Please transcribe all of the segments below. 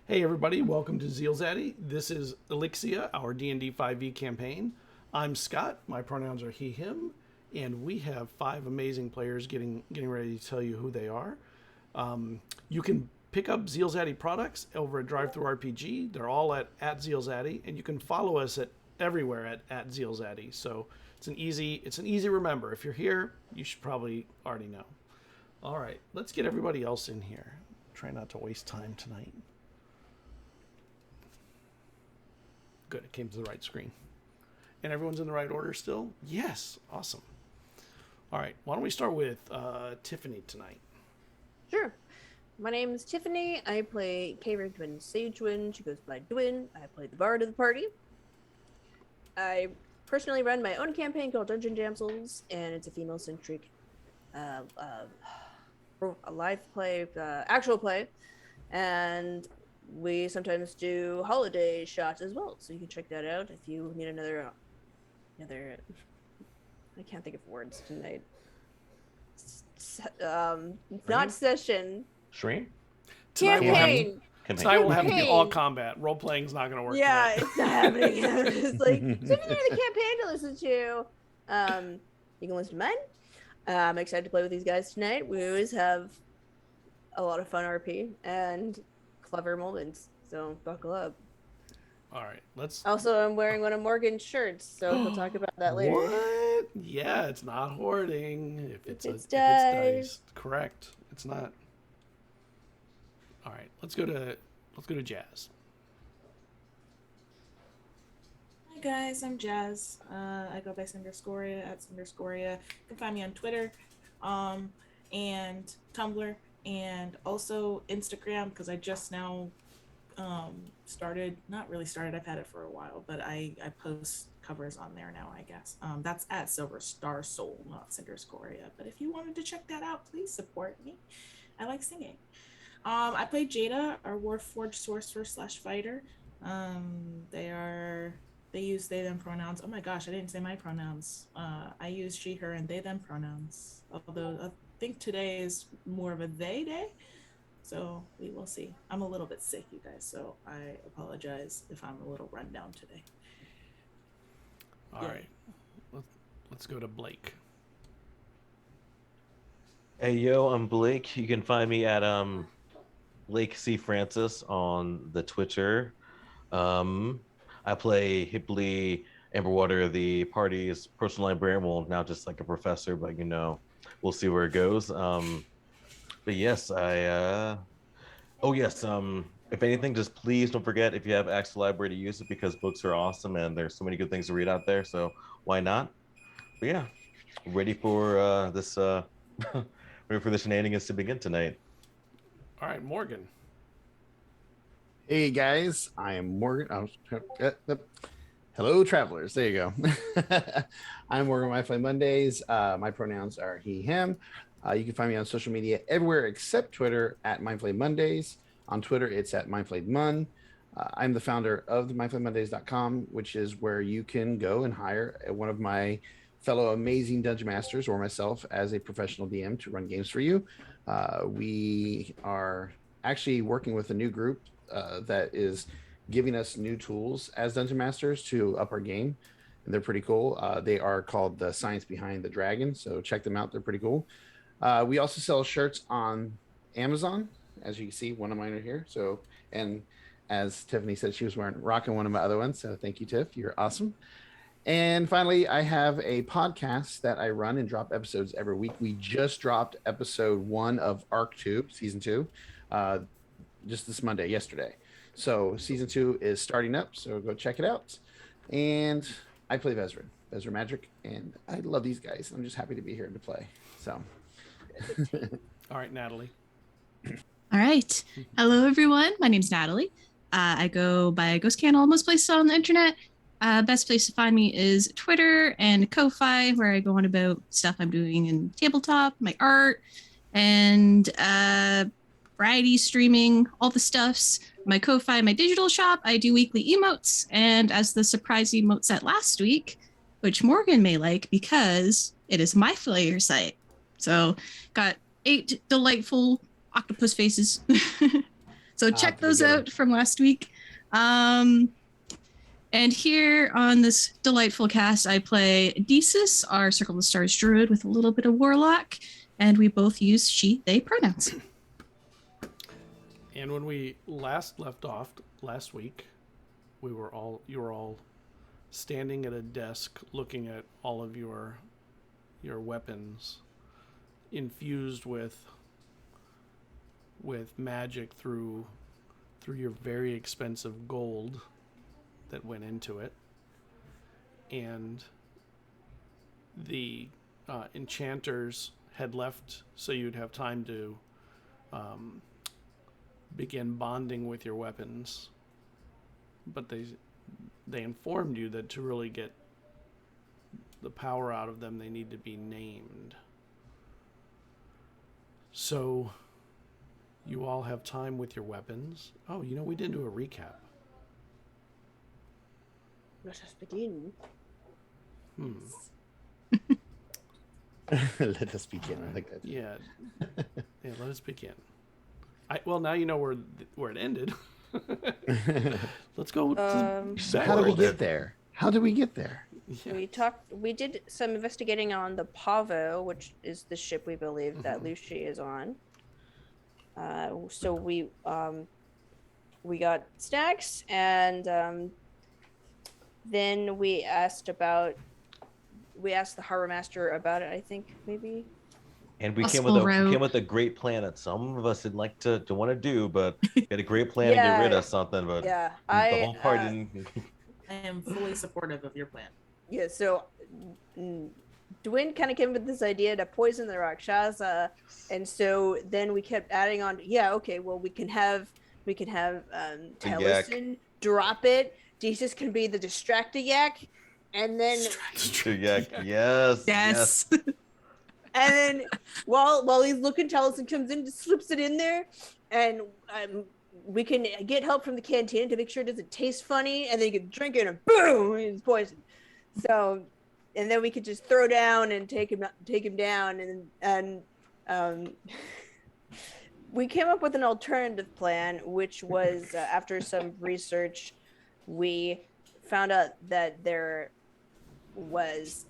Hey everybody, welcome to ZealZaddy. This is Elixia, our D&D 5e campaign. I'm Scott, my pronouns are he, him, and we have 5 amazing players getting ready to tell you who they are. You can pick up ZealZaddy products over at DriveThruRPG. They're all at ZealZaddy, and you can follow us everywhere at ZealZaddy. So it's an easy remember. If you're here, you should probably already know. All right, let's get everybody else in here. Try not to waste time tonight. Good, it came to the right screen. And everyone's in the right order still? Yes, awesome. All right, why don't we start with Tiffany tonight? Sure. My name is Tiffany. I play Cerridwen Sagewynd. She goes by Dwin. I play the bard of the party. I personally run my own campaign called Dungeon Damsels, and it's a female-centric live play, actual play, and we sometimes do holiday shots as well, so you can check that out if you need another I can't think of words tonight. Not session. Stream? Campaign. Tonight will have to be all combat. Role playing's not going to work. Yeah, tonight. it's not happening. It's like, so if you need a campaign to listen to, you can listen to mine. I'm excited to play with these guys tonight. We always have a lot of fun RP and clever moments, so buckle up. All right, let's. Also, I'm wearing one of Morgan's shirts, so we'll talk about that later. What? Yeah, it's not hoarding. If it's dice. Dice, correct. It's not. All right, let's go to Jazz. Hi guys, I'm Jazz. I go by Cinderscoria at Cinderscoria. You can find me on Twitter, and Tumblr, and also Instagram, because I just now not really started, I've had it for a while, but I post covers on there now, I guess. That's at Silver Star Soul, not Cinderscoria. But if you wanted to check that out, please support me. I like singing. I play Jada, our Warforged sorcerer / fighter. They use they them pronouns. Oh my gosh, I didn't say my pronouns. I use she, her, and they them pronouns. Although I think today is more of a they day. So we will see. I'm a little bit sick, you guys, so I apologize if I'm a little run down today. All right, let's go to Blake. Hey yo, I'm Blake. You can find me at Blake C. Francis on the Twitter. I play Hipley Amberwater, the party's personal librarian. Well, now just like a professor, but we'll see where it goes. But yes, if anything, just please don't forget, if you have access to the library, to use it, because books are awesome and there's so many good things to read out there. So why not? But yeah, ready for this ready for the shenanigans to begin tonight. All right, Morgan. Hey guys, I am Morgan. Hello, travelers. There you go. I'm Morgan. I play Mondays. My pronouns are he, him. You can find me on social media everywhere except Twitter at Mindflayed Mondays. On Twitter, it's at MindflayedMon. I'm the founder of the MindflayedMondays.com, which is where you can go and hire one of my fellow amazing Dungeon Masters or myself as a professional DM to run games for you. We are actually working with a new group that is giving us new tools as Dungeon Masters to up our game. And they're pretty cool. They are called The Science Behind the Dragon. So check them out. They're pretty cool. We also sell shirts on Amazon. As you can see, one of mine are here. So, and as Tiffany said, she was rocking one of my other ones. So thank you, Tiff. You're awesome. And finally, I have a podcast that I run and drop episodes every week. We just dropped episode 1 of Arc 2, season 2, just this Monday, yesterday. So season 2 is starting up. So go check it out. And I play Vesryn Magic, and I love these guys. I'm just happy to be here to play. So. All right, Natalie. All right. Hello, everyone. My name's Natalie. I go by Ghost Candle most places on the internet. Best place to find me is Twitter and Ko-Fi, where I go on about stuff I'm doing in tabletop, my art, and variety streaming, all the stuffs. My Ko-Fi, my digital shop, I do weekly emotes, and as the surprise emote set last week, which Morgan may like because it is my Flayer site. So got 8 delightful octopus faces. So check pretty those good. out from last week. And here on this delightful cast, I play Desis, our Circle of the Stars druid with a little bit of warlock, and we both use she, they pronouns. And when we last left off last week, you were all standing at a desk looking at all of your weapons infused with magic through your very expensive gold that went into it, and the enchanters had left so you'd have time to begin bonding with your weapons, but they informed you that to really get the power out of them, they need to be named. So you all have time with your weapons. Oh, we didn't do a recap. Let us begin. Let us begin. I like that. Yeah. Yeah, let us begin. Well, now you know where it ended. Let's go. So how did we get there? How did we get there? Yeah. We did some investigating on the Pavo, which is the ship we believe that Lucy is on. So we got snacks, and then we asked the harbor master about it, I think, maybe. And we came Possible route. with a great plan that some of us would like to want to do, but we had a great plan to get rid of something, but Yeah, the whole part didn't. I am fully supportive of your plan. Yeah, so Dwayne kind of came up with this idea to poison the Rakshasa, and so then we kept adding on. Yeah, okay, well we can have Tellison drop it. Jesus can be the distractayak, and then yes. And then while he's looking, Tellison comes in, just slips it in there, and we can get help from the canteen to make sure it doesn't taste funny, and then you can drink it, and boom, he's poisoned. So, and then we could just throw down and take him down, and we came up with an alternative plan, which was after some research, we found out that there was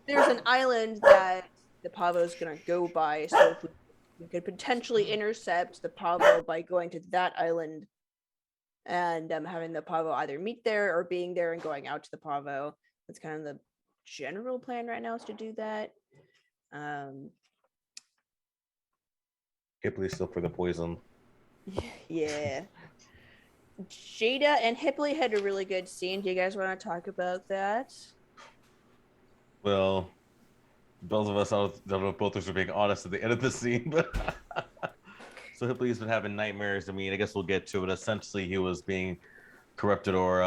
there's an island that the Pavo is going to go by, so if we could potentially intercept the Pavo by going to that island and having the Pavo either meet there or being there and going out to the Pavo. That's kind of the general plan right now, is to do that. Hipley's still for the poison. Yeah. Jada and Hipley had a really good scene. Do you guys want to talk about that? Well, both of us, I don't know if both of us are being honest at the end of the scene, but so Hipley's been having nightmares. I mean, I guess we'll get to it. Essentially, he was being corrupted or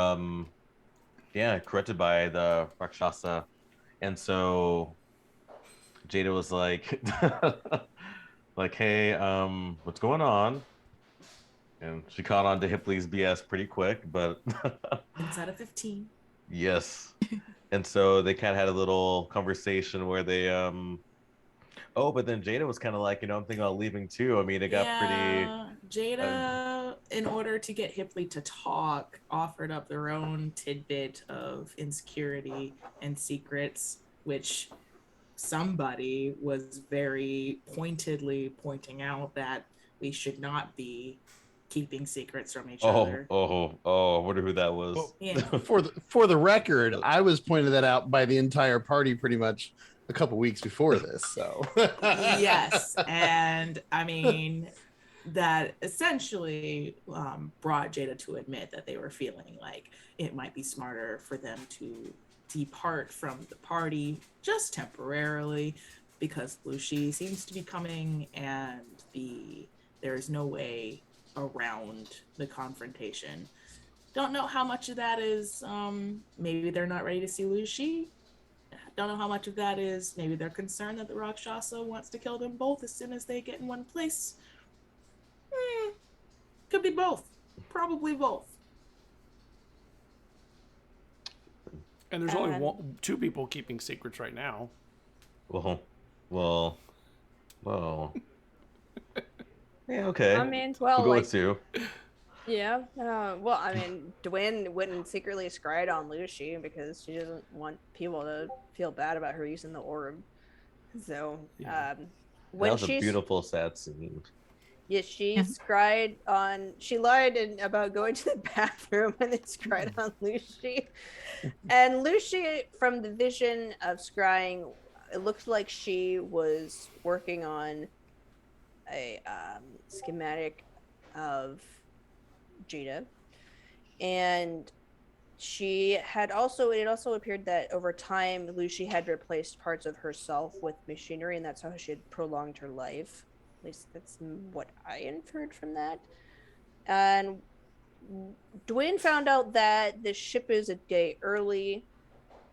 corrupted by the Rakshasa. And so Jada was like like, hey, what's going on? And she caught on to Hipley's BS pretty quick, but It's out of 15. yes. And so they kind of had a little conversation where they but then Jada was kind of like, I'm thinking about leaving too. I mean, it got pretty Jada, in order to get Hipley to talk, offered up their own tidbit of insecurity and secrets, which somebody was very pointedly pointing out that we should not be keeping secrets from each other. I wonder who that was. Well, Yeah. For the record, I was pointed that out by the entire party pretty much a couple weeks before this. So Yes, and I mean that essentially brought Jada to admit that they were feeling like it might be smarter for them to depart from the party just temporarily because Lucy seems to be coming, and there is no way around the confrontation. Don't know how much of that is maybe they're not ready to see Lucy. Don't know how much of that is maybe they're concerned that the Rakshasa wants to kill them both as soon as they get in one place. Could be both. Probably both. And there's only two people keeping secrets right now. Well. Yeah, okay. I mean, We'll well, go like, with two. yeah. Well, I mean, Dwayne wouldn't secretly scryed on Lucy because she doesn't want people to feel bad about her using the orb. So, Yeah. That when was a she's beautiful, sad scene. yes, she Yeah. scryed on. She lied about going to the bathroom and then scryed on Lucy. And Lucy, from the vision of scrying, it looked like she was working on a schematic of Jada, and it also appeared that over time Lucy had replaced parts of herself with machinery, and that's how she had prolonged her life. At least that's what I inferred from that. And Dwayne found out that the ship is a day early,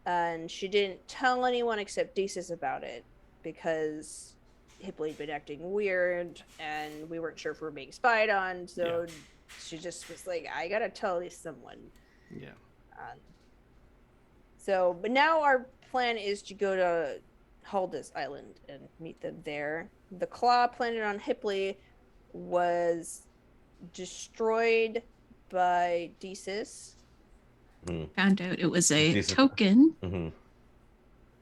and she didn't tell anyone except Desus about it because Hipley had been acting weird, and we weren't sure if we were being spied on. So she just was like, "I gotta tell someone." Yeah. So, but now our plan is to go to Halda's Island and meet them there. The claw planted on Hipley was destroyed by Desus. Found out it was a Decent. token Mm-hmm.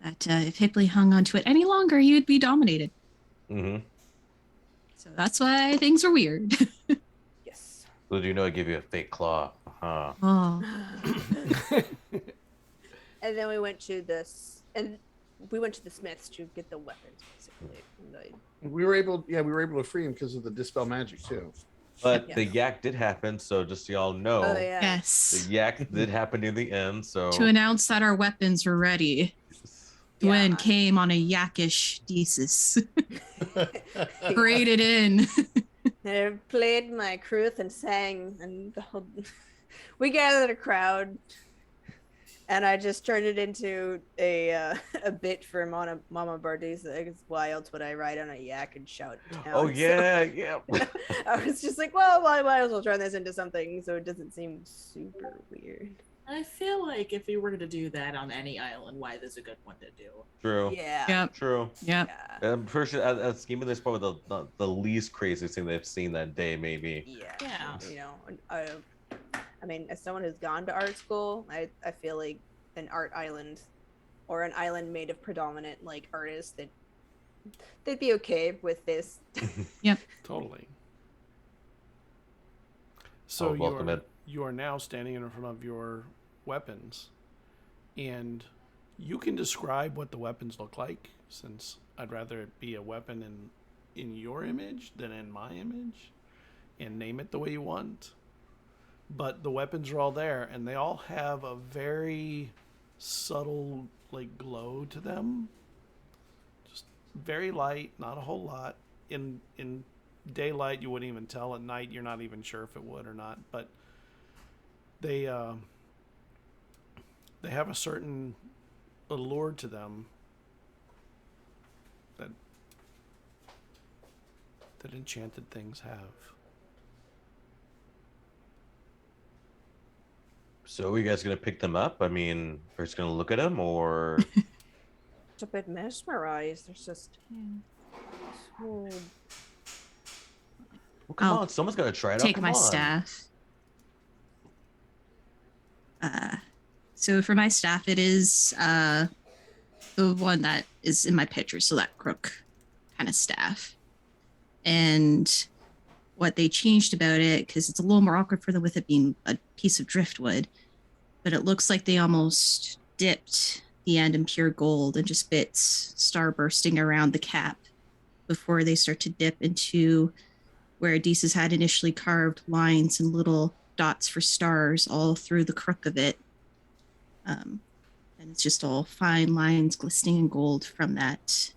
that if Hipley hung onto it any longer, he would be dominated. Mm-hmm. So that's why things are weird. Yes. Well, you know, I give you a fake claw. Uh-huh. Oh, And then we went to the smiths to get the weapons, basically. We were able to free him because of the dispel magic too. But Yeah. the yak did happen, so just so y'all know, Oh yeah. the yes. yak did happen in the end. So To announce that our weapons were ready, Dwayne came on a yakkish Desus. Paraded in. I played my crwth and sang, and we gathered a crowd, and I just turned it into a bit for Mama Bardi's. It's wild when I ride on a yak and shout down. oh yeah, yeah. I was just like, well, I might as well turn this into something so it doesn't seem super weird. I feel like if you were to do that on any island, why there's a good one to do. True. Yeah. Yep. True. Yep. Yeah. I'm pretty sure at Scheme this is probably the least craziest thing they've seen that day, maybe. Yeah. You know, I mean, as someone who's gone to art school, I feel like an art island or an island made of predominant like artists that they'd be okay with this. Totally. So welcome it. you are now standing in front of your weapons, and you can describe what the weapons look like, since I'd rather it be a weapon in your image than in my image, and name it the way you want. But the weapons are all there, and they all have a very subtle like glow to them. Just very light, not a whole lot. In daylight you wouldn't even tell. At night you're not even sure if it would or not, but they have a certain allure to them that enchanted things have. So are you guys gonna pick them up? I mean, are you just gonna look at them, or It's a bit mesmerized. There's just so... well, come I'll on, someone's gotta try it out. Take Come my on. staff. So for my staff, it is the one that is in my picture, so that crook kind of staff. And what they changed about it, because it's a little more awkward for them with it being a piece of driftwood, but it looks like they almost dipped the end in pure gold and just bits starbursting around the cap before they start to dip into where Desus had initially carved lines and little dots for stars all through the crook of it. And it's just all fine lines glistening in gold from that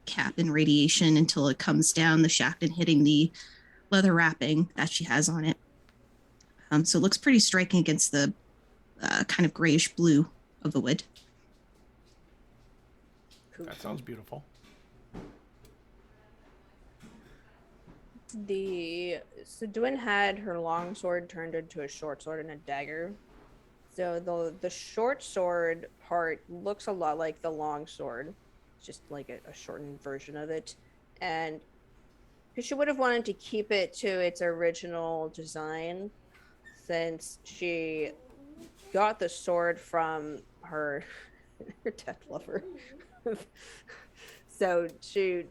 cap and radiation until it comes down the shaft and hitting the leather wrapping that she has on it. So it looks pretty striking against the kind of grayish blue of the wood. That sounds beautiful. So Dwyn had her long sword turned into a short sword and a dagger. So the short sword part looks a lot like the long sword, just like a shortened version of it. And because she would have wanted to keep it to its original design, since she got the sword from her dead lover. So she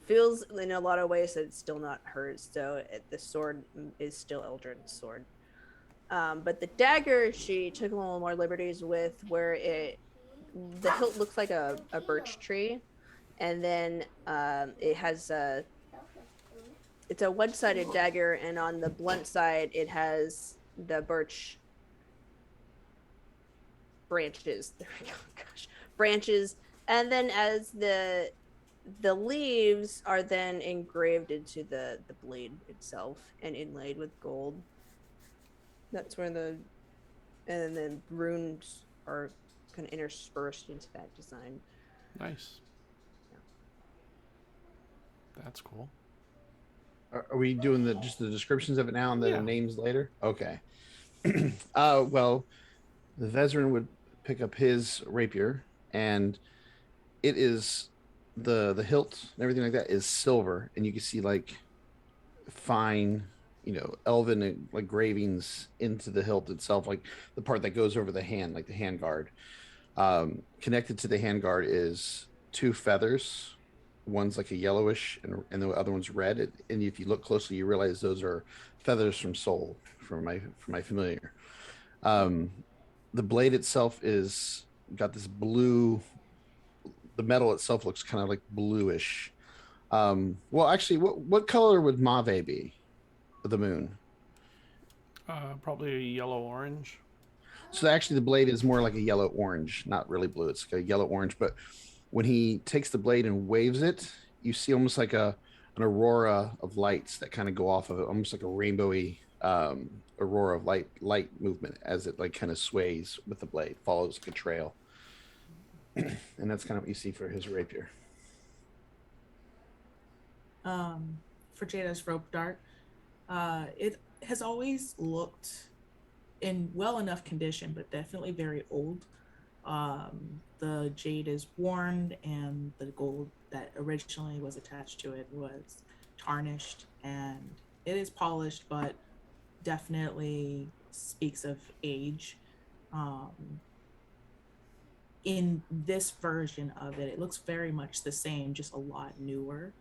feels in a lot of ways that it's still not hers. So the sword is still Eldrin's sword. But the dagger, she took a little more liberties with, where the hilt looks like a birch tree, and then it has it's a one-sided dagger, and on the blunt side it has the birch branches. There we go. Gosh, branches, and then as the leaves are then engraved into the blade itself and inlaid with gold. That's where and then runes are kind of interspersed into that design. Nice. That's cool. Are we doing just the descriptions of it now and the Yeah. names later? Okay. Well, the Vesryn would pick up his rapier, and it is the hilt and everything like that is silver, and you can see like fine, elven like gravings into the hilt itself, like the part that goes over the hand, like the hand guard. Connected to the hand guard is two feathers. One's like a yellowish, and the other one's red. And if you look closely, you realize those are feathers from Soul, from my familiar. The blade itself is got this blue. The metal itself looks kind of like bluish. Well, actually, what color would Mave be? The moon. Probably a yellow orange. So actually, the blade is more like a yellow orange, not really blue. It's like a yellow orange. But when he takes the blade and waves it, you see almost like an aurora of lights that kind of go off of it, almost like a rainbowy aurora of light movement as it like kind of sways with the blade, follows like a trail. And that's kind of what you see for his rapier. For Jada's rope dart, it has always looked in well enough condition, but definitely very old. The jade is worn, and the gold that originally was attached to it was tarnished, and it is polished, but definitely speaks of age. In this version of it, it looks very much the same, just a lot newer,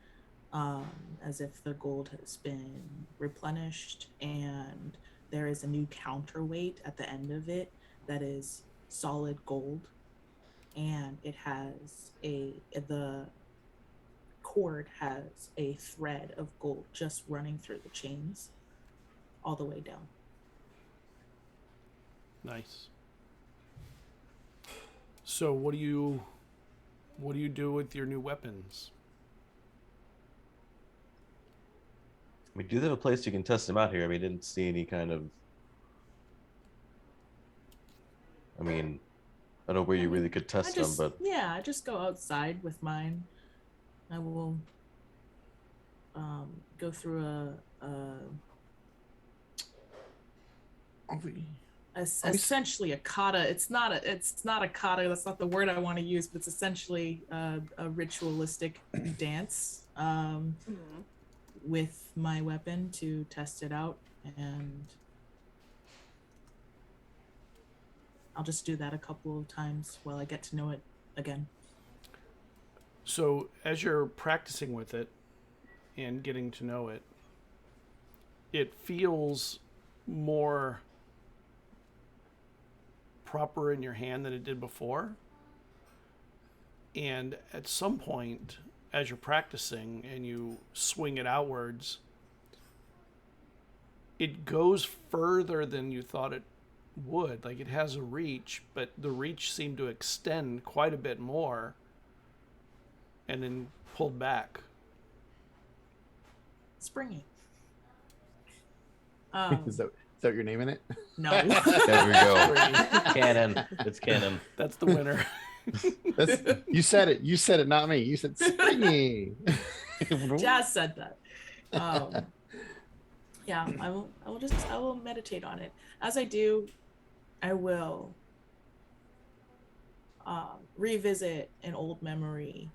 as if the gold has been replenished, and there is a new counterweight at the end of it that is solid gold, and it has the cord has a thread of gold just running through the chains all the way down. Nice. So what do you do with your new weapons? We do have a place you can test them out here. I didn't see any kind of. I don't know where you really could test them, but yeah, I just go outside with mine. I will go through essentially a kata. It's not a kata. That's not the word I want to use, but it's essentially a ritualistic dance with my weapon to test it out, and I'll just do that a couple of times while I get to know it again. So as you're practicing with it and getting to know it, it feels more proper in your hand than it did before. And at some point, as you're practicing and you swing it outwards, it goes further than you thought it would. Like, it has a reach, but the reach seemed to extend quite a bit more and then pulled back. Springy. Is that your name in it? No. there we go. Canon. It's canon. That's the winner. You said it, not me. You said springy. Jazz said that. Yeah, I will meditate on it. As I do, I will revisit an old memory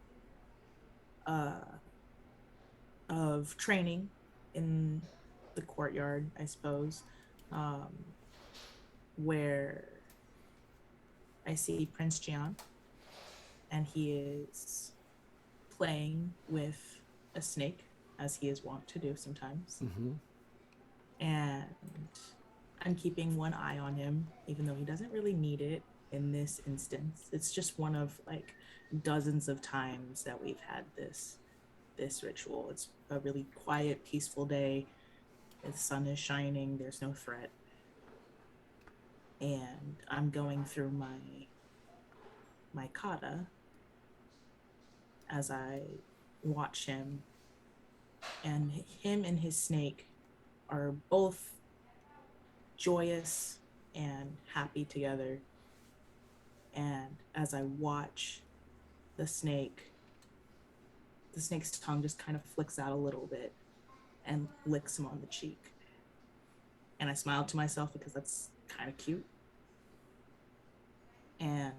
of training in the courtyard, I suppose, where I see Prince Gian, and he is playing with a snake, as he is wont to do sometimes. Mm-hmm. And I'm keeping one eye on him, even though he doesn't really need it in this instance. It's just one of like dozens of times that we've had this ritual. It's a really quiet, peaceful day. The sun is shining, there's no threat. And I'm going through my kata as I watch him, and him and his snake are both joyous and happy together. And as I watch the snake's tongue just kind of flicks out a little bit and licks him on the cheek. And I smile to myself because that's kind of cute. And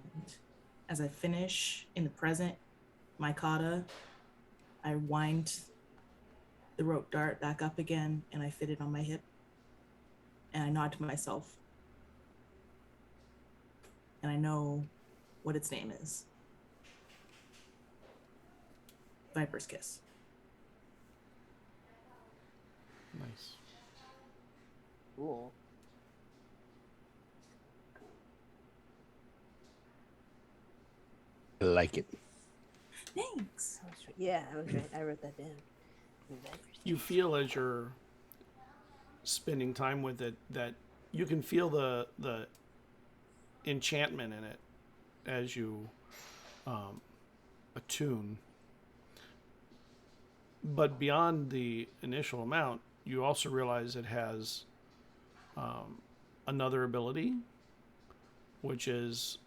as I finish in the present, my kata, I wind the rope dart back up again and I fit it on my hip. And I nod to myself. And I know what its name is. Viper's Kiss. Nice. Cool. I like it. Thanks. Yeah, I was right. I wrote that down. You feel as you're spending time with it that you can feel the enchantment in it as you attune. But beyond the initial amount, you also realize it has another ability, which is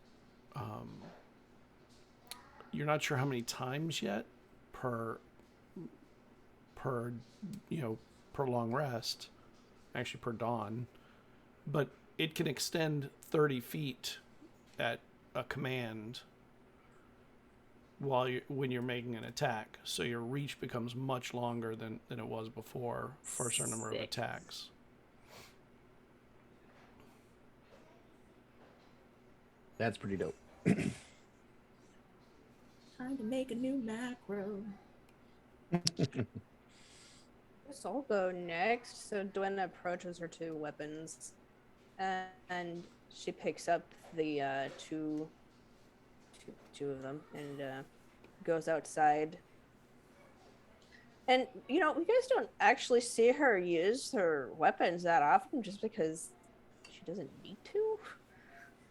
you're not sure how many times yet per long rest, actually per dawn, but it can extend 30 feet at a command when you're making an attack, so your reach becomes much longer than it was before for a certain number of attacks. That's pretty dope. Trying to make a new macro. Guess I'll go next. So Dwayne approaches her two weapons, and she picks up the two of them and goes outside. And we guys don't actually see her use her weapons that often, just because she doesn't need to.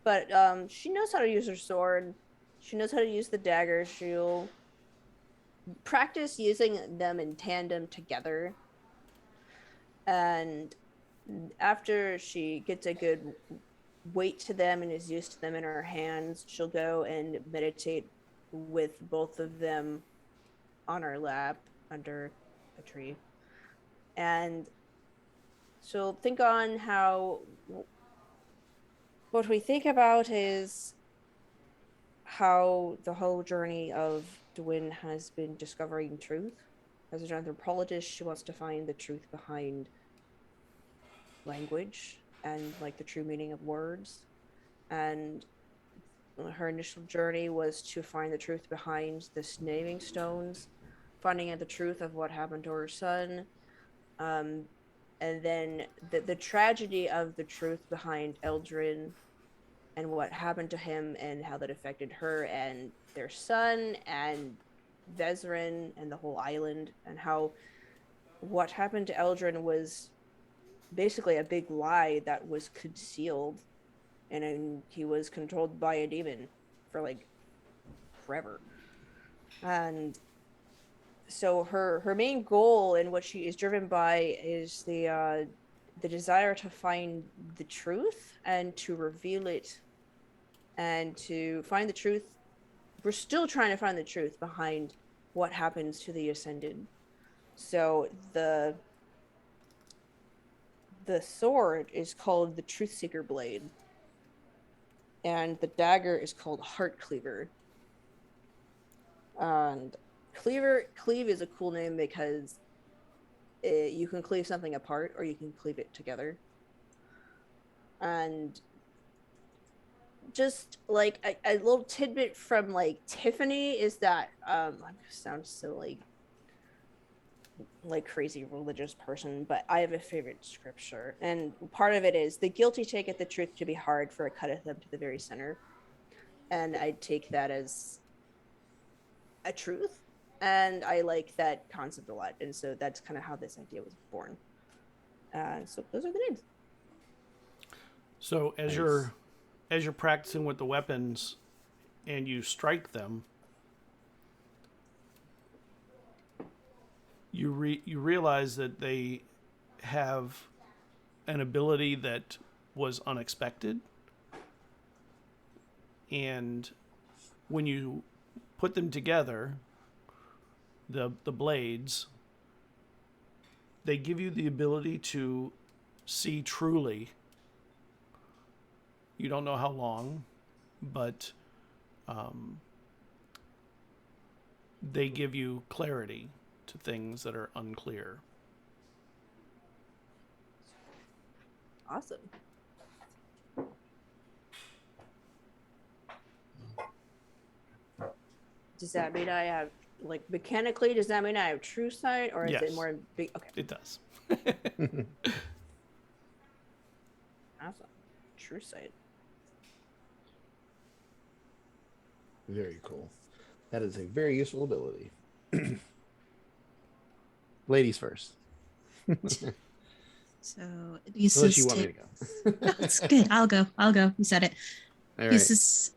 But she knows how to use her sword. She knows how to use the dagger. She'll practice using them in tandem together. And after she gets a good weight to them and is used to them in her hands, she'll go and meditate with both of them on her lap under a tree. And she'll think on how what we think about is how the whole journey of Dwyn has been discovering truth. As an anthropologist, she wants to find the truth behind language and like the true meaning of words. And her initial journey was to find the truth behind the naming stones, finding out the truth of what happened to her son, and then the tragedy of the truth behind Eldrin and what happened to him and how that affected her and their son and Vesryn and the whole island, and how what happened to Eldrin was basically a big lie that was concealed, and he was controlled by a demon for like forever. And so her main goal and what she is driven by is the desire to find the truth and to reveal it and to find the truth. We're still trying to find the truth behind what happens to the Ascended. So the sword is called the Truthseeker Blade, and the dagger is called Heart Cleaver. And Cleave is a cool name because you can cleave something apart or you can cleave it together. And just like a little tidbit from like Tiffany is that I sound so like crazy religious person, but I have a favorite scripture, and part of it is the guilty taketh the truth to be hard, for it cutteth them to the very center. And I take that as a truth, and I like that concept a lot, and so that's kind of how this idea was born. So those are the names. So as you're practicing with the weapons and you strike them, you realize that they have an ability that was unexpected, and when you put them together, the blades, they give you the ability to see truly. You don't know how long, but they give you clarity to things that are unclear. Awesome. Does that mean I have, like, mechanically, does that mean I have true sight, or is Yes. it more big? Okay. It does. Awesome. True sight. Very cool. That is a very useful ability. Ladies first. So Unless you want me to go. That's good. I'll go. You said it. All right. Thesis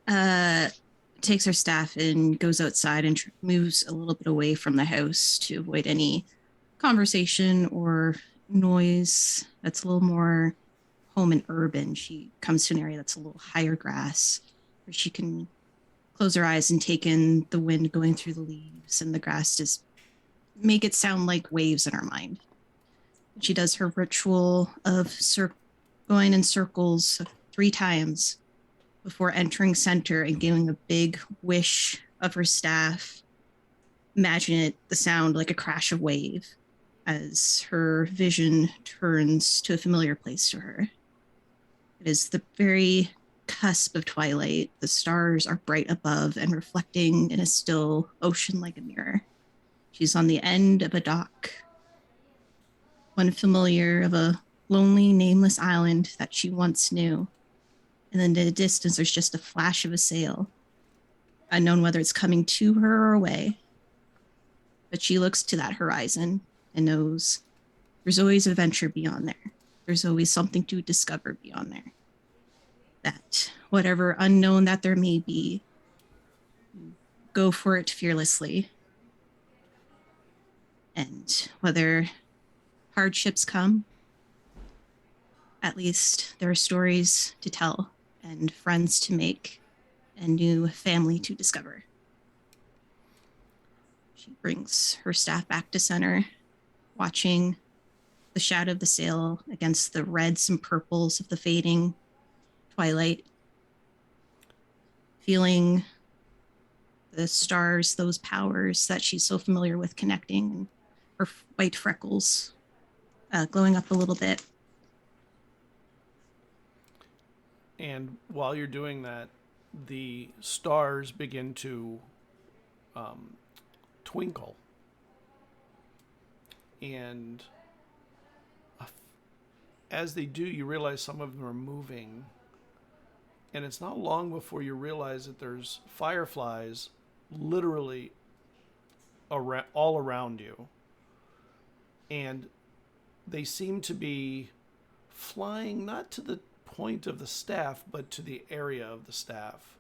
takes her staff and goes outside and moves a little bit away from the house to avoid any conversation or noise that's a little more home and urban. She comes to an area that's a little higher grass where she can close her eyes and take in the wind going through the leaves and the grass, just make it sound like waves in her mind. She does her ritual of going in circles 3 times before entering center and giving a big wish of her staff. Imagine it, the sound like a crash of wave as her vision turns to a familiar place to her. It is the very cusp of twilight. The stars are bright above and reflecting in a still ocean like a mirror. She's on the end of a dock, one familiar of a lonely, nameless island that she once knew. And then in the distance, there's just a flash of a sail, unknown whether it's coming to her or away. But she looks to that horizon and knows there's always adventure beyond there. There's always something to discover beyond there. That whatever unknown that there may be, go for it fearlessly. And whether hardships come, at least there are stories to tell and friends to make and new family to discover. She brings her staff back to center, watching the shadow of the sail against the reds and purples of the fading twilight, feeling the stars, those powers that she's so familiar with connecting, and her white freckles glowing up a little bit. And while you're doing that, the stars begin to twinkle. And as they do, you realize some of them are moving. And it's not long before you realize that there's fireflies literally all around you. And they seem to be flying not to the point of the staff, but to the area of the staff.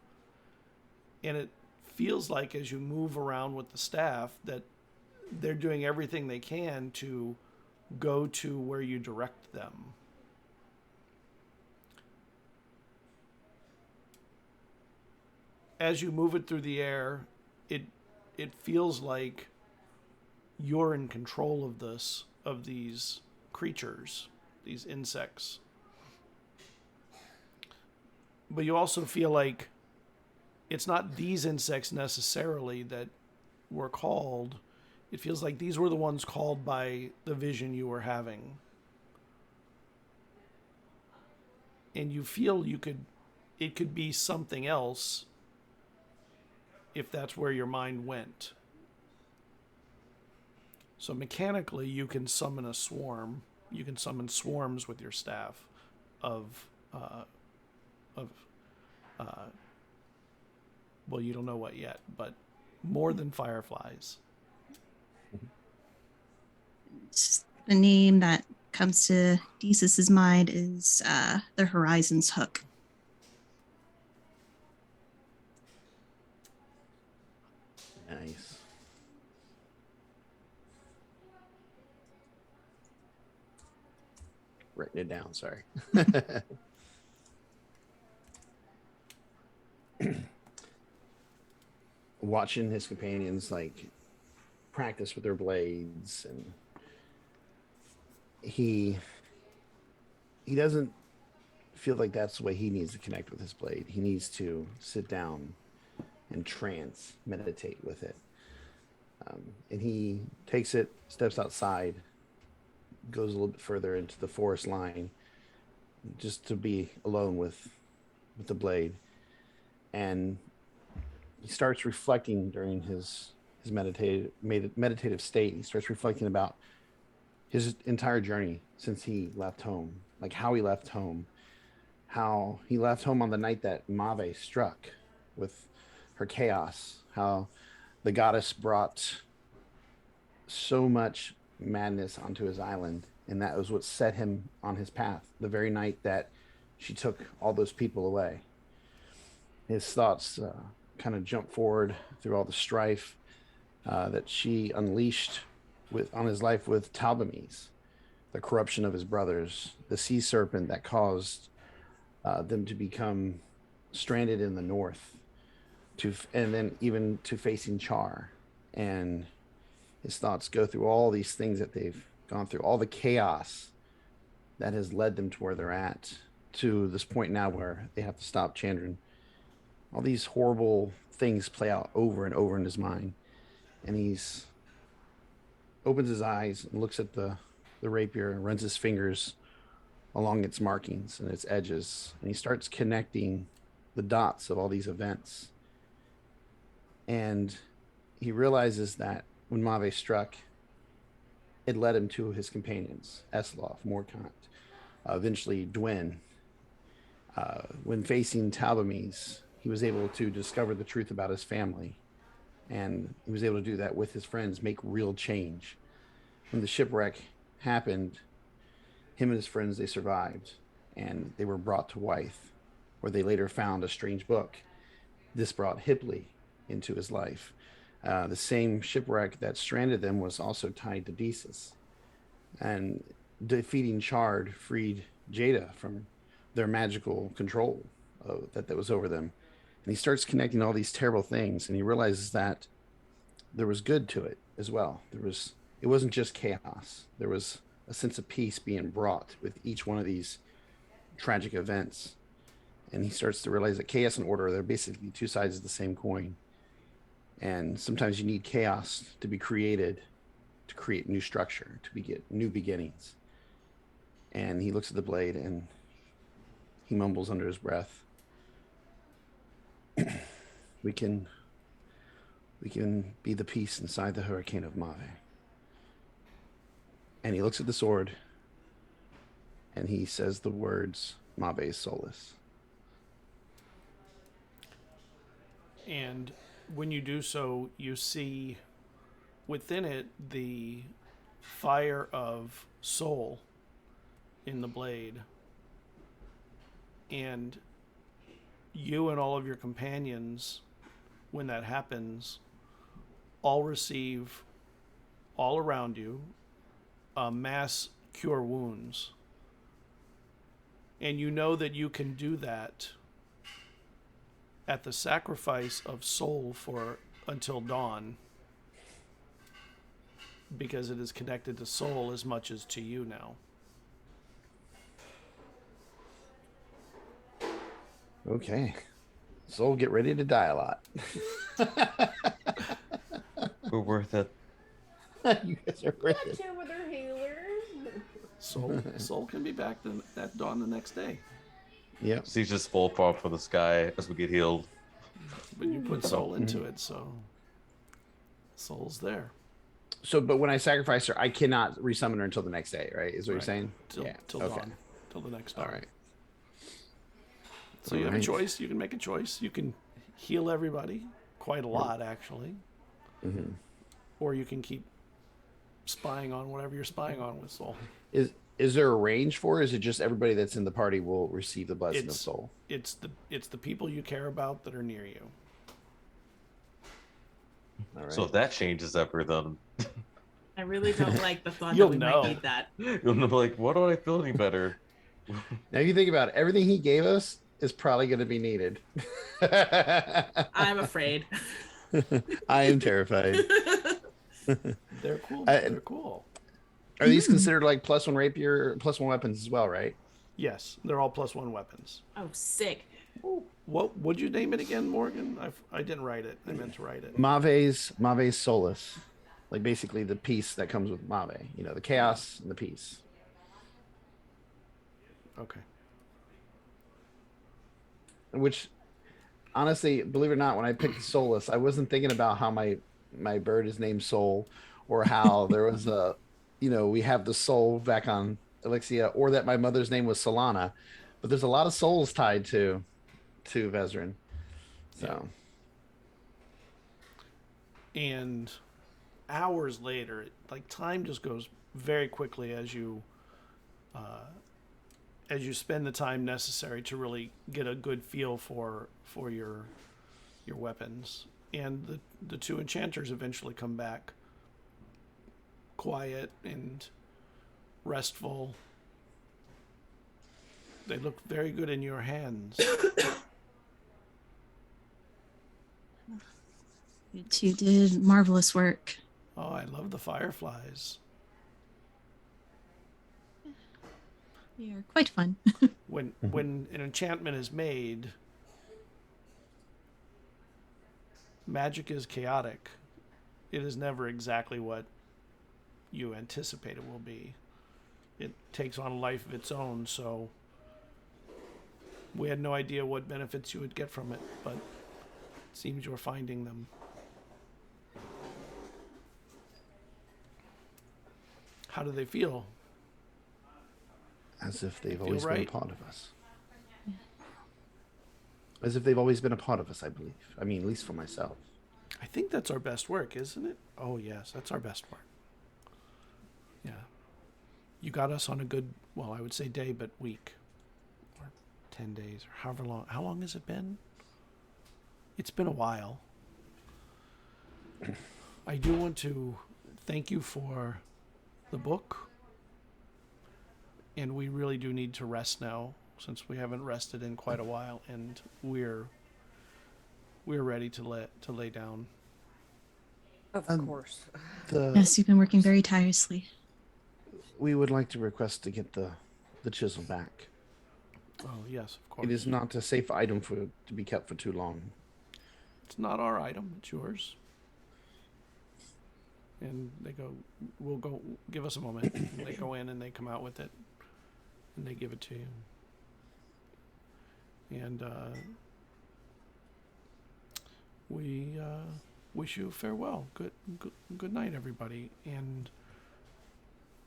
And it feels like as you move around with the staff that they're doing everything they can to go to where you direct them. As you move it through the air, it feels like you're in control of these creatures, these insects. But you also feel like it's not these insects necessarily that were called. It feels like these were the ones called by the vision you were having. And you feel it could be something else if that's where your mind went. So mechanically, you can summon a swarm. You can summon swarms with your staff of well, you don't know what yet, but more than fireflies. The name that comes to Decis's mind is the Horizon's Hook. Nice. Writing it down, sorry. Watching his companions like practice with their blades, and he doesn't feel like that's the way he needs to connect with his blade. He needs to sit down and meditate with it. And he takes it, steps outside, goes a little bit further into the forest line just to be alone with the blade. And he starts reflecting during his meditative state. He starts reflecting about his entire journey since he left home, like how he left home on the night that Mave struck with her chaos, how the goddess brought so much madness onto his island, and that was what set him on his path the very night that she took all those people away. His thoughts kind of jump forward through all the strife that she unleashed on his life with Talbames, the corruption of his brothers, the sea serpent that caused them to become stranded in the north, and then even to facing Char. And his thoughts go through all these things that they've gone through, all the chaos that has led them to where they're at, to this point now where they have to stop Chandran. All these horrible things play out over and over in his mind. And he's opens his eyes and looks at the rapier and runs his fingers along its markings and its edges. And he starts connecting the dots of all these events. And he realizes that when Mave struck, it led him to his companions, Esloth, Morkant, eventually Dwyn. When facing Talbames, he was able to discover the truth about his family. And he was able to do that with his friends, make real change. When the shipwreck happened, him and his friends, they survived. And they were brought to Wythe, where they later found a strange book. This brought Hipley into his life. The same shipwreck that stranded them was also tied to Decis. And defeating Chard freed Jada from their magical control that was over them. And he starts connecting all these terrible things, and he realizes that there was good to it as well. It wasn't just chaos. There was a sense of peace being brought with each one of these tragic events. And he starts to realize that chaos and order, they're basically two sides of the same coin. And sometimes you need chaos to be created to create new structure, to get new beginnings. And he looks at the blade and he mumbles under his breath, we can be the peace inside the hurricane of Mave. And he looks at the sword and he says the words, Mave's Solace. And when you do so, you see within it the fire of soul in the blade. And you and all of your companions, when that happens, all receive, all around you, mass cure wounds. And you know that you can do that at the sacrifice of soul until dawn, because it is connected to soul as much as to you now. Okay. Soul, get ready to die a lot. We're worth it. You guys are Got brilliant. two of their healers. Soul can be back at dawn the next day. Yep. She's just full far for the sky as we get healed. But you put soul into it, so soul's there. So, but when I sacrifice her, I cannot resummon her until the next day, right? Is what you're Right. saying? Till Okay. dawn. Till the next dawn. All right. So you have a Alright. choice. You can make a choice. You can heal everybody, quite a lot actually. Mm-hmm. Or you can keep spying on whatever you're spying on with soul. Is there a range for it? Or is it just everybody that's in the party will receive the blessing of It's- soul? It's the people you care about that are near you. All right. So if that changes ever, then I really don't like the thought You'll that we know. might need that. you'll be like, "What do I feel any better?" Now you think about it, everything he gave us is probably going to be needed. I'm afraid. I am terrified. They're cool. I- They're cool. Are these considered like +1 rapier, +1 weapons as well, right? Yes, they're all +1 weapons. Oh, sick. What would you name it again, Morgan? I didn't write it. I meant to write it. Mave's Solus. Like basically the peace that comes with Mave. You know, the chaos and the peace. Okay. Which honestly, believe it or not, when I picked Solus, I wasn't thinking about how my bird is named Soul, or how there was a, we have the soul back on Elixia, or that my mother's name was Solana. But there's a lot of souls tied to Vesryn. So And hours later, like time just goes very quickly as you spend the time necessary to really get a good feel for your weapons. And the two enchanters eventually come back, quiet and restful. They look very good in your hands. You two did marvelous work. Oh, I love the fireflies. You're quite fun. When an enchantment is made, magic is chaotic. It is never exactly what you anticipate it will be. It takes on a life of its own, so we had no idea what benefits you would get from it, but it seems you're finding them. How do they feel? as if they've feel always been right. a part of us. As if they've always been a part of us, I believe. I mean, at least for myself. I think that's our best work, isn't it? Oh, yes, that's our best work. Yeah. You got us on a good, well, I would say day, but week. Or 10 days, or however long. How long has it been? It's been a while. I do want to thank you for the book. And we really do need to rest now, since we haven't rested in quite a while, and we're ready to lay down. Of Um, course. Yes, you've been working very tirelessly. We would like to request to get the chisel back. Oh yes, of course. It is not a safe item to be kept for too long. It's not our item; it's yours. And they go, we'll go. Give us a moment. And they go in and they come out with it, and they give it to you. And we wish you farewell. Good night, everybody. And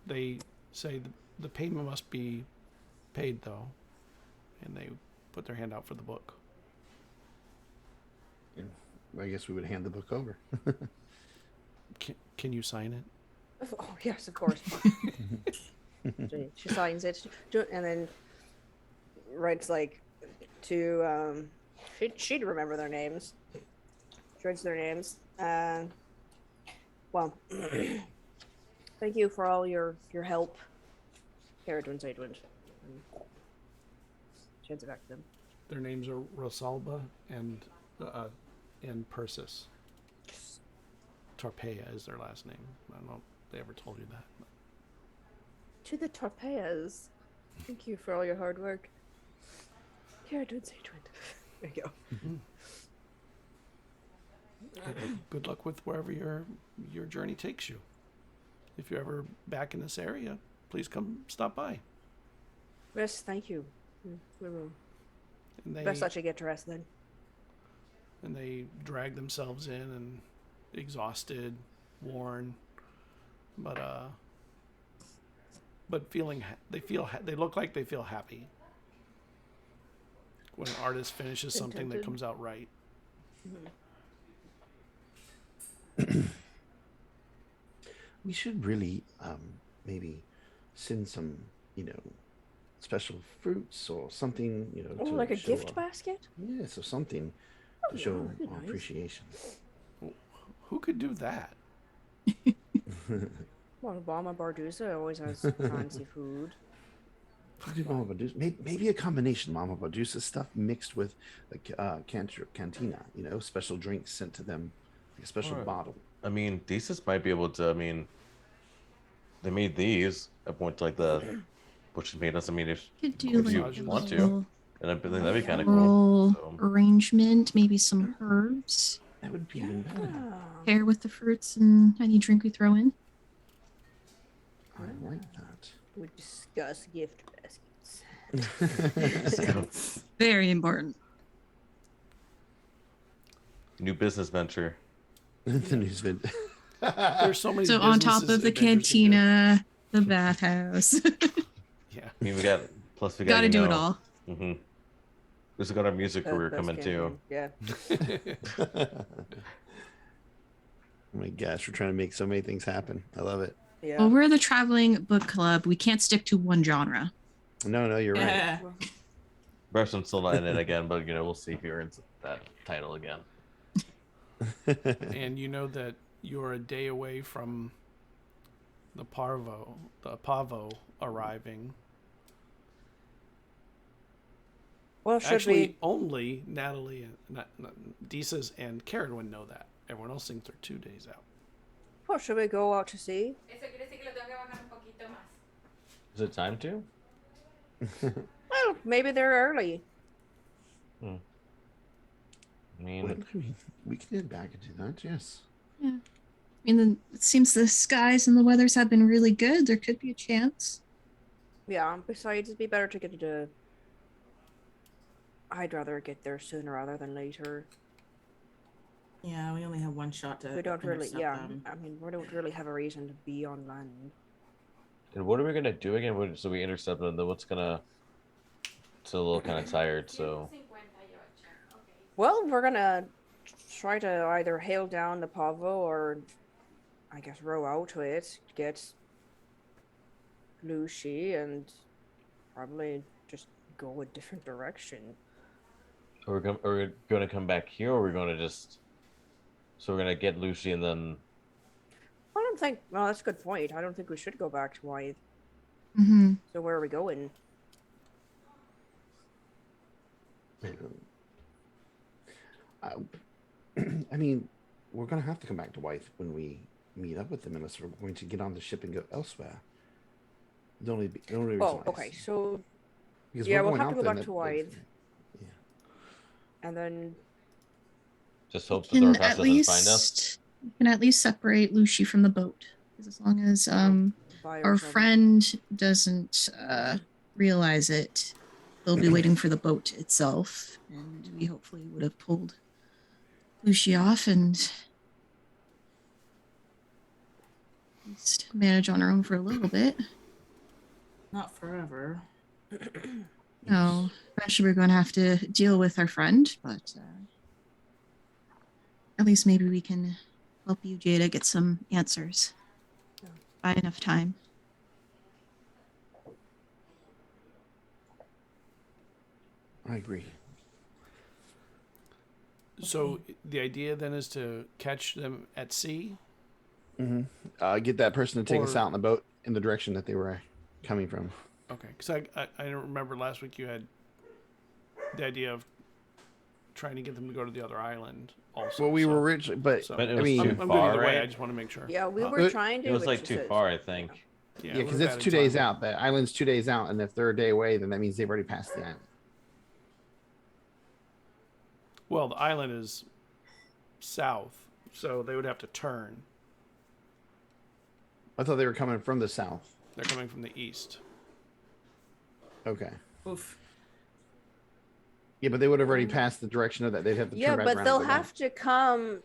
they say the payment must be paid, though. And they put their hand out for the book. I guess we would hand the book over. Can you sign it? Oh, yes, of course. She signs it, and then writes like to she'd remember their names. She writes their names. Well, thank you for all your help, Cerridwen, Sagewynd. She hands it back to them. Their names are Rosalba and Persis. Tarpeia is their last name. I don't know if they ever told you that. To the Tarpeias, thank you for all your hard work. Cerridwen, Sagewynd. There you go. Good luck with wherever your journey takes you. if you're ever back in this area, please come stop by. Yes, thank you. We will. And they Best let you get dressed then. and they drag themselves in and exhausted, worn, but feeling they look like they feel happy when an artist finishes something that Contented. comes out right. We should really maybe send some, special fruits or something, Oh, to like a show gift basket? Yeah, so something to yeah, show that'd be our nice. appreciation. Who could do that? Well, Obama Bardusa always has fancy food. What did Mama Badusa? Maybe a combination Mama Badusa stuff mixed with a cantina, special drinks sent to them, like a special Alright. bottle. I mean, Desus might be able to. I mean, they made these. I point to like the Butch made us. I mean, if Could do if like you a want to, little and I think that'd be kind of floral cool. So, arrangement, maybe some herbs. That would be even better. Ah, Pair with the fruits and any drink we throw in. I like that. we discuss gift baskets. Very important. new business venture. The news vid. There's so many. So on top businesses of the adventures can do. cantina, the bathhouse. Yeah. I mean, we got got Gotta do it all. Mm-hmm. We also got our music career Best coming too. campaign. Yeah. Oh my gosh, we're trying to make so many things happen. I love it. Yeah. Well, we're the traveling book club. We can't stick to one genre. No, you're right. Yeah. Brarson's still not in it again, but we'll see if he earns that title again. And you know that you're a day away from the Pavo arriving. Well, should Actually, we? only Natalie and not Desus and Cerridwen know that. Everyone else thinks they're 2 days out. Well, should we go out to sea? Is it time to? Well, maybe they're early. I Well, mean, we can head back and do that, yes. I mean, it seems the skies and the weathers have been really good. There could be a chance. Yeah. Besides, it'd be better to get to. I'd rather get there sooner rather than later. Yeah, we only have one shot to. We don't really. intercept Yeah. them. I mean, we don't really have a reason to be on land. and what are we gonna do again? So we intercept them. Then what's gonna? Still a little kind of tired, so. Well, we're gonna try to either hail down the Pavo or, I guess, row out to it, get Lucy, and probably just go a different direction. Are we gonna come back here, or are we gonna just? So we're gonna get Lucy and then. I don't think. Well, that's a good point. I don't think we should go back to Wythe. Mm-hmm. So where are we going? I mean, we're going to have to come back to Wythe when we meet up with them, unless we're going to get on the ship and go elsewhere. The only reason Oh, I okay. see- So because yeah, we're we'll going have to out go then, back to that- Wythe, Yeah. and then Just hope the Can Dark House at doesn't find us. least we can at least separate Lucy from the boat. Because as long as buy our ourselves- friend doesn't realize it, they'll be waiting for the boat itself, and we hopefully would have pulled Lucy off and at least manage on her own for a little bit. Not forever. No, eventually we're going to have to deal with our friend, but at least maybe we can help you, Jada, get some answers. By enough time. I agree. So the idea then is to catch them at sea. Get that person to take us Or- out in the boat in the direction that they were coming from. Okay, because I don't remember last week you had the idea of trying to get them to go to the other island also. Well, we so- were originally, but so- But it I was mean, too I'm good far, either way. I right? just want to make sure. Yeah, we Huh? were trying to. It was like which too is- far, I think. Yeah, yeah, we're because bad it's in 2 days time. out. The island's 2 days out, and if they're a day away, then that means they've already passed the island. Well, the island is south, so they would have to turn. I thought they were coming from the south. They're coming from the east. Okay. Oof. Yeah, but they would have already passed the direction of that. They'd have to Yeah, turn back but around. they'll and go back. have to come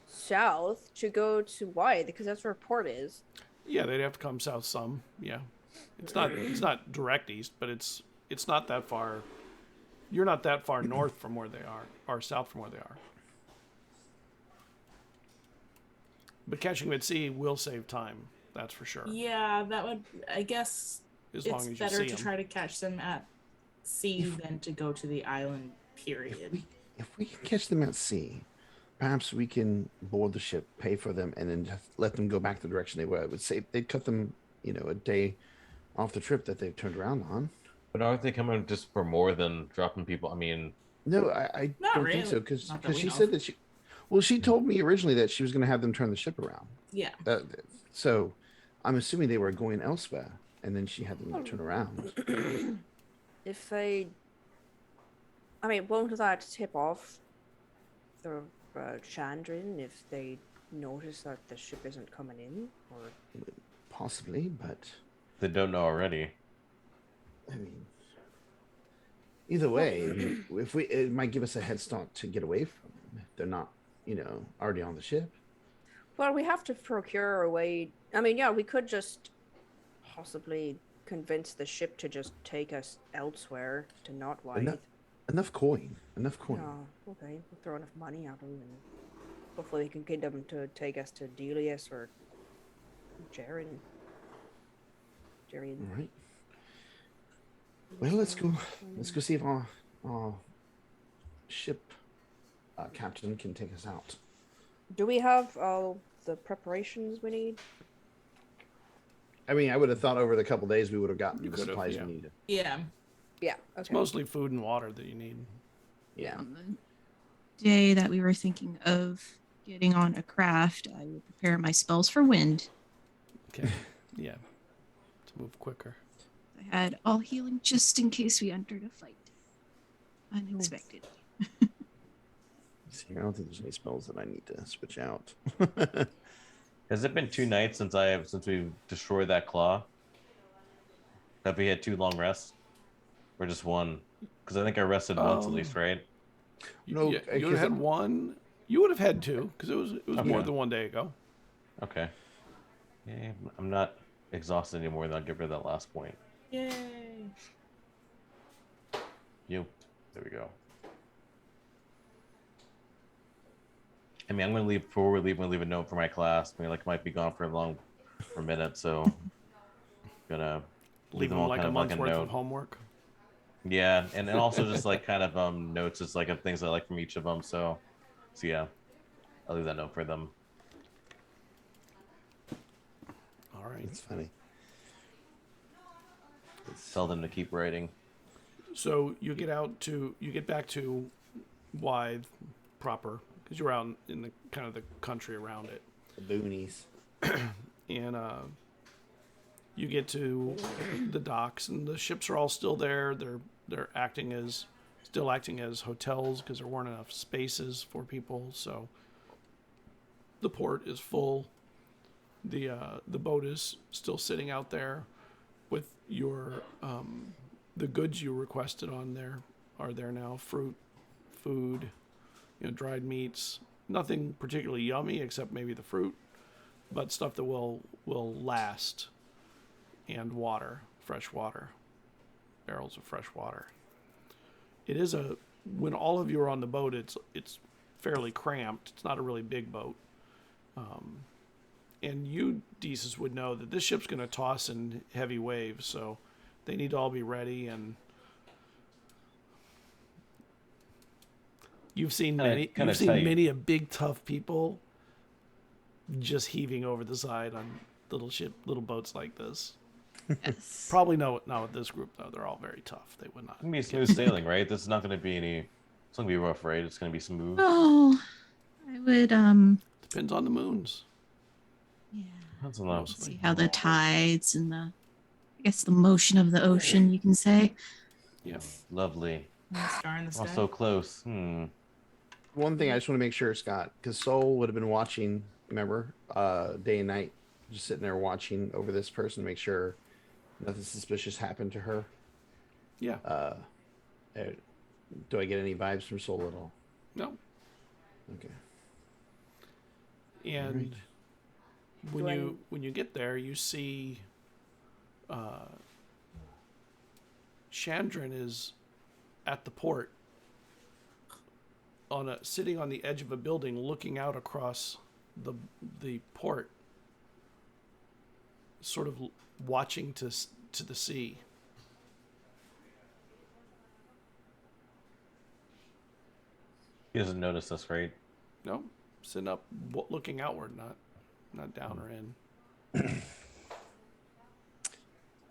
south to go to White because that's where port is. Yeah, they'd have to come south some. Yeah, it's not direct east, but it's not that far. You're not that far north from where they are, or south from where they are. But catching them at sea will save time. That's for sure. Yeah, that would. I guess As long it's as you better see to them. try to catch them at sea than to go to the island. Period. If we can catch them at sea, perhaps we can board the ship, pay for them, and then just let them go back the direction they were. I would say they'd cut them, a day off the trip that they've turned around on. But aren't they coming just for more than dropping people? I mean, No, I Not don't really. think so because Not that we she know said of. that she told me originally that she was going to have them turn the ship around. Yeah. So I'm assuming they were going elsewhere, and then she had them turn around. If they, I mean, won't that tip off the Chandrin if they notice that the ship isn't coming in? Or Possibly, but they don't know already. I mean, either way, it might give us a head start to get away from them if they're not, already on the ship. well, we have to procure a way. I mean, yeah, we could just possibly convince the ship to just take us elsewhere to not White. Enough coin. Oh, okay. We'll throw enough money at them, and hopefully we can get them to take us to Delius or Jaren. All right. Well, let's go. Let's go see if our ship captain can take us out. Do we have all the preparations we need? I mean, I would have thought over the couple days we would have gotten You the could have, supplies yeah. we needed. Yeah. Yeah. It's Okay. mostly food and water that you need. Yeah. On the day that we were thinking of getting on a craft, I would prepare my spells for wind. Okay. Yeah. To move quicker. I had all healing just in case we entered a fight. Unexpected. See, I don't think there's any spells that I need to switch out. Has it been 2 nights since we destroyed that claw? Have we had 2 long rests, or just 1? Because I think I rested once at least, right? No, Yeah, you would because have had one. You would have had 2 because it was Okay. more than one day ago. Okay. Yeah, I'm not exhausted anymore. Then I'll get rid of that last point. Yay. There we go. I mean, I'm gonna leave before we leave. I'm gonna leave a note for my class. I mean, like, might be gone for a minute, so gonna Leave them them all like kind a of month's like a worth note. of homework. Yeah, and also just like kind of notes, just like of things I like from each of them. So yeah, I'll leave that note for them. All right. It's funny. Tell them to keep writing. So you get back to Wythe proper because you're out in the kind of the country around it, The boonies. and you get to the docks and the ships are all still there. They're still acting as hotels because there weren't enough spaces for people. So the port is full. The boat is still sitting out there with your the goods you requested on there are there now. Fruit, food, dried meats. Nothing particularly yummy except maybe the fruit, but stuff that will last. And water, fresh water, barrels of fresh water. It is when all of you are on the boat, it's fairly cramped. It's not a really big boat. And you, Desus, would know that this ship's going to toss in heavy waves, so they need to all be ready. And you've seen many a big tough people just heaving over the side on little boats like this. Yes. Probably not with this group though. They're all very tough. They would not. It's gonna be smooth sailing, right? This is not gonna be It's gonna be rough, right? It's gonna be smooth. Oh, I would Depends on the moons. yeah. That's a lot. See how the tides and I guess the motion of the ocean, you can say. Yeah. Lovely. Star in the sky. Oh, so close. One thing I just want to make sure, Scott, because Soul would have been watching, remember, day and night just sitting there watching over this person, make sure nothing suspicious happened to her. Yeah. Do I get any vibes from Soul at all? No. Okay. And Alright. when you get there, you see Chandran is at the port sitting on the edge of a building, looking out across the port, sort of watching to the sea. He doesn't notice us, right? No, sitting up, looking outward, not down or in.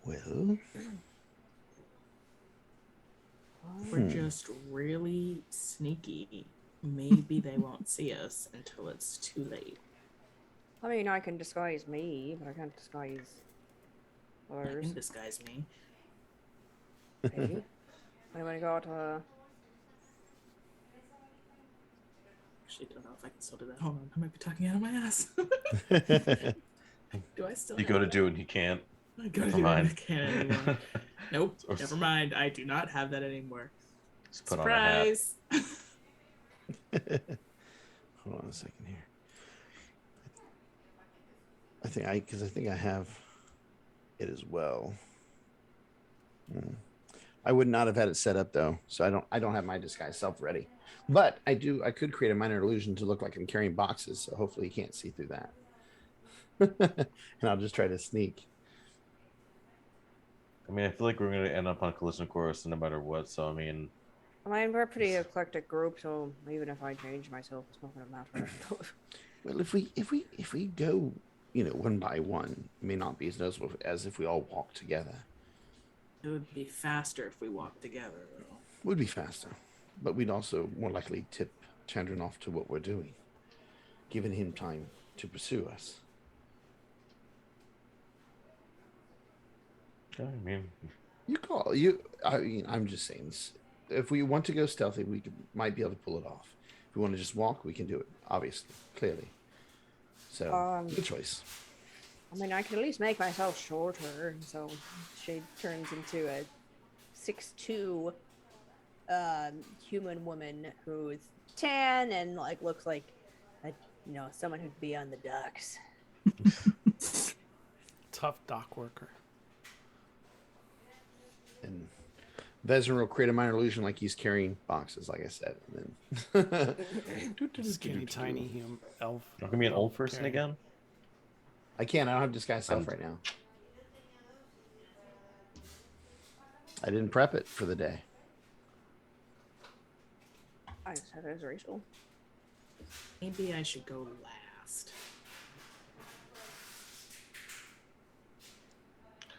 Well, We're just really sneaky. Maybe they won't see us until it's too late. I mean, I can disguise me, but I can't disguise I others. can disguise me. Maybe. Anybody got Actually, don't know if I can still do that. Hold on, I might be talking out of my ass. Do I still? You go to do it and he can't. I go to Never do it, I mind. can't anymore. Nope, never mind. I do not have that anymore. Just put on a hat. Surprise! hold on a second here. I think I have it as well. I would not have had it set up though, so I don't have my disguise self ready. But I could create a minor illusion to look like I'm carrying boxes, so hopefully you can't see through that. And I'll just try to sneak. I mean, I feel like we're going to end up on collision course no matter what. So, I mean, we're a pretty eclectic group, so even if I change myself, it's not gonna matter. Well, if we go, one by one, it may not be as noticeable as if we all walk together. It would be faster if we walked together, though. Would be faster, but we'd also more likely tip Chandran off to what we're doing, giving him time to pursue us. I mean, I'm just saying, if we want to go stealthy, we might be able to pull it off. If we want to just walk, we can do it. Obviously, clearly. So, good choice. I mean, I can at least make myself shorter, so she turns into a 6'2" human woman who's tan and looks like someone who'd be on the docks. Tough dock worker. And Vesryn will create a minor illusion like he's carrying boxes, like I said. And then Skinny, tiny elf. you're going to be an old person carrying. again? I can't. I don't have disguise self right now. I didn't prep it for the day. I just said it was racial. Maybe I should go last.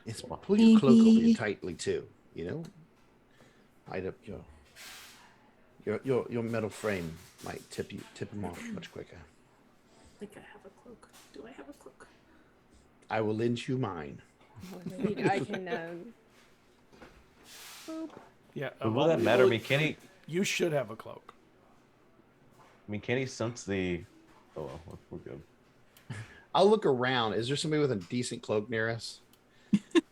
It's pull your cloak over you tightly too. Hide up your metal frame might tip him off much quicker. I think I have a cloak. Do I have a cloak? I will lend you mine. I can. Boop. Yeah. Will that matter? I mean, can he? You should have a cloak. I mean, can he sense the? Oh, well, we're good. I'll look around. Is there somebody with a decent cloak near us?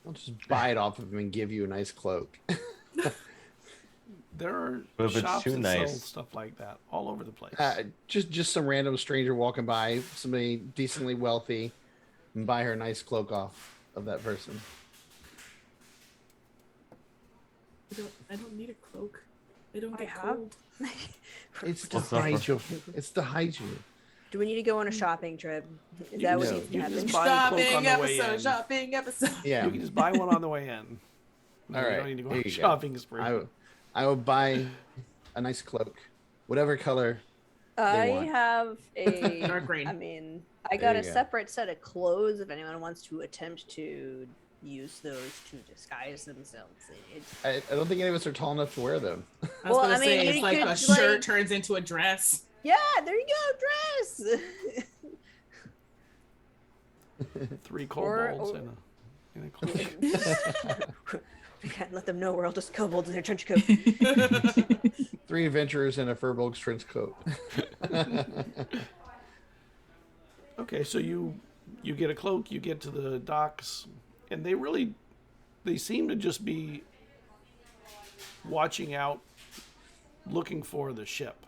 I'll just buy it off of him and give you a nice cloak. There are But if it's shops too that sell nice- stuff like that all over the place. Just some random stranger walking by, somebody decently wealthy, and buy her a nice cloak off of that person. I don't need a cloak. I don't I get have. cold. It's to What's that hide for? you. It's to hide you. Do we need to go on a shopping trip? Is that what No. needs to You happen? just buy a cloak on the way in. Shopping episode. Yeah. You can just buy one on the way in. No, All you right, don't need to go here on a you go. shopping spree. I will buy a nice cloak, whatever color. I want. have a. Dark green. I mean, I There got a you go. separate set of clothes if anyone wants to attempt to use those to disguise themselves. I don't think any of us are tall enough to wear them. I was Well, gonna I mean, say, you it's like could, a shirt like- turns into a dress. Yeah, there you go, dress. 3 Or- kobolds or- in a cloak. We can't let them know we're all just kobolds in their trench coat. 3 adventurers in a Firbolg trench coat. Okay, so you You get a cloak, you get to the docks, and they seem to just be watching out, looking for the ship,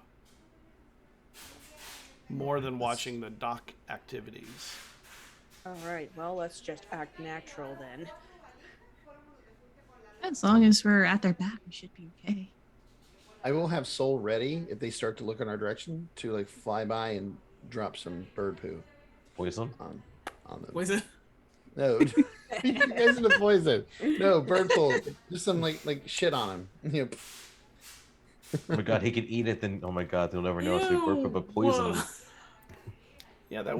more than watching the dock activities. All right. Well, let's just act natural then. As long as we're at their back, we should be okay. I will have Soul ready if they start to look in our direction to like fly by and drop some bird poo Poison. on them. Was it? No, you guys are the poison. No, bird poo. Just some like shit on him. You know, Oh my god, he can eat it. Then oh my god, they'll never know it's Ew, but poison. whoa. Yeah, that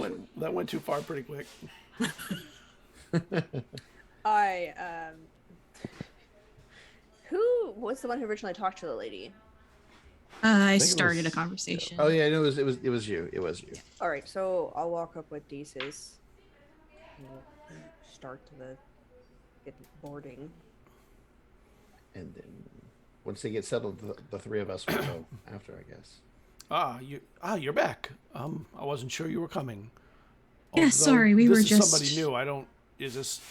went too far pretty quick. Who was the one who originally talked to the lady? I think it started was- a conversation. oh yeah, no, it was you. It was you. All right, so I'll walk up with Deezus. We'll start the get boarding. And then once they get settled, the three of us will go after, I guess. You're back. I wasn't sure you were coming. Yeah, sorry, we this were is just- somebody new. Is this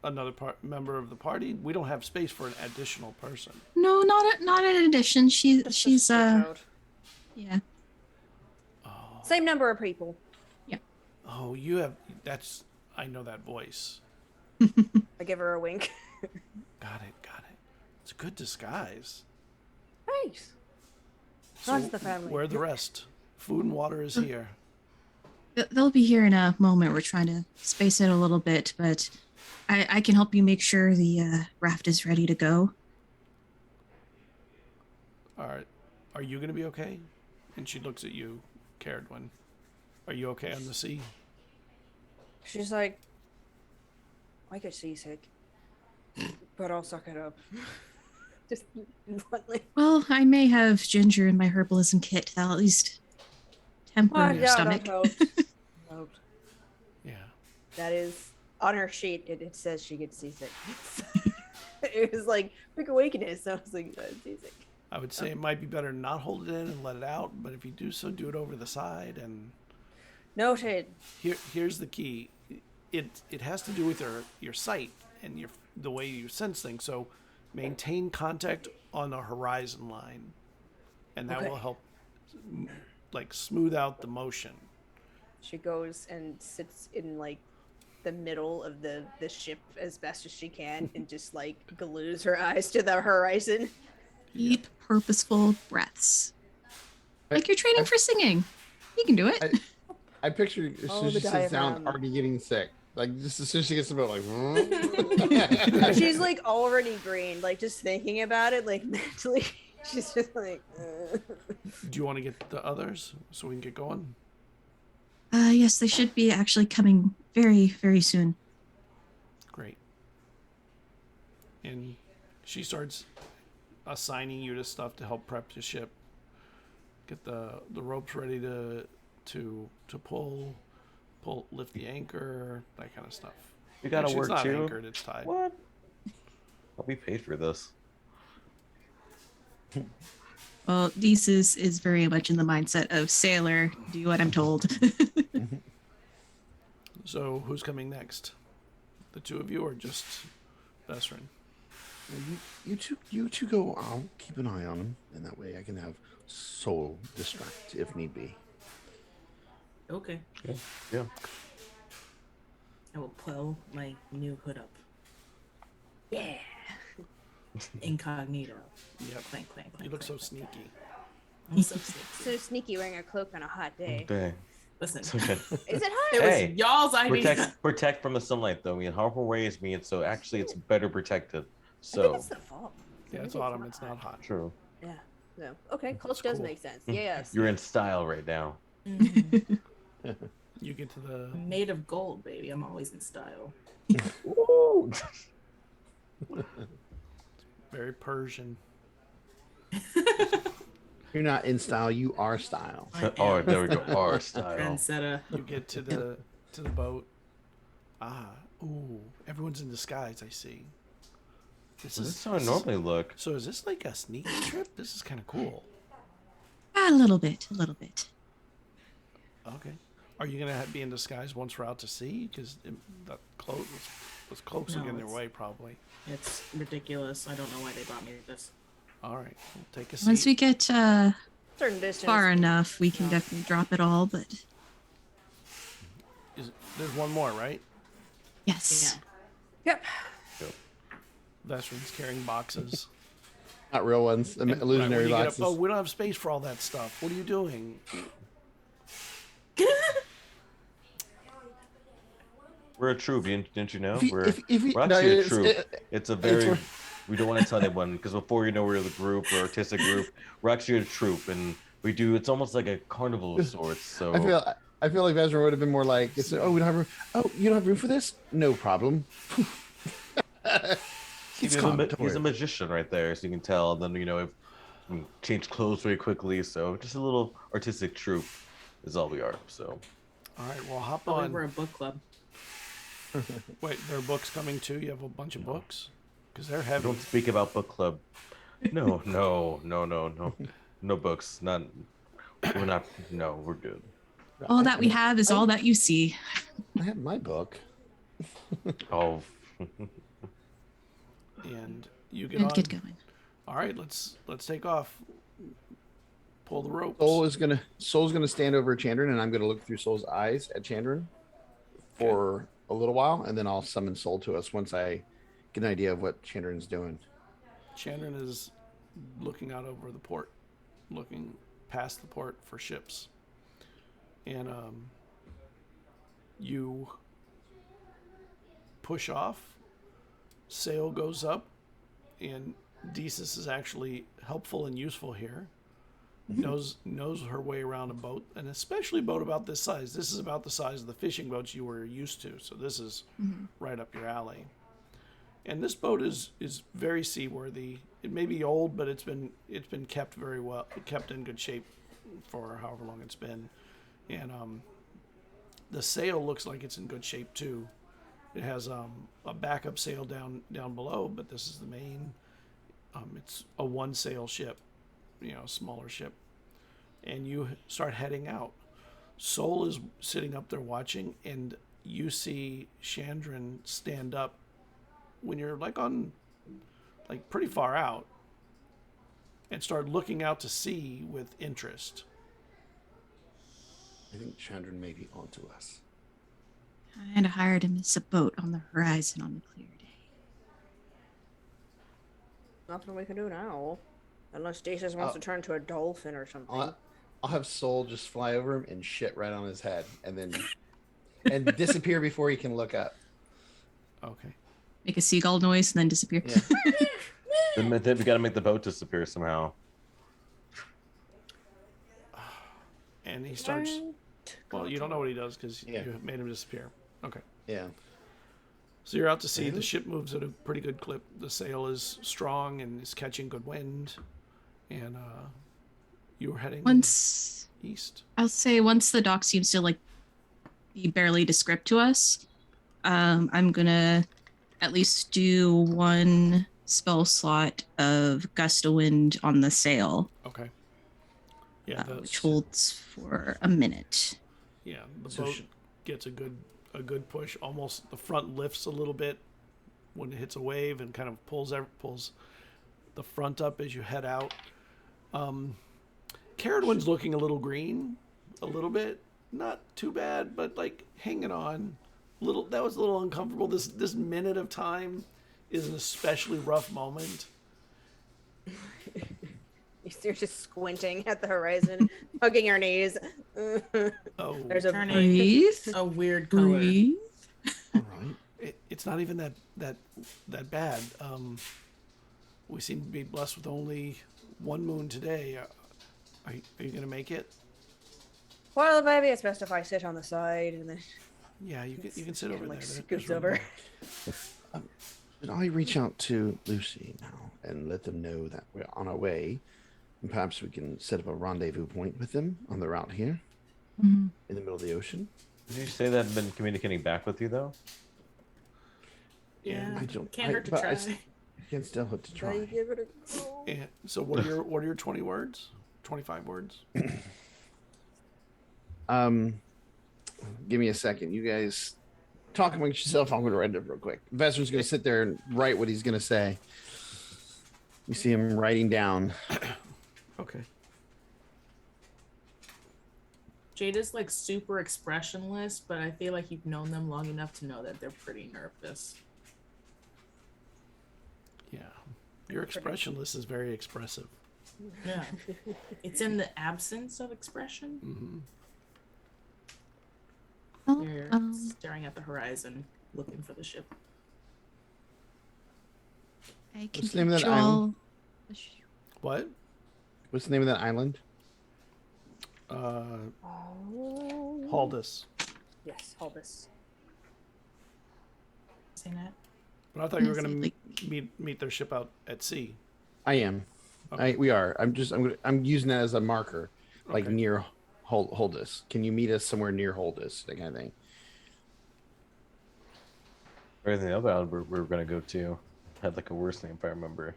another member of the party? We don't have space for an additional person. No, not an addition. She's yeah. Same number of people. Oh, you have. I know that voice. I give her a wink. Got it. It's a good disguise. Thanks. Runs the family. Where are the rest? Food and water is here. They'll be here in a moment. We're trying to space it a little bit, but I can help you make sure the raft is ready to go. All right. Are you going to be okay? And she looks at you, Cerridwen. Are you okay on the sea? She's like, I get seasick, but I'll suck it up. Just bluntly. Well, I may have ginger in my herbalism kit. That'll at least temper your stomach. Helped. Yeah. That is on her sheet. It says she gets seasick. It was like quick awakeness. So I was like, seasick. I would say it might be better to not hold it in and let it out, but if you do so, do it over the side. And Noted. here's the key. It has to do with your sight and the way you sense things. So maintain contact on the horizon line, and that Okay. will help like smooth out the motion. She goes and sits in like the middle of the ship as best as she can and just like glues her eyes to the horizon. Deep, purposeful breaths. Like you're training for singing. You can do it. I picture as Oh, soon as the she sits down, diaphragm. already getting sick. Like just as soon as she gets about like. She's like already green, like just thinking about it, like mentally. She's just like. Do you want to get the others so we can get going? Yes, they should be actually coming very, very soon. Great. And she starts assigning you to stuff to help prep the ship. Get the ropes ready to pull, lift the anchor, that kind of stuff. We gotta Actually, work it's not too. anchored, it's tied. What? I'll be paid for this. Well, Deezus is very much in the mindset of sailor, do what I'm told. So who's coming next? The two of you or just Vesryn? You two go. I'll keep an eye on him, and that way I can have Soul distract if need be. Okay. Yeah. I will pull my new hood up. Yeah. Incognito. Yep. Clank, clank, clank. You look so clank, sneaky. clank. I'm so sick. So sneaky wearing a cloak on a hot day. Dang. Listen, It's okay. Is it hot? it was Hey, y'all's idea. protect from the sunlight though. I mean, harmful rays mean so actually it's better protected. I So think it's the fall. Yeah, it's Maybe autumn, it's not hot. true. Yeah. No. Okay, cloak That's does cool. make sense. Yes. You're in style right now. Mhm. You get to the Made of gold, baby. I'm always in style. Woo! very Persian. You're not in style. You are style. I Oh, am there we go. style. Our style. Trendsetter. You get to the boat. Ooh, everyone's in disguise, I see. This is how I normally look. So is this like a sneaky trip? This is kind of cool. A little bit. Okay. Are you gonna be in disguise once we're out to sea? Because that those cloaks will No, get in their it's- way, probably. It's ridiculous. I don't know why they brought me this. All right, we'll take a seat. Once we get Certain distance. far enough, we can definitely drop it all. But There's one more, right? yes, Yep. Vesryn's carrying boxes. Not real ones. And, Illusionary when you get up- boxes. oh, we don't have space for all that stuff. What are you doing? We're a troop, didn't you know? If you- We're, if you- we're no, actually a it's- troop. It's a very. it's- We don't want to tell anyone because before you know we're the group or artistic group, we're actually a troop, and we do. It's almost like a carnival of sorts. So I feel like Vesryn would have been more like, it's, oh, we don't have room. Oh, you don't have room for this? No problem. he's a magician right there, so you can tell. Then if we change clothes very quickly. So just a little artistic troop is all we are. So All right, well, hop Oh, on. we're a book club. Wait, there are books coming too? You have a bunch of books? Because they're I heavy. don't speak about book club. No books. We're not. No, we're good. all that we have is all that you see. I have my book. Oh. And you get And on. get going. All right, let's take off. Pull the ropes. Soul's gonna stand over Chandran, and I'm gonna look through Soul's eyes at Chandran for a little while, and then I'll summon Soul to us once I get an idea of what Chandran's doing. Chandran is looking out over the port, looking past the port for ships. And you push off, sail goes up, and Desis is actually helpful and useful here. Knows her way around a boat, and especially a boat about this size. This is about the size of the fishing boats you were used to, so this is right up your alley. And this boat is very seaworthy. It may be old, but it's been kept very well, kept in good shape for however long it's been. And the sail looks like it's in good shape too. It has a backup sail down below, but this is the main. It's a one sail ship, smaller ship. And you start heading out. Soul is sitting up there watching, and you see Chandran stand up when you're pretty far out, and start looking out to sea with interest. I think Chandran may be onto us. Kind of hired him as a boat on the horizon on a clear day. Nothing we can do now. Unless Desis wants to turn to a dolphin or something. I'll have Soul just fly over him and shit right on his head, and then and disappear before he can look up. Okay. Make a seagull noise and then disappear. Yeah. Then we got to make the boat disappear somehow. And he starts. Well, you don't know what he does because Yeah. you made him disappear. Okay. Yeah. So you're out to sea. The ship moves at a pretty good clip. The sail is strong and is catching good wind. And you are heading Once east. I'll say once the dock seems to be barely descript to us, I'm gonna at least do one spell slot of gust of wind on the sail, Okay. Yeah. which holds for a minute. Yeah. The So boat gets a good push. Almost the front lifts a little bit when it hits a wave and kind of pulls the front up as you head out. Cerridwen's looking a little green, a little bit, not too bad, but hanging on. That was a little uncomfortable. This minute of time is an especially rough moment. You're just squinting at the horizon, hugging your knees. Oh, There's a Turning Breathe. a weird color. Breathe. All right. it's not even that bad. We seem to be blessed with only one moon today. Are you gonna make it? Well, baby, it's best if I sit on the side and then Yeah, you can sit over there. There's scoots room over. there. Should I reach out to Lucy now and let them know that we're on our way? And perhaps we can set up a rendezvous point with them on the route here Mhm. in the middle of the ocean. Did you say that I've been communicating back with you though? Yeah. I don't- Can't I- hurt to but try. I can still hope to Try try. give it a go. And so what are your 20 words? 25 words? give me a second. You guys talk amongst yourself. I'm going to write it real quick. Vesryn's going to sit there and write what he's going to say. You see him writing down. Okay. Jada's like super expressionless, but I feel like you've known them long enough to know that they're pretty nervous. Yeah. Your expressionless is very expressive. Yeah. It's in the absence of expression. Mm-hmm. Well, They're staring at the horizon, looking for the ship. I can What's the name of that control- island? What? What's the name of that island? Haldus. Yes, Haldus. Say that. But I thought you were Yes, going like- to meet their ship out at sea. I am. Okay. We are. I'm using that as a marker, like Okay. near Holdus. Can you meet us somewhere near Holdus? That kind of thing. Or the other island we're gonna go to had like a worse name if I remember.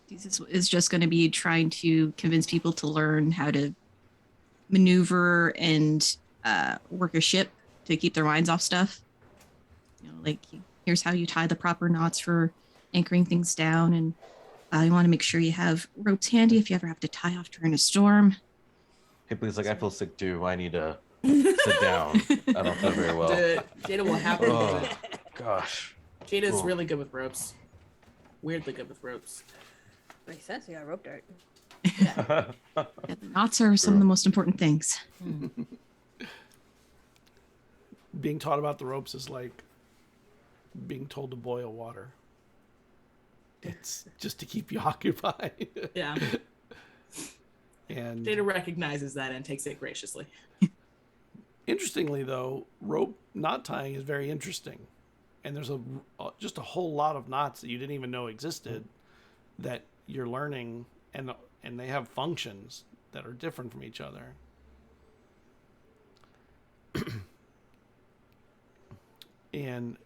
This is just going to be trying to convince people to learn how to maneuver and work a ship to keep their minds off stuff. You know, like here's how you tie the proper knots for anchoring things down, and you want to make sure you have ropes handy if you ever have to tie off during a storm. Hipley's like, I feel sick too. I need to sit down. I don't feel very well. Jada will happily do Oh, it. gosh. Jada's Oh. really good with ropes. Weirdly good with ropes. Makes sense. You got rope dart. Yeah, the knots are some of the most important things. Being taught about the ropes is like being told to boil water. It's just to keep you occupied. Yeah. And Jada recognizes that and takes it graciously. interestingly, though, rope knot tying is very interesting. And there's just a whole lot of knots that you didn't even know existed that you're learning, and they have functions that are different from each other. And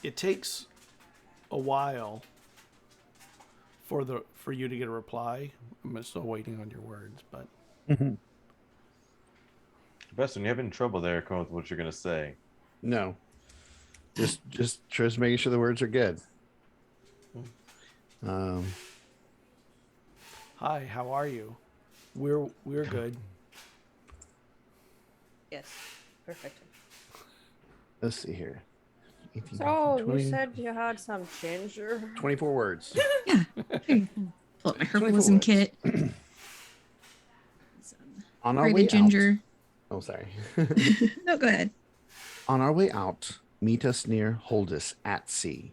it takes a while for you to get a reply. I'm still waiting on your words, but Vesryn, you having trouble there coming with what you're gonna say. No. Just making sure the words are good. hi, how are you? We're good. Yes. Perfect. Let's see here. 18, So 20, you said you had some ginger. 24 words. Yeah. Pull up my 24 herbalism words. kit. On our way Grated ginger. out. Oh, sorry. No, go ahead. On our way out, meet us near Holdus at sea.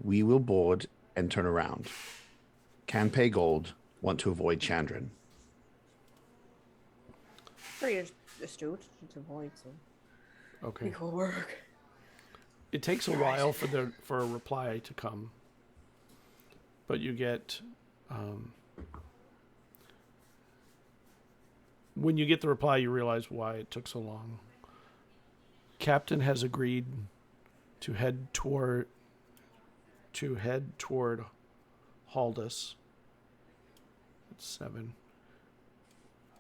We will board and turn around. Can pay gold. Want to avoid Chandran. Pretty astute to avoid some Okay. equal work. It takes a while for a reply to come, but you get when you get the reply, you realize why it took so long. Captain has agreed to head toward Haldus. That's 7.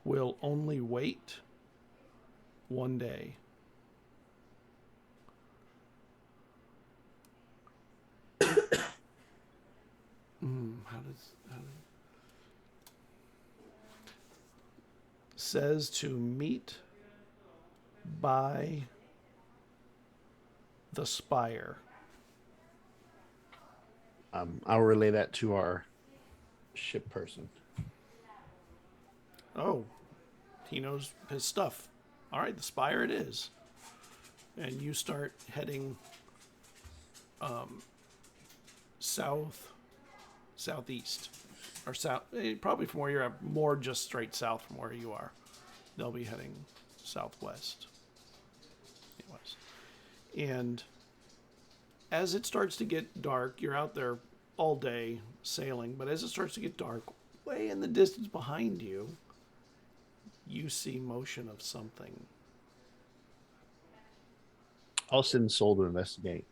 Will only wait one day. Says to meet by the spire. I'll relay that to our ship person. Oh, he knows his stuff. All right, the spire it is. And you start heading southeast, or south, probably from where you're at, more just straight south from where you are. They'll be heading southwest. West. And as it starts to get dark, you're out there all day sailing, but as it starts to get dark, way in the distance behind you, you see motion of something. I'll send Soul to investigate.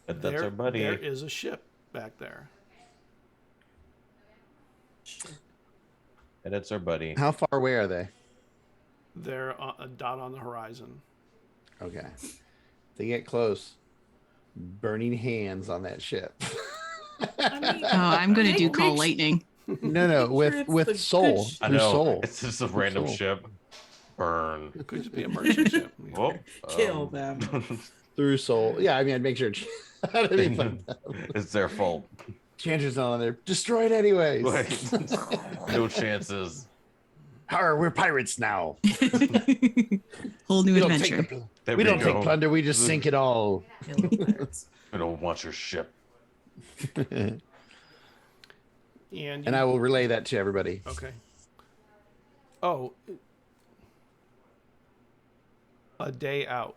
But that's our buddy. There is a ship back there. Edits our buddy. How far away are they? They're a dot on the horizon. Okay. They get close. Burning hands on that ship. I mean, Oh, I'm gonna do call Make- lightning. No, Make sure it's the with good soul. sh- I Through know. soul. It's just a random soul. ship. Burn. It could just be a merchant ship. Oh, Kill them. Through soul. Yeah, I mean, I'd make sure. That'd be fun. It's their fault. Chances on there. Destroyed anyways. No chances. Arr, we're pirates now. Whole new We don't adventure. take There we don't go. take plunder. We just sink it all. Kill the pirates. I don't want your ship. And And I will relay that to everybody. Okay. Oh. A day out.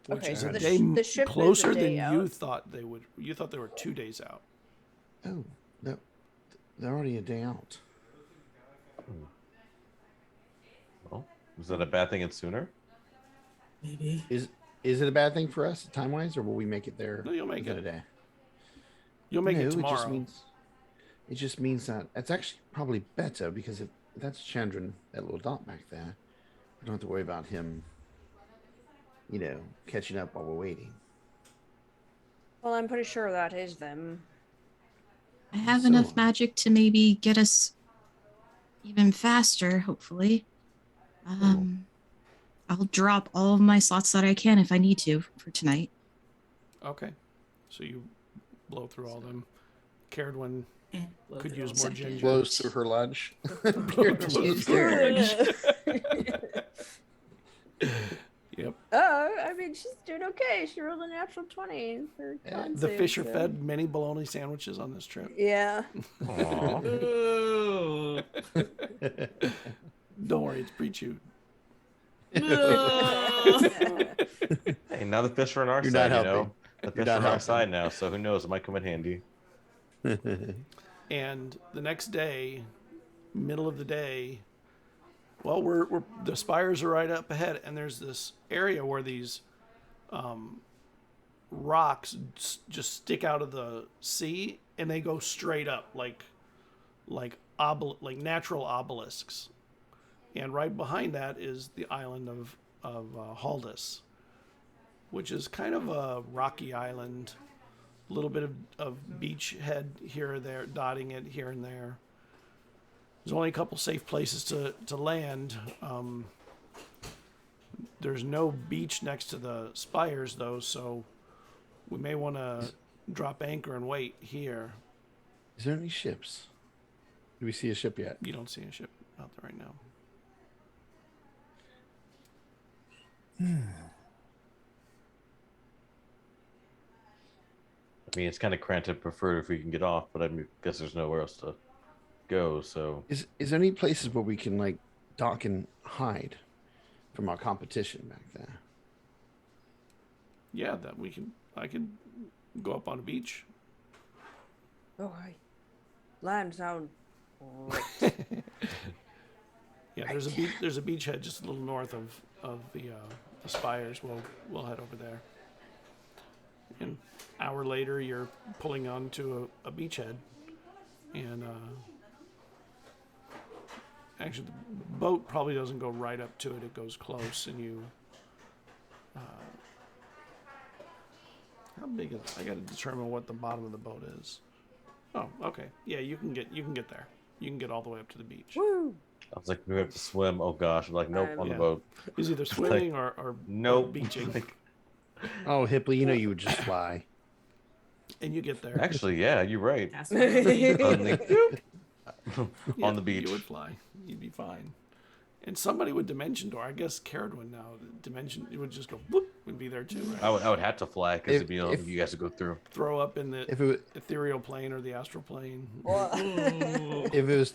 Which Okay, is so a the day sh- the ship is a closer day than you out. thought they would. You thought they were 2 days out. Oh, they're already a day out. Well, was that a bad thing? It's sooner. Maybe. Is it a bad thing for us time wise, or will we make it there? No, you'll make within it. a day. You'll make No, it tomorrow. It just means that it's actually probably better because if that's Chandran, that little dot back there, we don't have to worry about him, catching up while we're waiting. Well, I'm pretty sure that is them. I have So- enough magic to maybe get us even faster, hopefully. I'll drop all of my slots that I can if I need to for tonight. Okay. So you blow through all them. Cerridwen Blow could through use all more the- ginger. Blows through her lunch. Yep. Oh, I mean, she's doing okay. She rolled a natural 20 for con The save, fish are so- fed many bologna sandwiches on this trip. Yeah. Aw. Ooh. Don't worry, it's pre-chewed. No. Hey, now the fish are on our You're side, not you know. helping. The You're fish not are on our helping. side now, so who knows? It might come in handy. And the next day, middle of the day, well, we're the spires are right up ahead, and there's this area where these rocks just stick out of the sea, and they go straight up like natural obelisks. And right behind that is the island of Haldus, which is kind of a rocky island, a little bit of beach head here or there, dotting it here and there. There's only a couple safe places to land. There's no beach next to the spires, though, so we may want to drop anchor and wait here. Is there any ships? Do we see a ship yet? You don't see a ship out there right now. I mean, it's kind of cramped and preferred if we can get off, but I guess there's nowhere else to go. So Is there any places where we can dock and hide from our competition back there? Yeah, I could go up on a beach. Oh, hi. Land sound great. Yeah, there's a beachhead just a little north of the spires. We'll head over there. An hour later, you're pulling onto a beachhead, and actually the boat probably doesn't go right up to it. It goes close, and you. How big is? I got to determine what the bottom of the boat is. Oh, okay. Yeah, you can get there. You can get all the way up to the beach. Woo! I was like, we have to swim. Oh gosh, I'm like, nope, on the Yeah. boat. Is either swimming or Nope. beaching, Oh, Hipley, you would just fly. and you get there. Actually, yeah, you're right. That's On the, Yeah, on the beach. You would fly. You'd be fine. And somebody would dimension door. I guess Cerridwen now dimension. It would just go whoop and be there too. Right? I would have to fly because If- you if- guys would go through. Throw up in the If it ethereal plane or the astral plane. was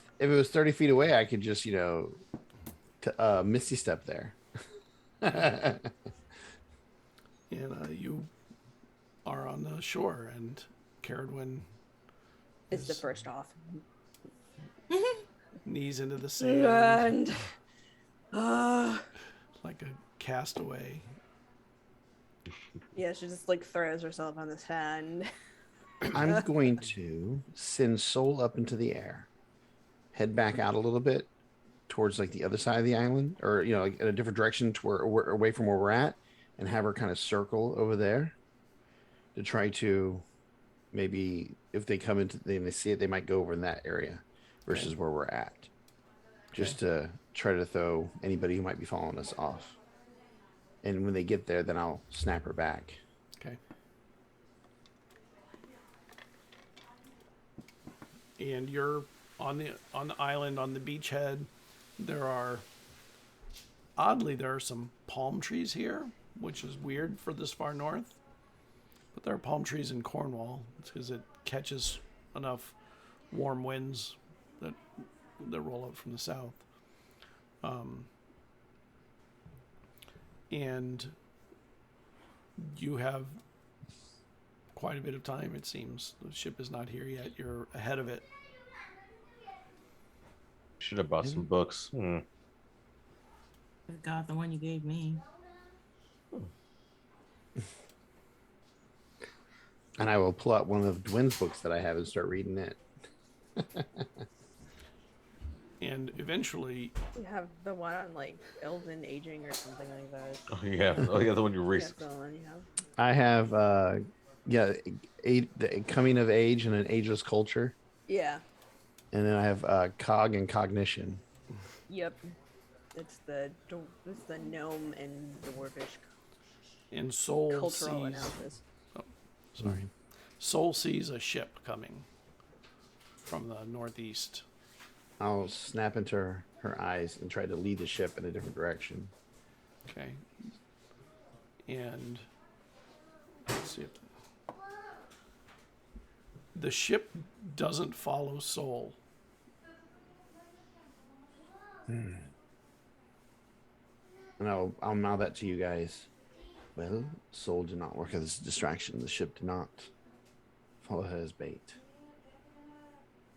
30 feet away, I could just misty step there. And you are on the shore, and Cerridwen It's the first off. knees into the sand And like a castaway. yeah, she just throws herself on the sand. I'm going to send Soul up into the air, head back out a little bit towards like the other side of the island, or like in a different direction to where we're away from where we're at, and have her kind of circle over there to try to maybe if they come into and they see it, they might go over in that area versus where we're at, just to try to throw anybody who might be following us off. And when they get there, then I'll snap her back. Okay. And you're on the island on the beachhead. There are some palm trees here, which is weird for this far north. But there are palm trees in Cornwall because it catches enough warm winds that roll up from the south. And you have quite a bit of time, it seems. The ship is not here yet. You're ahead of it. Should have bought some books. God, the one you gave me. And I will pull out one of Dwin's books that I have and start reading it. And eventually, You have the one on like Elven aging or something like that. Oh yeah, the one you That's race. the one you have. I have, the coming of age and an ageless culture. Yeah. And then I have cog and cognition. Yep. It's the gnome and dwarvish in Soul cultural sees... analysis. Sorry. Soul sees a ship coming from the northeast. I'll snap into her eyes and try to lead the ship in a different direction. Okay. And let's see if the ship doesn't follow Soul. And I'll mouth that to you guys. Well, Soul did not work as a distraction. The ship did not follow her as bait.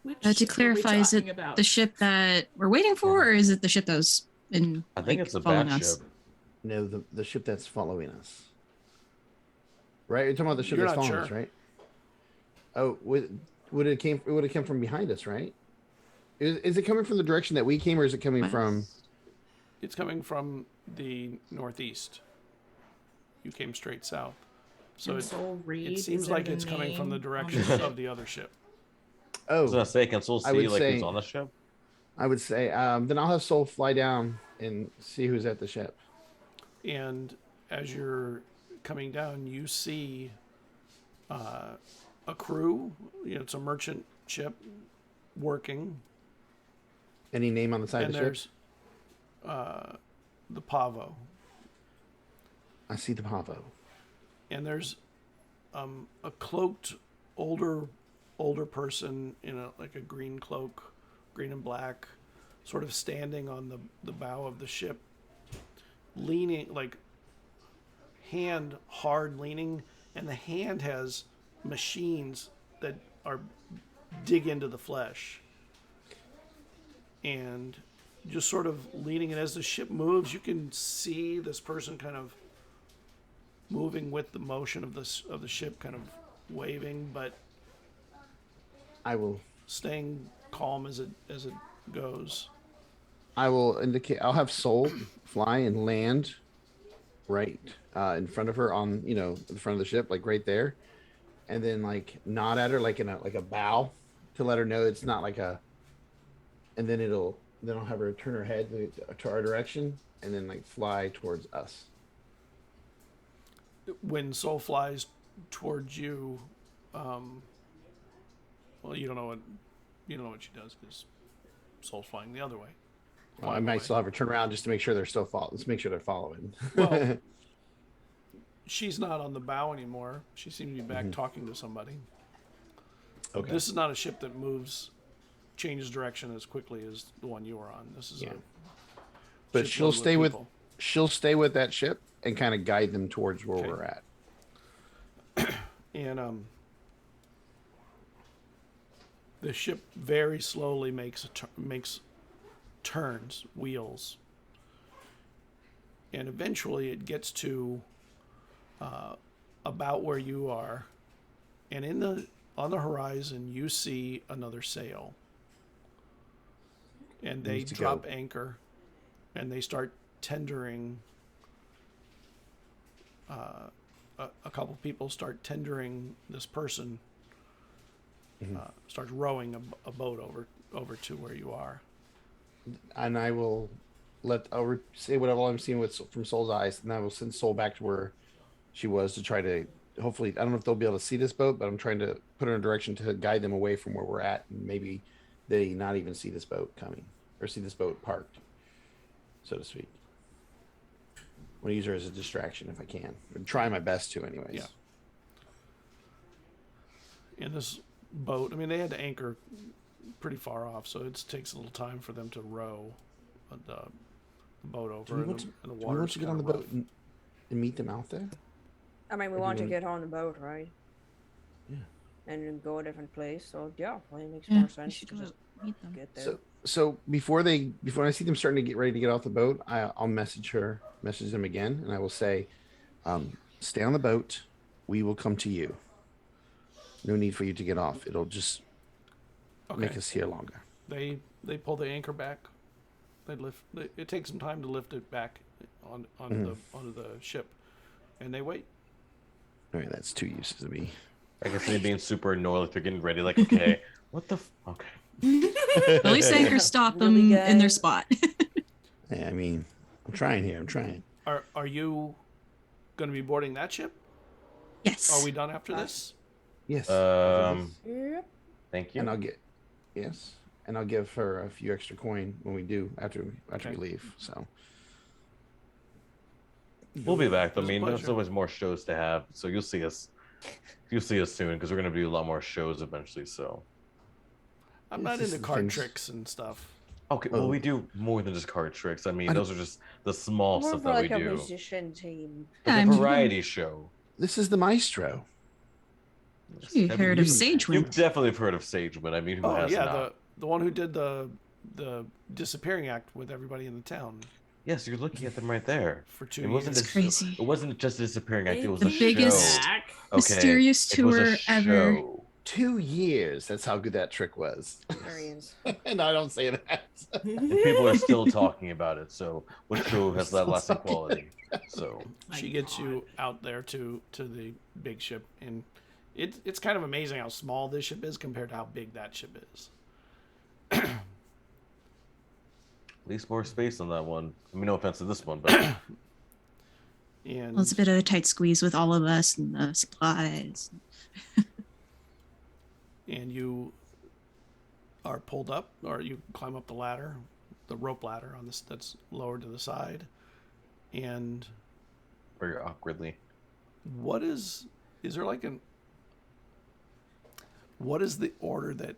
Which To ship are we clarify, is it talking about? the ship that we're waiting for, or is it the ship that was in? I think like, it's a following bad us? ship. No, the ship that's following us. Right? You're talking about the ship You're that's not following us, sure. right? Oh, would it come from behind us, right? Is it coming from the direction that we came, or is it coming West. from? It's coming from the northeast. You came straight south. So And it Soul Reed seems is in like the it's coming from the name on direction the of the other ship. I was Oh, gonna say, can Soul I see would like say- who's on the ship? I would say. Then I'll have Soul fly down and see who's at the ship. And as you're coming down, you see a crew. It's a merchant ship working. Any name on the side And of the ship? there's the Pavo. I see the Pavo. And there's a cloaked older person in a green cloak, green and black, sort of standing on the bow of the ship, leaning, like hand hard leaning, and the hand has machines that are dig into the flesh. And just sort of leaning it as the ship moves, you can see this person kind of moving with the motion of the ship, kind of waving, but I will staying calm as it goes. I will indicate. I'll have Soul fly and land right in front of her on in front of the ship, like right there, and then like nod at her like in a bow to let her know it's not like a. And then I'll have her turn her head to our direction and then like fly towards us. When Soul flies towards you, well, you don't know what she does because Soul's flying the other way. Well, I might still have her turn around just to make sure they're still following. Let's make sure they're following. Well, she's not on the bow anymore. She seems to be back talking to somebody. Okay. This is not a ship that changes direction as quickly as the one you were on. This is But ship she'll loaded stay with people. she'll stay with that ship and kind of guide them towards where Okay. we're at. And the ship very slowly makes turns, wheels, and eventually it gets to about where you are, and in the on the horizon, you see another sail. And they Needs to drop go. anchor, and they start tendering. A couple people start tendering this person. Starts rowing a boat over to where you are. And I will say whatever I'm seeing from Soul's eyes, and I will send Soul back to where she was to try to. Hopefully, I don't know if they'll be able to see this boat, but I'm trying to put her in a direction to guide them away from where we're at, and maybe they not even see this boat coming or see this boat parked, so to speak. I'm gonna use her as a distraction if I can. I'm trying my best to, anyways. Yeah. In this boat, I mean, they had to anchor pretty far off, so it takes a little time for them to row the boat over. Do we want to get on the boat and meet them out there? I mean, we Or do want you to wanna- get on the boat, right? Yeah. And then go a different place. So yeah, well, it makes Yeah, more we sense should to go just meet them. get there. So before I see them starting to get ready to get off the boat, I'll message them again, and I will say, stay on the boat. We will come to you. No need for you to get off. It'll just make us here longer. They pull the anchor back. They lift. It takes some time to lift it back onto the ship, and they wait. All right, that's 2 uses of me. I guess they being super annoyed, like they're getting ready, like, okay, what the okay. At least anchor stop them Really, in their guys? spot. Yeah, I mean, I'm trying here. I'm trying. Are you going to be boarding that ship? Yes. Are we done after this? Yes. Yep. Thank you. And I'll give her a few extra coin when we do after Okay. we leave. So We'll be back. It was a there's pleasure. always more shows to have, so you'll see us. You'll see us soon because we're gonna do a lot more shows eventually. So I'm It's not just into the card things- tricks and stuff. okay, well Oh. we do more than just card tricks. I mean, I those are just the small More stuff of that like we a do. musician team. It's a I'm- variety show. this is the maestro. You I heard mean, of Sagewynd? You definitely have heard of Sagewynd. I mean, who Oh has yeah, not? the one who did the disappearing act with everybody in the town Yes, you're looking at them right there. for 2 It wasn't years. a- Crazy. It wasn't just a disappearing act. It was The a biggest- show. Back. Okay, Mysterious it was a tour ever. show. 2 years. That's how good that trick was. Experience. And I don't say that. And people are still talking about it. So what show has that lasting quality? So My She gets God. you out there to the big ship, and it's kind of amazing how small this ship is compared to how big that ship is. at least more space on that one. I mean, no offense to this one, but And Well, it's a bit of a tight squeeze with all of us and the supplies. and you are pulled up, or you climb up the ladder, the rope ladder on this that's lowered to the side. And very awkwardly. what is there like what is the order that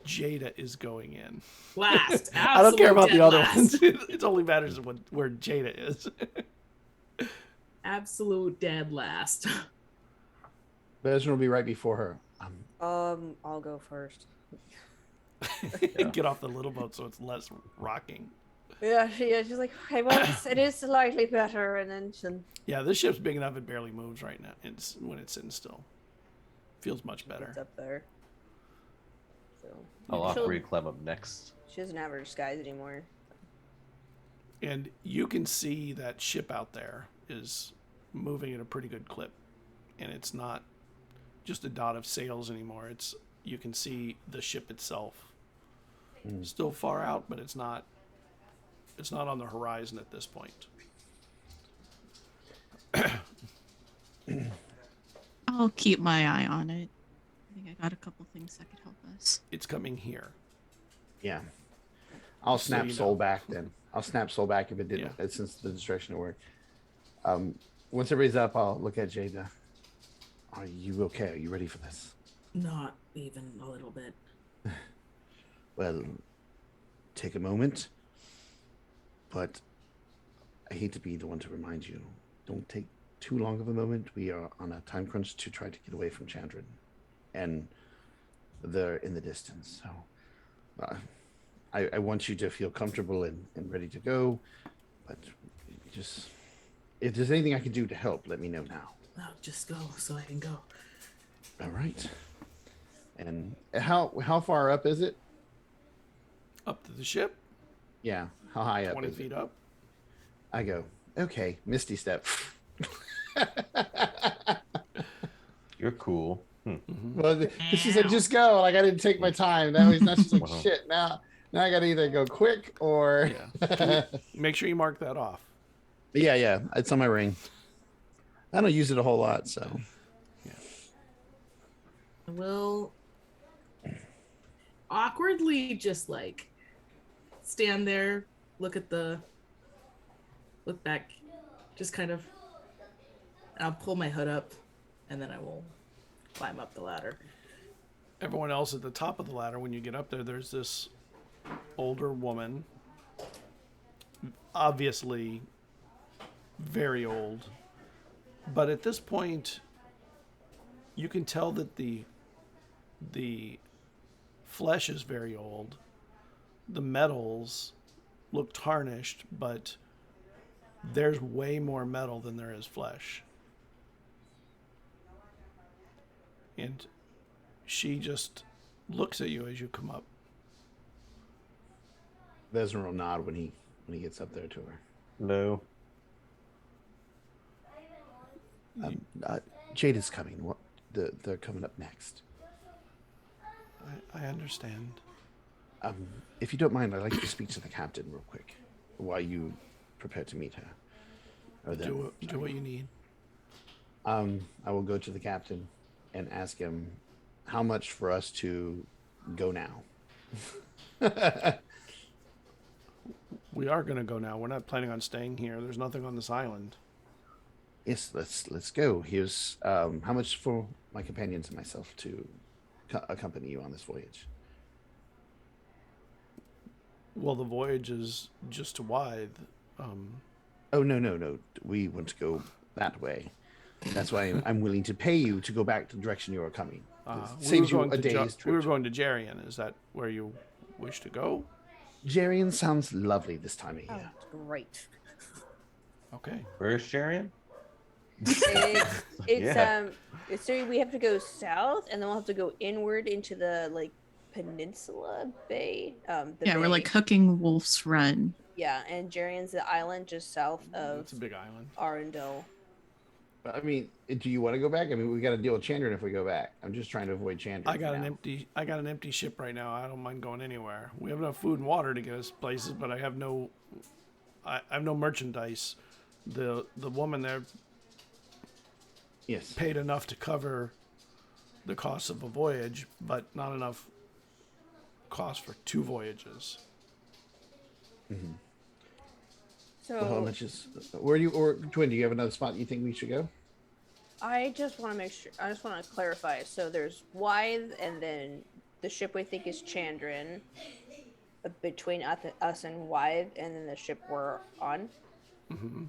Jada is going in? Last. I don't care about the Absolute other dead ones. last. It only matters where Jada is. Absolute dead last. Vesryn will be right before her. I'll go first. Get off the little boat so it's less rocking. Yeah, she's like, okay, well, it is slightly better, and then she'll Yeah, this ship's big enough it barely moves right now. It's when it's sitting still. Feels much better. it's up there. So I'll offer she'll- you to climb up next. she doesn't have her disguise anymore. And you can see that ship out there is moving at a pretty good clip. And it's not just a dot of sails anymore. You can see the ship itself. Still far out, but it's not on the horizon at this point. I'll keep my eye on it. I think I got a couple things that could help us. It's coming here. Yeah. I'll So snap you Soul know. back then. I'll snap Soul back if it didn't, Yeah. since the distraction will work. Once everybody's up, I'll look at Jada. Are you okay? Are you ready for this? Not even a little bit. Well, take a moment. But I hate to be the one to remind you. Don't take too long of a moment. We are on a time crunch to try to get away from Chandran. And they're in the distance. So I want you to feel comfortable and ready to go. But just, if there's anything I can do to help, let me know now. No, just go so I can go. All right. And how far up is it? Up to the ship, Yeah, how high up 20 is feet it? up. I go, okay, Misty Step. You're cool. Well, she said, just go. Like, I didn't take my time. Now she's like, Wow. shit, now I got to either go quick or. Yeah. Make sure you mark that off. Yeah, it's on my ring. I don't use it a whole lot, so. I will awkwardly just like stand there, look back, just kind of. I'll pull my hood up, and then I will climb up the ladder. Everyone else at the top of the ladder, when you get up there, there's this older woman, obviously very old, but at this point you can tell that the flesh is very old. The metals look tarnished, but there's way more metal than there is flesh. And she just looks at you as you come up. Vesryn will nod when he gets up there to her. No. Jade is coming. What? They're coming up next. I understand. If you don't mind, I'd like to speak to the captain real quick while you prepare to meet her. Or them. Do what you need. I will go to the captain and ask him how much for us to go now. We are going to go now. We're not planning on staying here. There's nothing on this island. Yes, let's go. Here's how much for my companions and myself to accompany you on this voyage. Well, the voyage is just to Wythe. Oh no! We want to go that way. That's why I'm willing to pay you to go back to the direction you are coming. Saves you a day's trip. We were going to Jarian. Is that where you wish to go? Jarian sounds lovely this time of Oh, year. it's great. Okay. Where's Sharian? It's so we have to go south, and then we'll have to go inward into the like peninsula bay. We're like hooking Wolf's Run. Yeah, and Jarian's the island just south of It's a big island. Arundel. I mean, do you want to go back? I mean, we got to deal with Chandran if we go back. I'm just trying to avoid Chandran. I got an empty ship right now. I don't mind going anywhere. We have enough food and water to get us places, but I have no merchandise. The woman there Yes. paid enough to cover the cost of a voyage, but not enough cost for 2 voyages. Mm-hmm. So Well, how much is? Where do you or Twin? Do you have another spot you think we should go? I just want to make sure. I just want to clarify. So there's Wythe, and then the ship we think is Chandran, between us and Wythe, and then the ship we're on. Mm-hmm.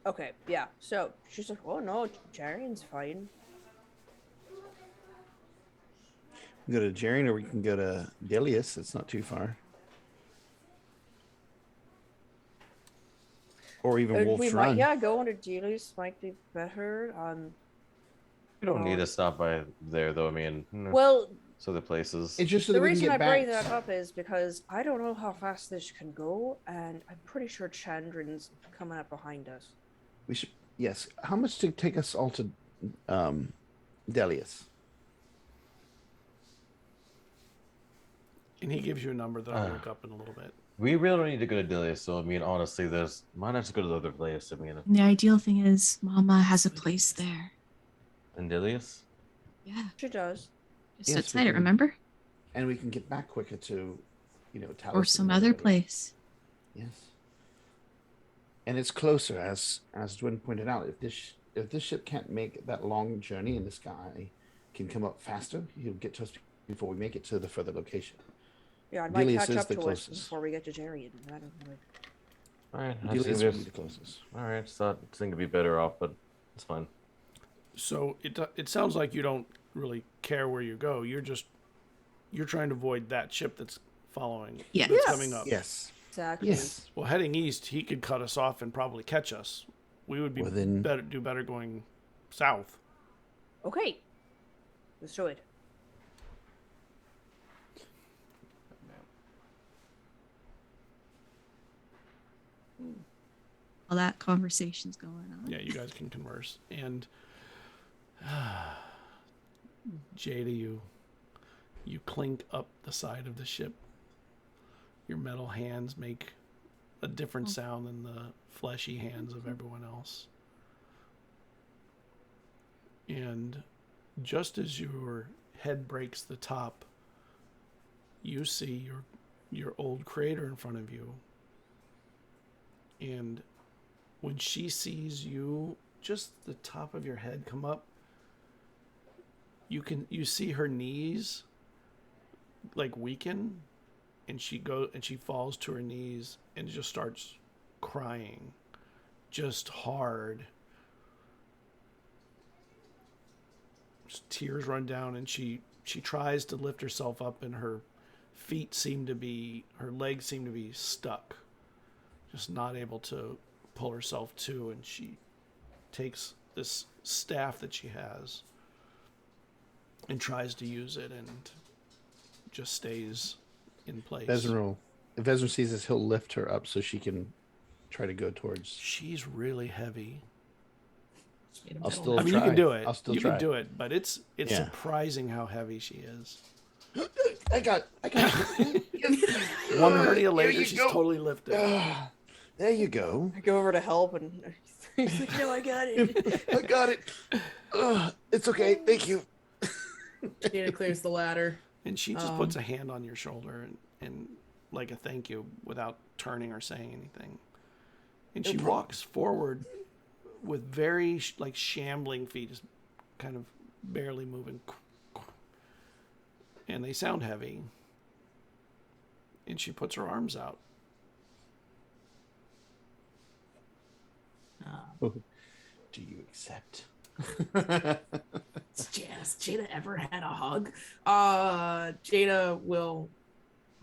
Okay, yeah. So she's like, "Oh no, Jarian's fine." We can go to Jarian, or we can go to Delius. It's not too far. Or even We Wolf's might, Run. go on to Delius might be better. You don't need to stop by there, though. I mean, Well, so the places. It's just so the that we can reason I get back. bring that up is because I don't know how fast this can go, and I'm pretty sure Chandran's coming up behind us. We should. Yes. How much to take us all to Delius? And he gives you a number that I'll look up in a little bit. We really don't need to go to Delius, so I mean, honestly, why not just go to the other place? I mean, And the ideal thing is Mama has a place there. in Delius? Yeah. She does. Just Yes, outside we it, can- remember? And we can get back quicker to, Talos Or some and other whatever. place. Yes. And it's closer, as Dwin pointed out. If this ship can't make that long journey, and this guy can come up faster, he'll get to us before we make it to the further location. Yeah, it might Delius catch is up the to us closest. before we get to Jarian. I don't know. All right. I Delius think will be the closest. all right. So I think it'd be better off, but it's fine. So it sounds like you don't really care where you go. You're trying to avoid that ship that's following. Yes. That's Yes. coming up. Yes. Exactly. Yes. Well, heading east, he could cut us off and probably catch us. We would be Well, then- better going south. Okay. Let's do it. while that conversation's going on. Yeah, you guys can converse. And Jada, you clink up the side of the ship. Your metal hands make a different sound than the fleshy hands of everyone else. And just as your head breaks the top, you see your old creator in front of you. And when she sees you, just the top of your head come up, you see her knees like weaken, and she falls to her knees and just starts crying, just hard. Just tears run down, and she tries to lift herself up, and her legs seem to be stuck, just not able to pull herself to. And she takes this staff that she has and tries to use it, and just stays in place. Vesryn if Vesryn sees this, he'll lift her up so she can try to go towards. She's really heavy. I'll still I mean, try. you can do it. I'll still you try. can do it, but it's Yeah. surprising how heavy she is. I got One hernia later, you she's go. totally lifted. There you go. I go over to help, and he's like, "No, I got it." I got it. It's okay. Thank you. Jada clears the ladder. And she just puts a hand on your shoulder and like a thank you without turning or saying anything. And she walks forward with very shambling feet, just kind of barely moving. And they sound heavy. And she puts her arms out. Do you accept? Has Jada ever had a hug? Jada will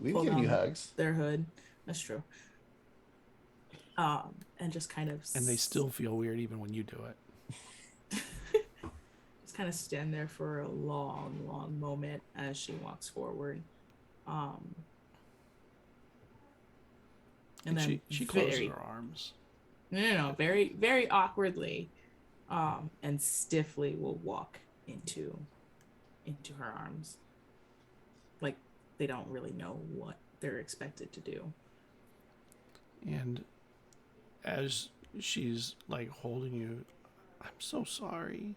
We've pull given you down hugs. their hood. That's true. And just kind of And they still feel weird even when you do it. just kind of stand there for a long moment as she walks forward. And then she closes her arms. No, very, very awkwardly, and stiffly will walk into her arms. Like they don't really know what they're expected to do. And as she's like holding you, I'm so sorry.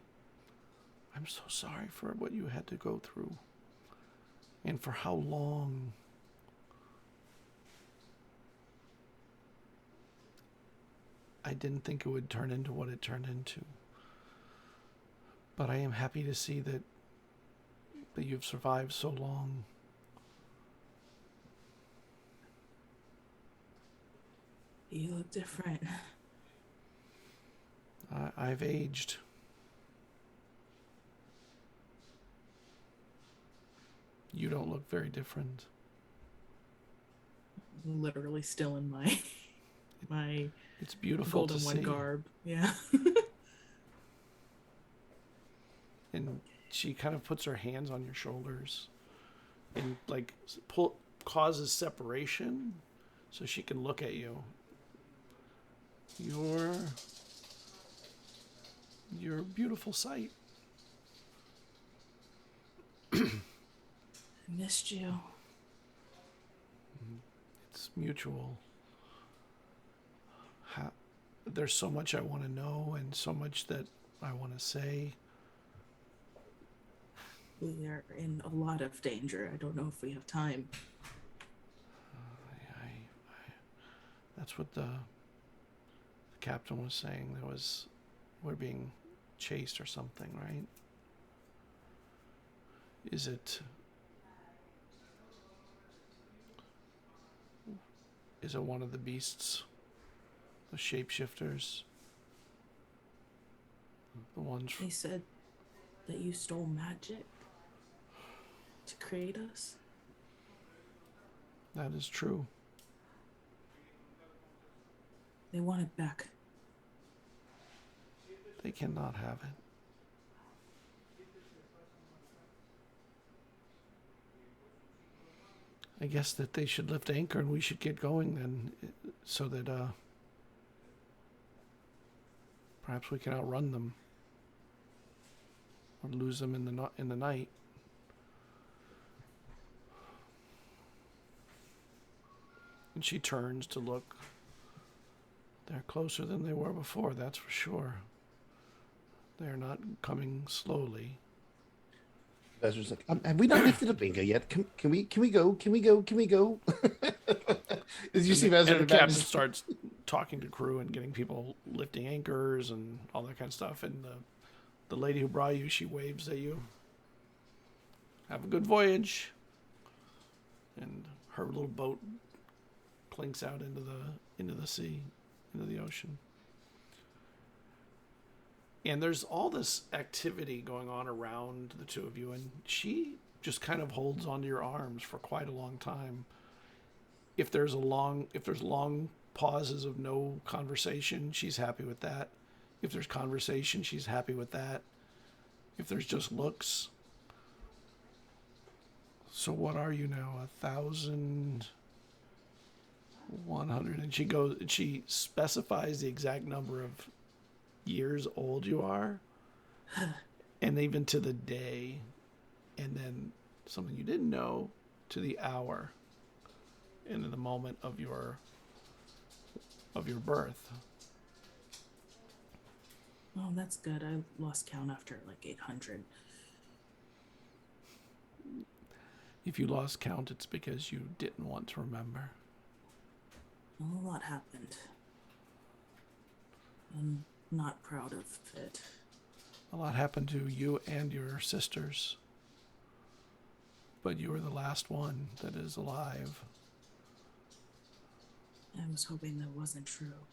I'm so sorry for what you had to go through. And for how long. I didn't think it would turn into what it turned into. But I am happy to see that you've survived so long. You look different. I've aged. You don't look very different. I'm literally still in my It's beautiful golden to one see. garb. Yeah. And she kind of puts her hands on your shoulders and like causes separation so she can look at you. You're a beautiful sight. I missed you. It's mutual. There's so much I want to know and so much that I want to say. We are in a lot of danger. I don't know if we have time. That's what the captain was saying. We're being chased or something, right? Is it one of the beasts? The shapeshifters? The ones... They said that you stole magic to create us. That is true. They want it back. They cannot have it. I guess that they should lift anchor and we should get going then, so that Perhaps we can outrun them. Or lose them in the night. And she turns to look. They're closer than they were before, that's for sure. They're not coming slowly. Vesryn's like, have we not lifted a finger yet? Can we go? Can we go? Can we go? Did you see Vesryn? And the captain starts talking to crew and getting people lifting anchors and all that kind of stuff. And the lady who brought you, she waves at you. Have a good voyage. And her little boat clinks out into the sea, into the ocean. And there's all this activity going on around the two of you, and she just kind of holds onto your arms for quite a long time. If there's long pauses of no conversation, she's happy with that. If there's conversation, she's happy with that. If there's just looks. So what are you now? 1,100? And she specifies the exact number of years old you are, and even to the day, and then something you didn't know, to the hour, and in the moment of your birth. Oh, that's good. I lost count after like 800. If you lost count, it's because you didn't want to remember. Well, a lot happened. I'm not proud of it. A lot happened to you and your sisters, but you were the last one that is alive. I was hoping that wasn't true.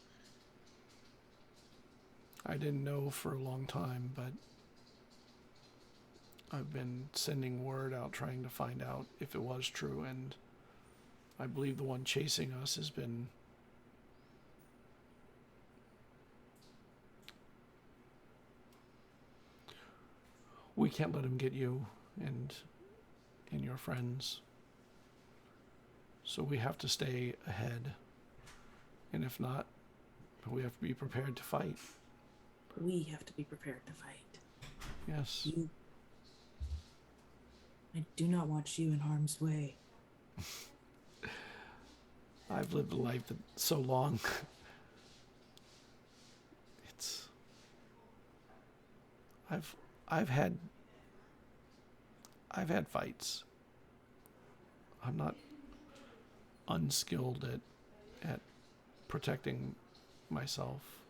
I didn't know for a long time, but I've been sending word out trying to find out if it was true, and I believe the one chasing us has been we can't let him get you and your friends. So we have to stay ahead. And if not, we have to be prepared to fight. We have to be prepared to fight. Yes. I do not want you in harm's way. I've lived a life that's so long. I've had fights. I'm not unskilled at protecting myself.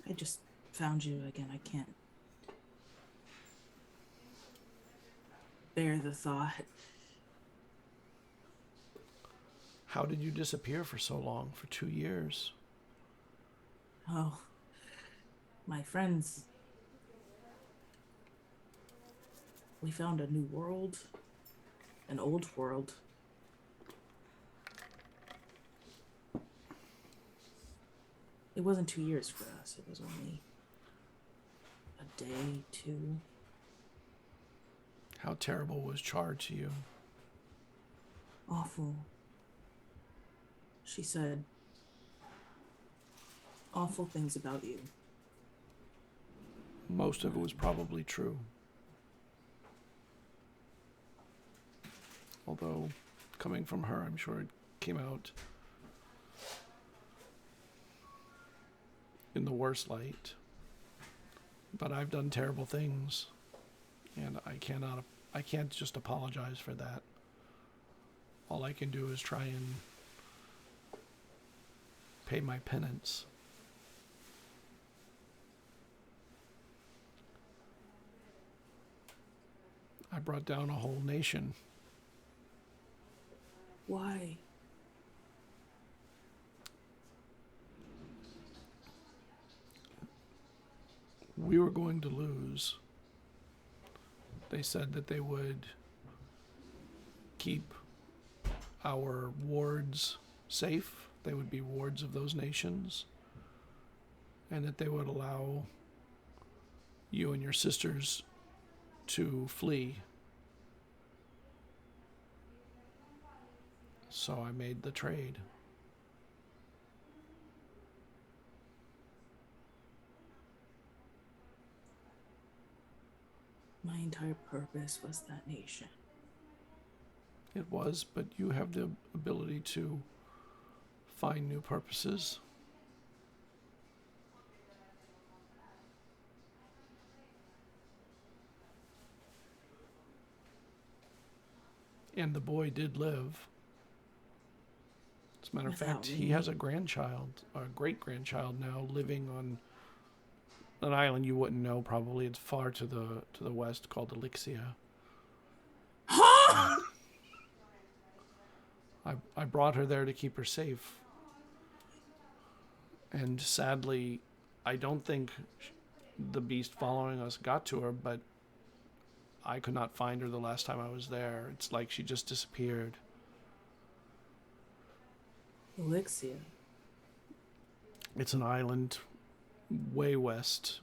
I just found you again. I can't bear the thought. How did you disappear for so long? For 2 years? Oh, my friends. We found a new world, an old world. It wasn't 2 years for us. It was only a day, 2. How terrible was Char to you? Awful. She said awful things about you. Most of it was probably true. Although, coming from her, I'm sure it came out in the worst light. But I've done terrible things, and I can't just apologize for that. All I can do is try and pay my penance. I brought down a whole nation. Why? We were going to lose. They said that they would keep our wards safe. They would be wards of those nations. And that they would allow you and your sisters to flee. So I made the trade. My entire purpose was that nation. It was, but you have the ability to find new purposes. And the boy did live. As a matter of Without fact, he me. has a grandchild, a great-grandchild now, living on an island you wouldn't know probably. It's far to the west, called Elixia. I brought her there to keep her safe. And sadly, I don't think the beast following us got to her, but I could not find her the last time I was there. It's like she just disappeared. Elixia. It's an island way west.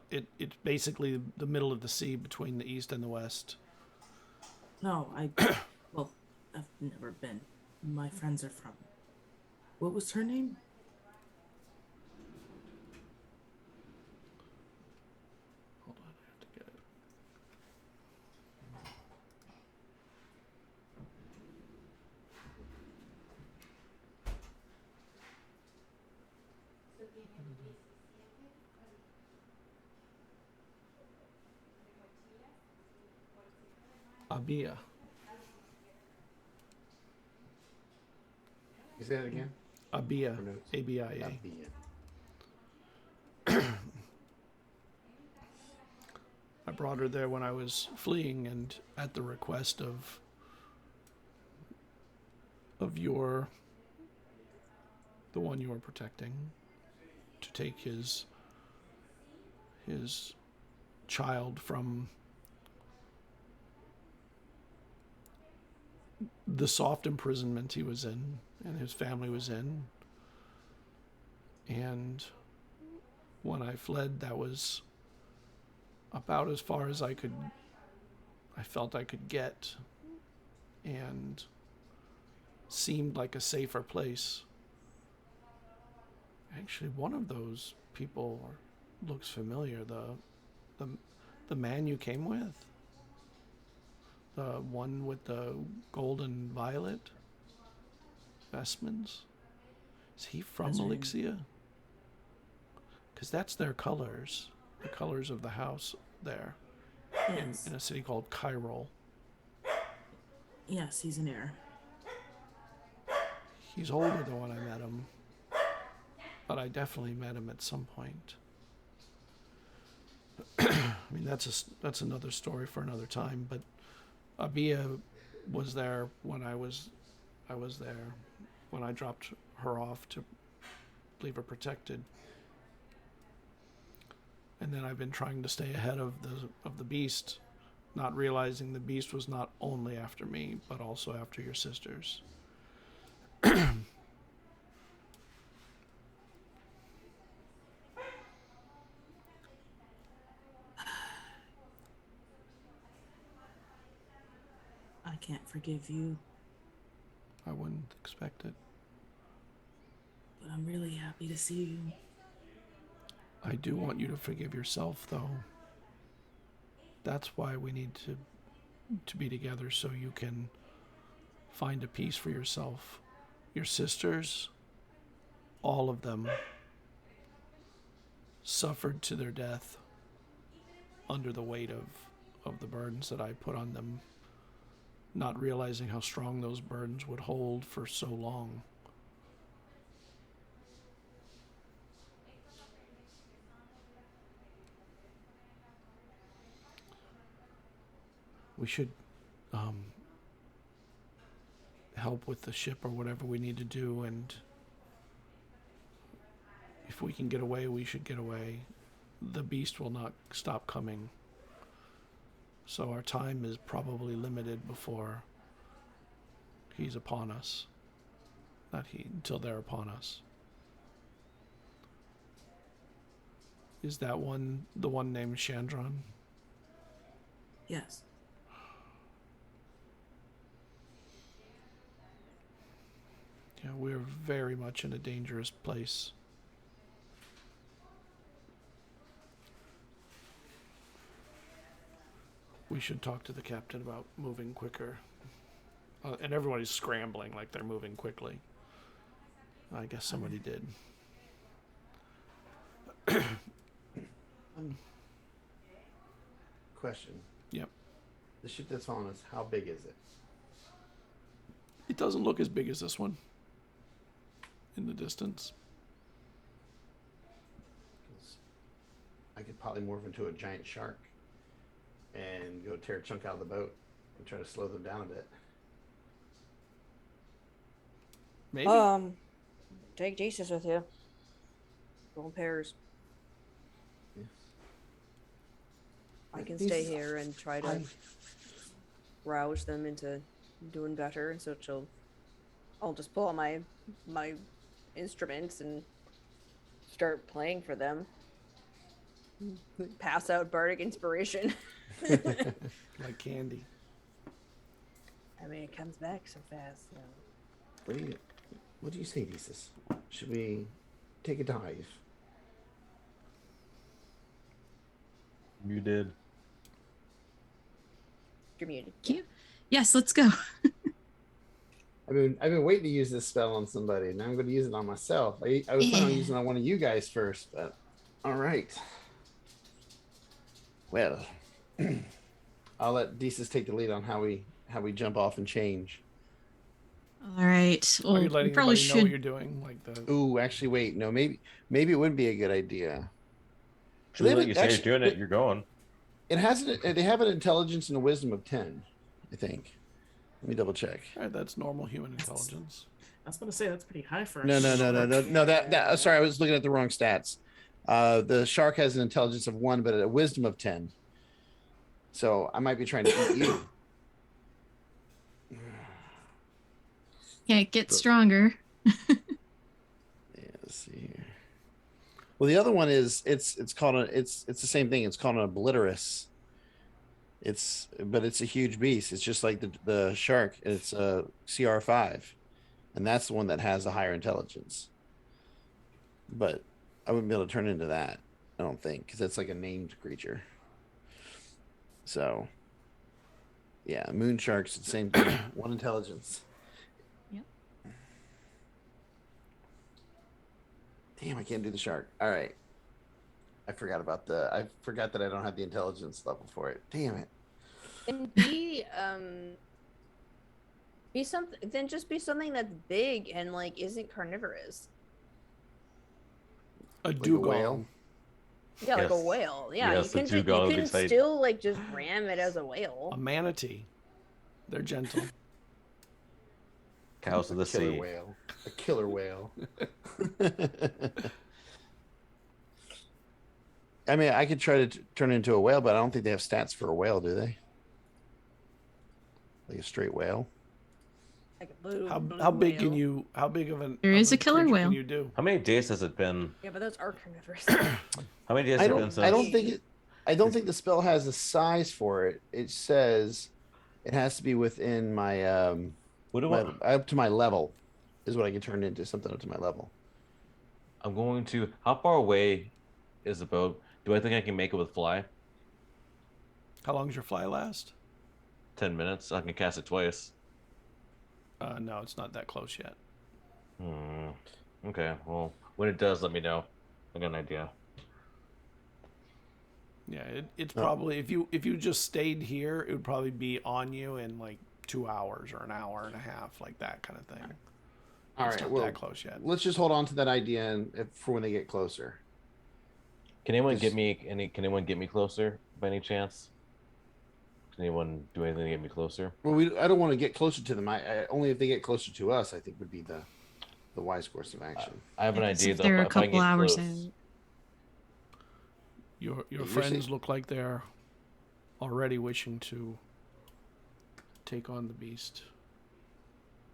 It's basically the middle of the sea between the east and the west. No, well, I've never been. My friends are from. What was her name? Hold on, I have to get it. Abia. You say that again? Abia. For notes. A-B-I-A. I brought her there when I was fleeing, and at the request of the one you were protecting, to take his child from the soft imprisonment he was in and his family was in. And when I fled, that was about as far as I felt I could get, and seemed like a safer place. Actually, one of those people looks familiar. The man you came with, the one with the gold and violet vestments. Is he from Vesryn. Elixia? Because that's their colors, the colors of the house there, Yes. in a city called Cairo. Yes, he's an heir. He's older than when I met him, but I definitely met him at some point. I mean, that's another story for another time. But Abia was there when I was there, when I dropped her off to leave her protected. And then I've been trying to stay ahead of the beast, not realizing the beast was not only after me, but also after your sisters. I can't forgive you, I wouldn't expect it. but I'm really happy to see you. I do want you to forgive yourself, though. That's why we need to be together, so you can find a peace for yourself. Your sisters, all of them, suffered to their death under the weight of the burdens that I put on them, not realizing how strong those burdens would hold for so long. We should help with the ship or whatever we need to do, and if we can get away, we should get away. The beast will not stop coming. So our time is probably limited before he's upon us. Until they're upon us. Is that the one named Chandron? Yes. Yeah, we're very much in a dangerous place. We should talk to the captain about moving quicker. And everybody's scrambling like they're moving quickly. I guess somebody did. Question. Yep. The ship that's on us, how big is it? It doesn't look as big as this one in the distance. 'Cause I could probably morph into a giant shark and go tear a chunk out of the boat and try to slow them down a bit. Maybe. Take Jesus with you. Go in pairs. Yes. I can stay here and try to rouse them into doing better, and so I'll just pull out my instruments and start playing for them. Pass out bardic inspiration. Like candy. I mean, it comes back so fast. So. What do you say, Jesus? Should we take a dive? You did. You're muted. Cute. Yes, let's go. I've been waiting to use this spell on somebody, and I'm going to use it on myself. I was planning on using it on one of you guys first, but all right. Well, I'll let Desus take the lead on how we jump off and change. All right. Well, Are you we letting probably everybody know what should. you're doing? Like the Ooh, actually, wait. No, maybe it would be a good idea. Truly, They you say actually- you're doing it, you're going. It has they have an intelligence and a wisdom of 10, I think. Let me double check. all right, that's normal human intelligence. I was going to say that's pretty high for a No. shark. That sorry, I was looking at the wrong stats. The shark has an intelligence of 1, but a wisdom of 10. So I might be trying to eat you. Can't get stronger. Yeah, let's see here. Well, the other one is it's the same thing. It's called an obliterus. But it's a huge beast. It's just like the shark. It's a CR5, and that's the one that has the higher intelligence. But I wouldn't be able to turn into that. I don't think, because that's like a named creature. So, yeah, moon sharks, the same thing. 1 intelligence. Yep. Damn, I can't do the shark. All right. I forgot that I don't have the intelligence level for it. Damn it. And be something. Then just be something that's big and like isn't carnivorous. A Like a dugong. whale. Yeah, like a Yes. whale. Yeah, Yes, you can a dugong would be tight. still like just ram it as a whale. A manatee. They're gentle. Cows of the Killer sea. whale. A killer whale. I mean, I could try to turn into a whale, but I don't think they have stats for a whale, do they? Like a straight whale. Like a blue. How blue big whale. can you? How big of an? There of is a killer creature whale. Can you do? How many days has it been? Yeah, but those are carnivorous. How many days I has it been don't. since? I don't think it. I don't think the spell has a size for it. It says it has to be within my What do my, I? up to my level, is what I can turn into, something up to my level. I'm going to. How far away is the boat? Do I think I can make it with fly? How long does your fly last? 10 minutes. I can cast it twice. No, it's not that close yet. Okay. Well, when it does, let me know. I got an idea. Yeah, it's probably if you just stayed here, it would probably be on you in like 2 hours or an hour and a half, like that kind of thing. All It's right. not Well, that close yet. let's just hold on to that idea for when they get closer. Can anyone Just- get me Can anyone get me closer by any chance? Can anyone do anything to get me closer? Well, I don't want to get closer to them. I only if they get closer to us, I think would be the wise course of action. I have an I guess idea if though. they're a If I can couple get hours close, out. Your You're friends saying- look like they're already wishing to take on the beast.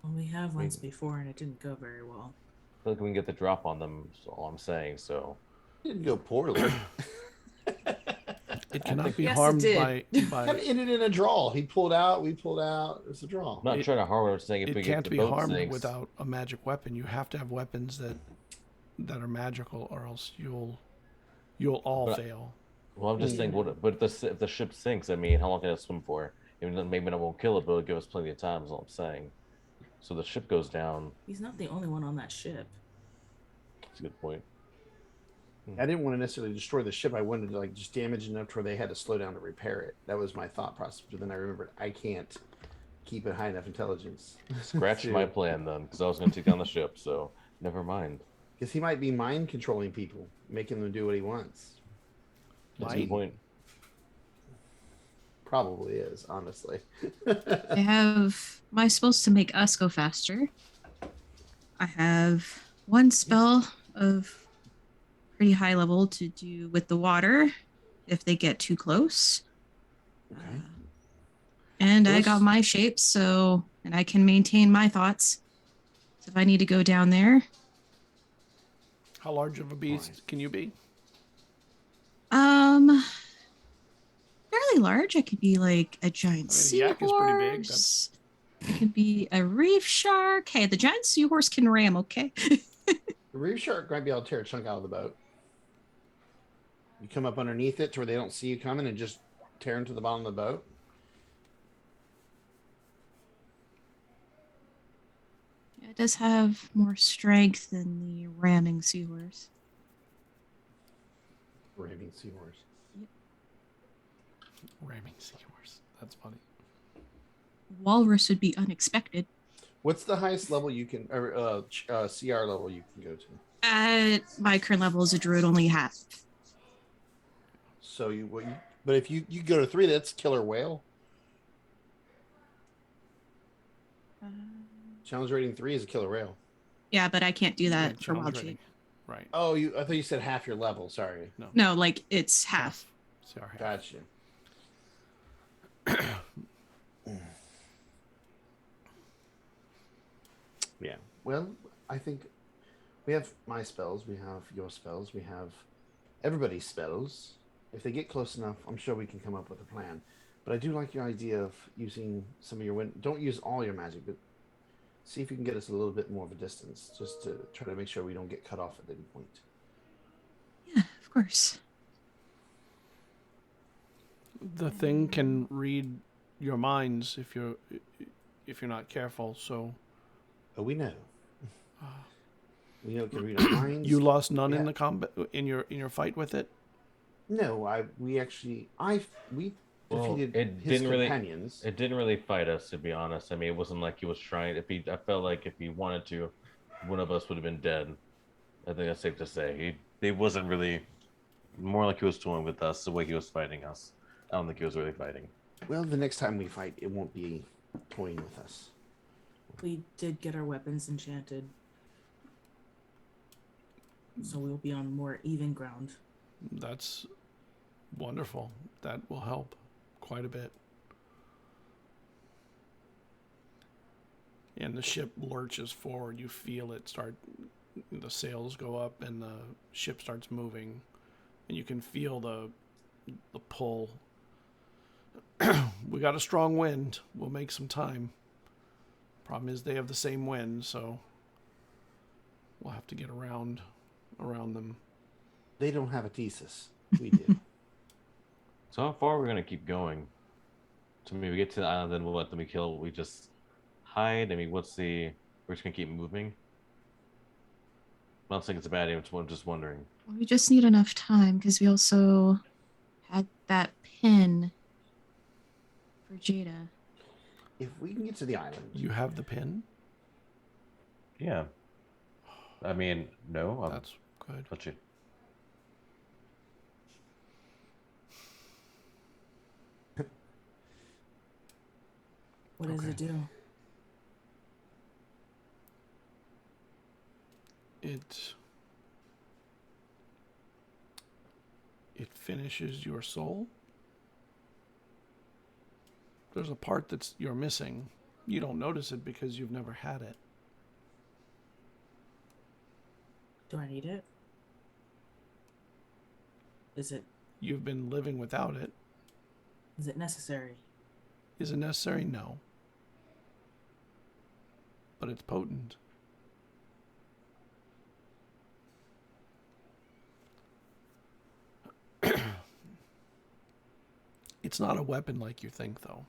Well, we have once before and it didn't go very well. I feel like we can get the drop on them. That's all I'm saying. So It didn't go poorly. It cannot be Yes, it harmed did. by It ended in a draw. He pulled out. We pulled out. It's a draw. I'm not trying to harm. I'm saying if it we get can't the be boat harmed sinks, without a magic weapon. You have to have weapons that are magical, or else you'll all But- fail. Well, I'm just saying, but if the ship sinks, I mean, how long can it swim for? Even then, maybe I won't kill it, but it'll give us plenty of time. Is all I'm saying. So the ship goes down. He's not the only one on that ship. That's a good point. I didn't want to necessarily destroy the ship. I wanted to like just damage enough to where they had to slow down to repair it. That was my thought process. But then I remembered I can't keep it high enough intelligence. Scratch my plan then, because I was going to take down the ship. So never mind. Because he might be mind controlling people, making them do what he wants. That's a good Mind? point. Probably is, honestly. I have my spells to make us go faster. I have one spell of pretty high level to do with the water if they get too close. Okay. And I Yes. got my shape, so and I can maintain my thoughts. So if I need to go down there, How large of a beast Right. can you be? fairly large. I could be like a giant I mean, the yak is pretty big. seahorse. I could be a reef shark. Hey, the giant seahorse can ram, okay? The reef shark might be able to tear a chunk out of the boat. You come up underneath it to where they don't see you coming and just tear into the bottom of the boat. Yeah, it does have more strength than the ramming seahorse. Ramming seahorse. Ramming seahorse. That's funny. Walrus would be unexpected. What's the highest level you can, or CR level you can go to? At my current level as a druid, only half. So but if you go to 3, that's killer whale. Challenge rating 3 is a killer whale. Yeah, but I can't do that Yeah, for wild challenge rating. shape. Right. Oh, I thought you said half your level. Sorry. No. No, like it's half. See our half. Gotcha. Yeah. Well, I think we have my spells, we have your spells, we have everybody's spells. If they get close enough, I'm sure we can come up with a plan. But I do like your idea of using some of your don't use all your magic, but see if you can get us a little bit more of a distance, just to try to make sure we don't get cut off at any point. Yeah, of course. The thing can read your minds if you're not careful. So Oh, we know. We know it can read our minds. you lost none in Yeah. the combat in your fight with it. No, we Well, defeated it his didn't really- companions. It didn't really fight us, to be honest. I mean, it wasn't like he was trying. I felt like if he wanted to, one of us would have been dead. I think that's safe to say. He wasn't really. More like he was toying with us the way he was fighting us. I don't think he was really fighting. Well, the next time we fight, it won't be toying with us. We did get our weapons enchanted. So we'll be on more even ground. That's wonderful. That will help quite a bit. And the ship lurches forward. You feel it start. The sails go up and the ship starts moving, and you can feel the pull. We got a strong wind. We'll make some time. Problem is they have the same wind, so we'll have to get around them. They don't have a thesis. We do. So how far are we gonna keep going? So maybe we get to the island, then we'll let them be killed. We just hide. I mean, we're just gonna keep moving. I don't think it's a bad idea. I'm just wondering. We just need enough time because we also had that pin for Jada. If we can get to the island, You have the pin? Yeah. I mean, no. That's good. Touch you. What does Okay. it do? It finishes your soul. There's a part you're missing. You don't notice it because you've never had it. Do I need it? Is it You've been living without it. Is it necessary? Is it necessary? No. But it's potent. It's not a weapon like you think, though.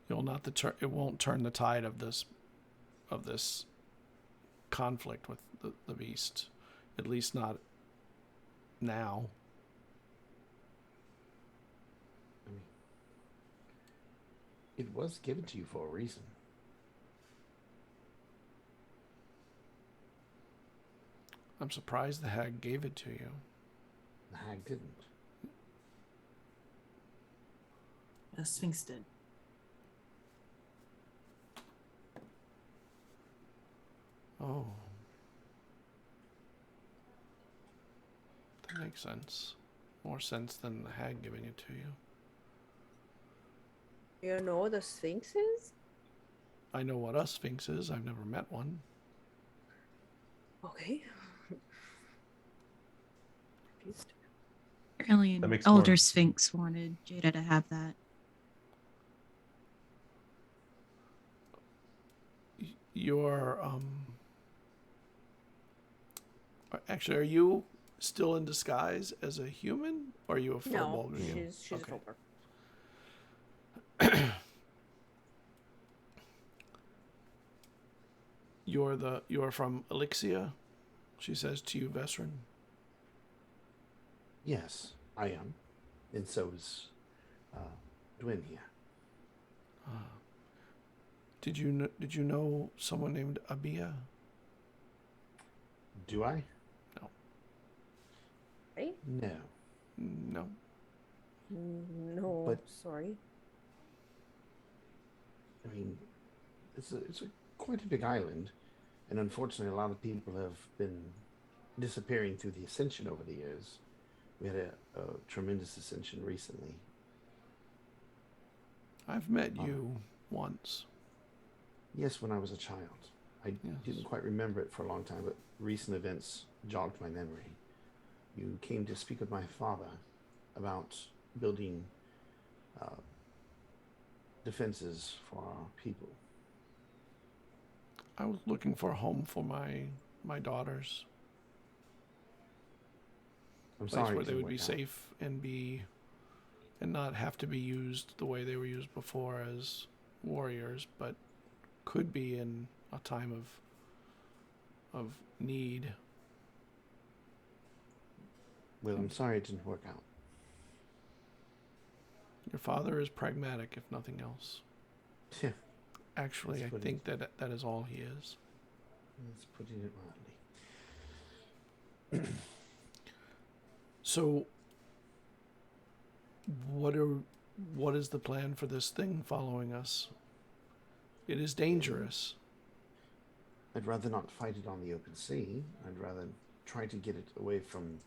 It won't turn the tide of this conflict with the beast. At least not now. I mean, it was given to you for a reason. I'm surprised the hag gave it to you. The hag didn't. The Sphinx did. Oh. That makes sense. More sense than the hag giving it to you. You know what a Sphinx is? I know what a sphinx is. I've never met one. Okay. Confused. Apparently, That an makes elder more- sphinx wanted Jada to have that. You're actually, are you still in disguise as a human, or are you a No, Firbolg? she's a Okay. Firbolg. You're from Elixia, she says to you, Vesryn. Yes, I am. And so is Dwin here. Did you know someone named Abia? Do I? Right? No. No. No, But- sorry. I mean, it's a quite a big island, and unfortunately, a lot of people have been disappearing through the ascension over the years. We had a tremendous ascension recently. I've met you once. Yes, when I was a child. I Yes. didn't quite remember it for a long time, but recent events jogged my memory. You came to speak with my father about building defenses for our people. I was looking for a home for my daughters. I'm A place sorry where it they didn't would be work out. safe and not have to be used the way they were used before as warriors, but could be in a time of need. Well, I'm sorry it didn't work out. Your father is pragmatic, if nothing else. Yeah, Actually, That's I what he think that is all he is. that's putting it mildly. So, what is the plan for this thing following us? It is dangerous. I'd rather not fight it on the open sea. I'd rather try to get it away from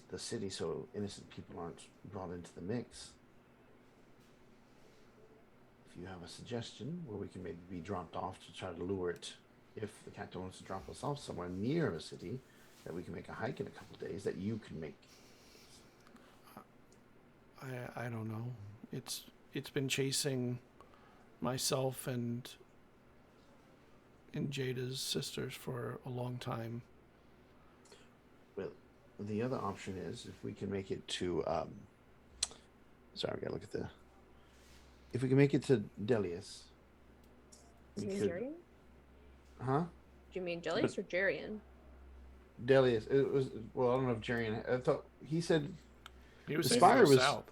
the city so innocent people aren't brought into the mix. If you have a suggestion where we can maybe be dropped off to try to lure it, if the captain wants to drop us off somewhere near a city, that we can make a hike in a couple of days, that you can make. I don't know. It's been chasing myself and Jada's sisters for a long time. Well, the other option is if we can make it to sorry, I gotta look at the if we can make it to Delius. Do We you mean could, Jarian? huh? Do you mean Jellius or Jarian? Delius. It was, well, I don't know if Jarian, I thought he said, He was The saying go spire was- south.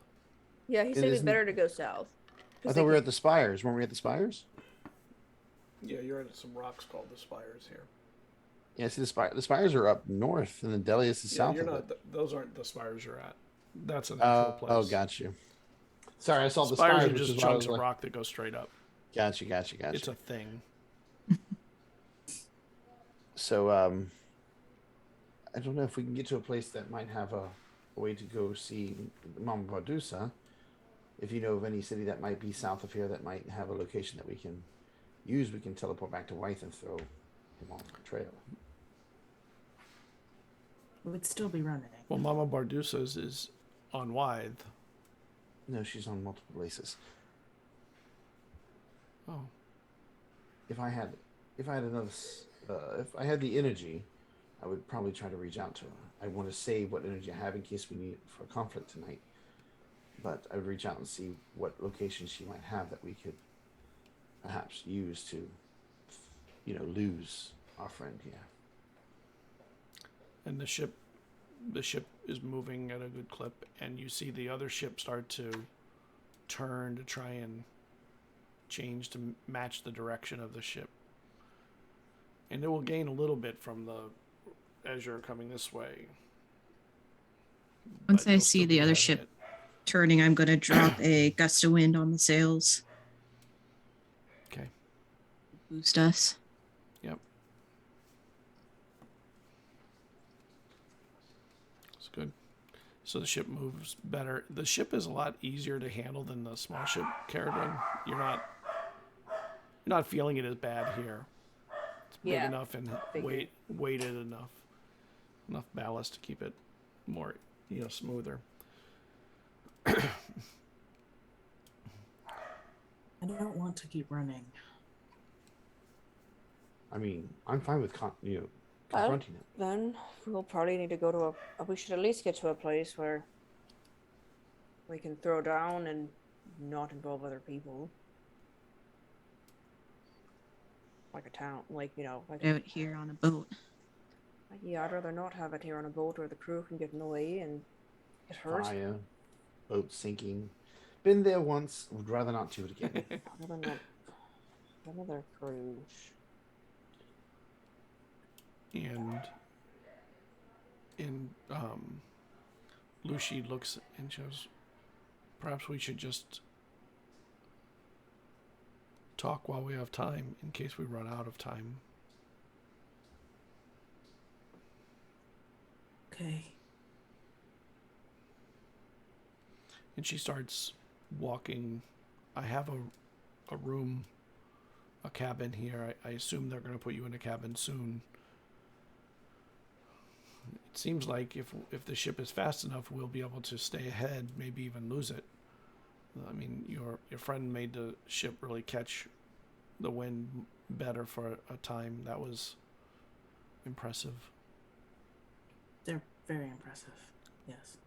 Yeah, he It said it'd be isn't- better to go south. I thought we were at the spires. Weren't we at the spires? Yeah, you're at some rocks called the Spires here. Yeah, see the spires are up north, and then Delius is Yeah, south you're of not. it. Those aren't the Spires you're at. That's an actual place. Oh, got you. Sorry, I saw the Spires spires, are which just is why I chunks was of like, rock that go straight up. Gotcha. It's a thing. So, I don't know if we can get to a place that might have a way to go see Mama Bardusa. If you know of any city that might be south of here that might have a location that we can use, we can teleport back to Wythe and throw him off the trail. It would still be running. Well, Mama Bardusa's is on Wythe. No, she's on multiple places. Oh. If I had another, if I had the energy, I would probably try to reach out to her. I want to save what energy I have in case we need it for conflict tonight. But I would reach out and see what location she might have that we could perhaps use to, lose our friend here. And the ship is moving at a good clip, and you see the other ship start to turn to try and change to match the direction of the ship. And it will gain a little bit from as you're coming this way. Once But I you'll see still be the other ahead of ship it. turning, I'm going to drop a gust of wind on the sails. Okay. Boost us. Yep. It's good. So the ship moves better. The ship is a lot easier to handle than the small ship Cerridwen. You're not feeling it as bad here. It's big Yeah, enough and figured. weighted enough ballast to keep it more, smoother. I don't want to keep running. I mean, I'm fine with confronting it. Then we'll probably need to go to we should at least get to a place where we can throw down and not involve other people. Like a town, like Out here on a boat. yeah, I'd rather not have it here on a boat where the crew can get in the way and get hurt. Fire, boat sinking. Been there once. Would rather not do it again. Rather not another cruise. And Lucy looks and shows, perhaps we should just talk while we have time in case we run out of time. Okay. And she starts walking. I have a room, a cabin here. I assume they're going to put you in a cabin soon. It seems like if the ship is fast enough, we'll be able to stay ahead, maybe even lose it. I mean, your friend made the ship really catch the wind better for a time. That was impressive. They're very impressive. Yes.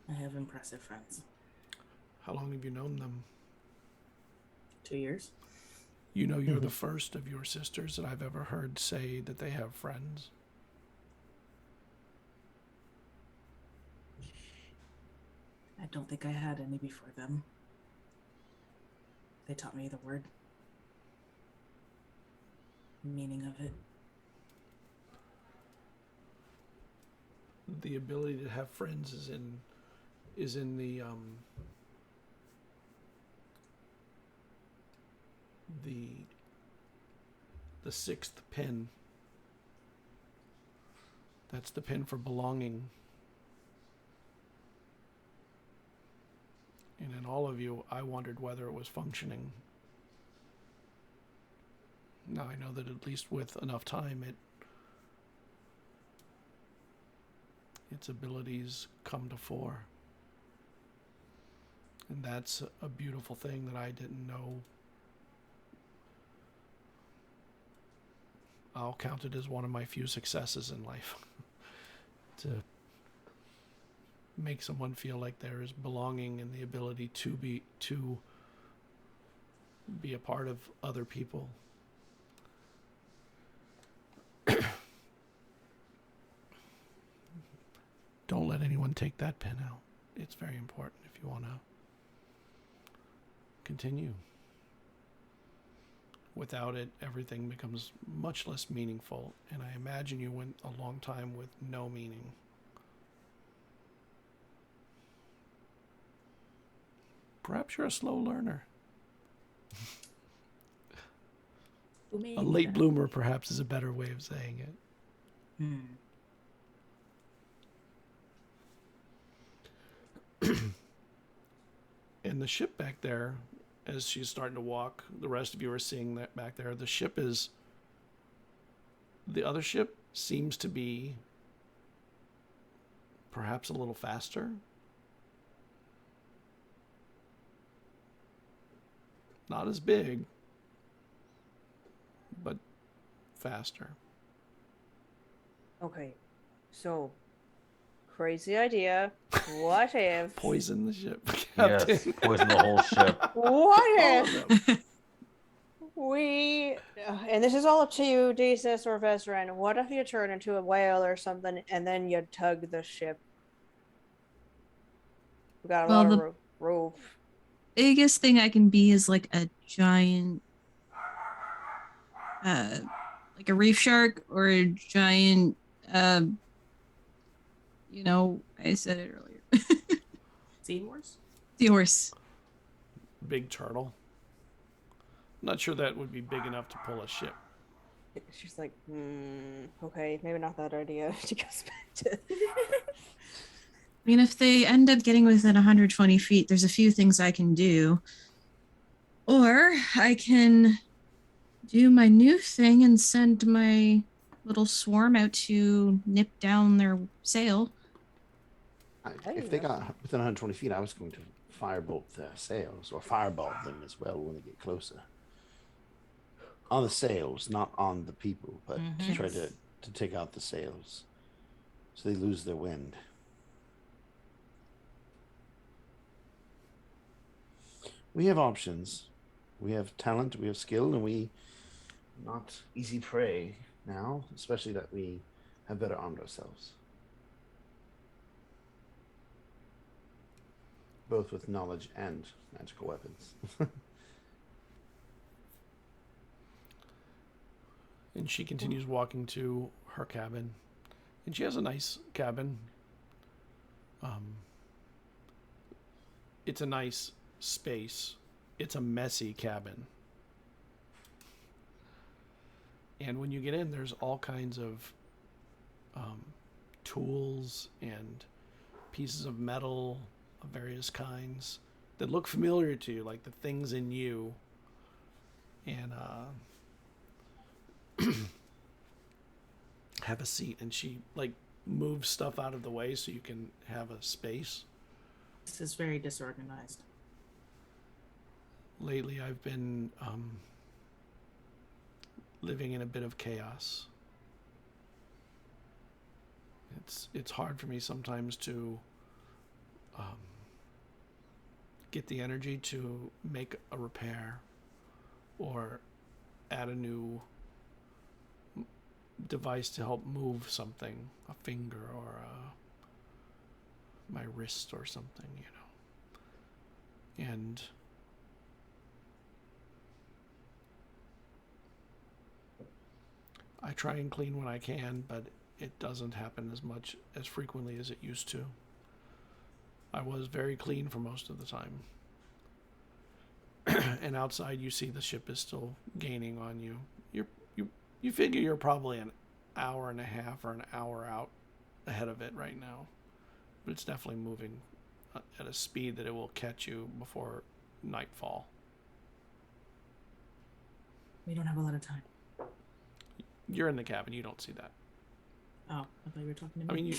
I have impressive friends. How long have you known them? 2 years. You're the first of your sisters that I've ever heard say that they have friends. I don't think I had any before them. They taught me the word. Meaning of it. The ability to have friends is in the sixth pin. That's the pin for belonging. And in all of you, I wondered whether it was functioning. Now I know that at least with enough time, its abilities come to fore. And that's a beautiful thing that I didn't know. I'll count it as one of my few successes in life. To make someone feel like there is belonging and the ability to be a part of other people. Don't let anyone take that pen out. It's very important if you want to continue. Without it, everything becomes much less meaningful, and I imagine you went a long time with no meaning. Perhaps you're a slow learner. A late bloomer, perhaps, is a better way of saying it. And the ship back there, as she's starting to walk, the rest of you are seeing that back there. The other ship seems to be perhaps a little faster. Not as big, but faster. Okay, so crazy idea. What if? Poison the ship, Yes, Captain. poison the whole ship. What All if of them. we? And this is all up to you, Desus or Vesryn. What if you turn into a whale or something, and then you tug the ship? We got a Well, lot the- of rope. Biggest thing I can be is like a giant, like a reef shark or a giant, you know, I said it earlier. Seahorse? Seahorse. Big turtle. Not sure that would be big enough to pull a ship. She's like, okay, maybe not that idea. She goes back to. I mean, if they end up getting within 120 feet, there's a few things I can do. Or I can do my new thing and send my little swarm out to nip down their sail. If they got within 120 feet, I was going to firebolt their sails or fireball them as well when they get closer. On the sails, not on the people, but to try to take out the sails so they lose their wind. We have options. We have talent, we have skill, and we not easy prey now, especially that we have better armed ourselves. Both with knowledge and magical weapons. And she continues walking to her cabin. And she has a nice cabin. It's a nice space. It's a messy cabin. And when you get in, there's all kinds of tools and pieces of metal of various kinds that look familiar to you, like the things in you. And have a seat, and she like moves stuff out of the way so you can have a space. This is very disorganized. Lately I've been living in a bit of chaos. It's hard for me sometimes to get the energy to make a repair or add a new device to help move something, a finger or my wrist or something, you know. And I try and clean when I can, but it doesn't happen as frequently as it used to. I was very clean for most of the time. And outside you see the ship is still gaining on you. You figure you're probably an hour and a half or an hour out ahead of it right now. But it's definitely moving at a speed that it will catch you before nightfall. We don't have a lot of time. You're in the cabin, you don't see that. Oh, I thought you were talking to I me. mean,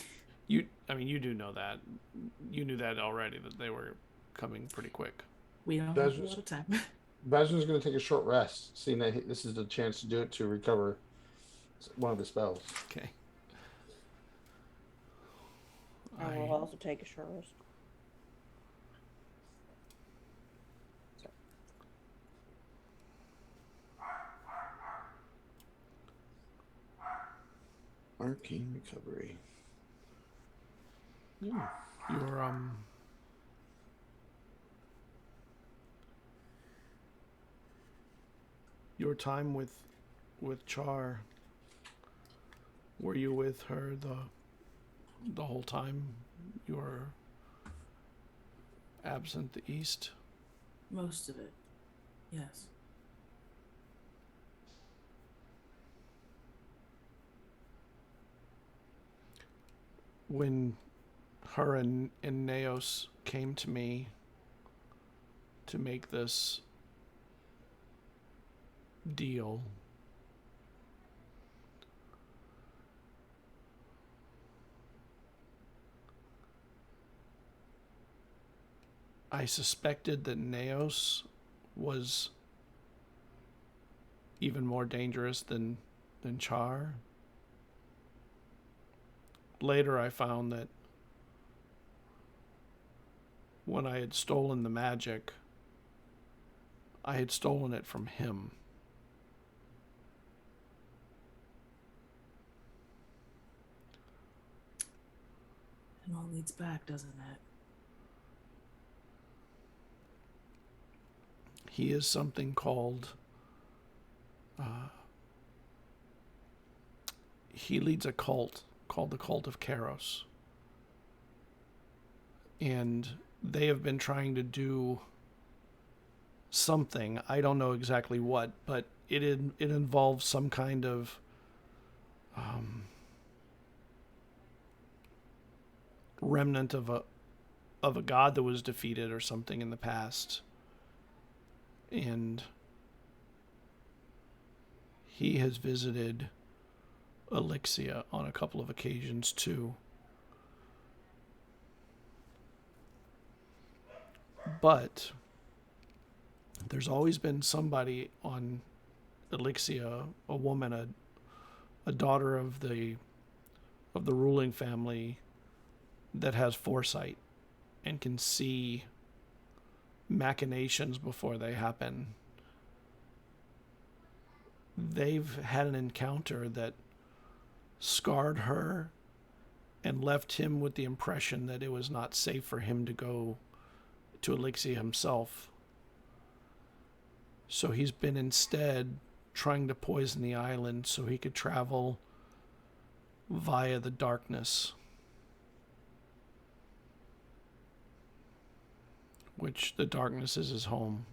you do know that. You knew that already, that they were coming pretty quick. We don't That's have a lot of time. Vesryn's going to take a short rest, seeing that this is the chance to do it to recover one of the spells. Okay. I will also take a short rest. Arcane recovery. Your time with Char, were you with her the whole time you were absent the east? Most of it, yes. When her and Naos came to me to make this deal, I suspected that Neos was even more dangerous than Char. Later I found that when I had stolen the magic, I had stolen it from him. It all leads back, doesn't it? He is something called... he leads a cult called the Cult of Kairos. And they have been trying to do something. I don't know exactly what, but it involves some kind of remnant of a god that was defeated or something in the past. And he has visited Elixia on a couple of occasions too. But there's always been somebody on Elixia, a woman, a daughter of the ruling family, that has foresight and can see machinations before they happen. They've had an encounter that scarred her and left him with the impression that it was not safe for him to go to Elixia himself. So he's been instead trying to poison the island so he could travel via the darkness, which the darkness is his home.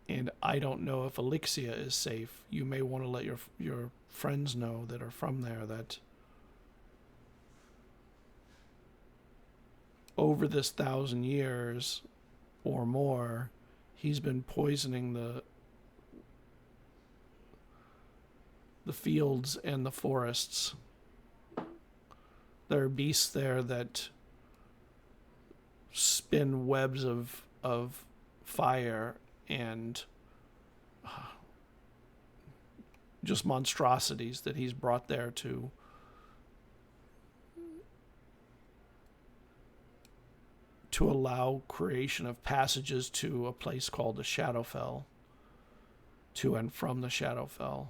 And I don't know if Elixia is safe. You may want to let your friends know that are from there that over this 1,000 years or more, he's been poisoning the fields and the forests. There are beasts there that spin webs of fire and just monstrosities that he's brought there to allow creation of passages to a place called the Shadowfell, to and from the Shadowfell.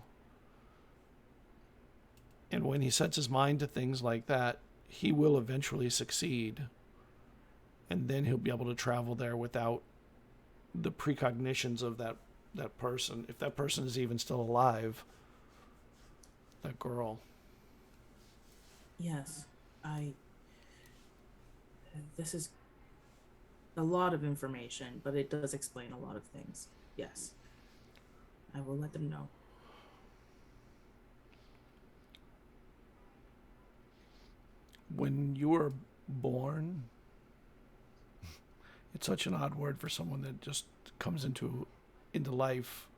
And when he sets his mind to things like that, he will eventually succeed. And then he'll be able to travel there without the precognitions of that person. If that person is even still alive, that girl. Yes, this is a lot of information, but it does explain a lot of things. Yes, I will let them know. When you were born, it's such an odd word for someone that just comes into life.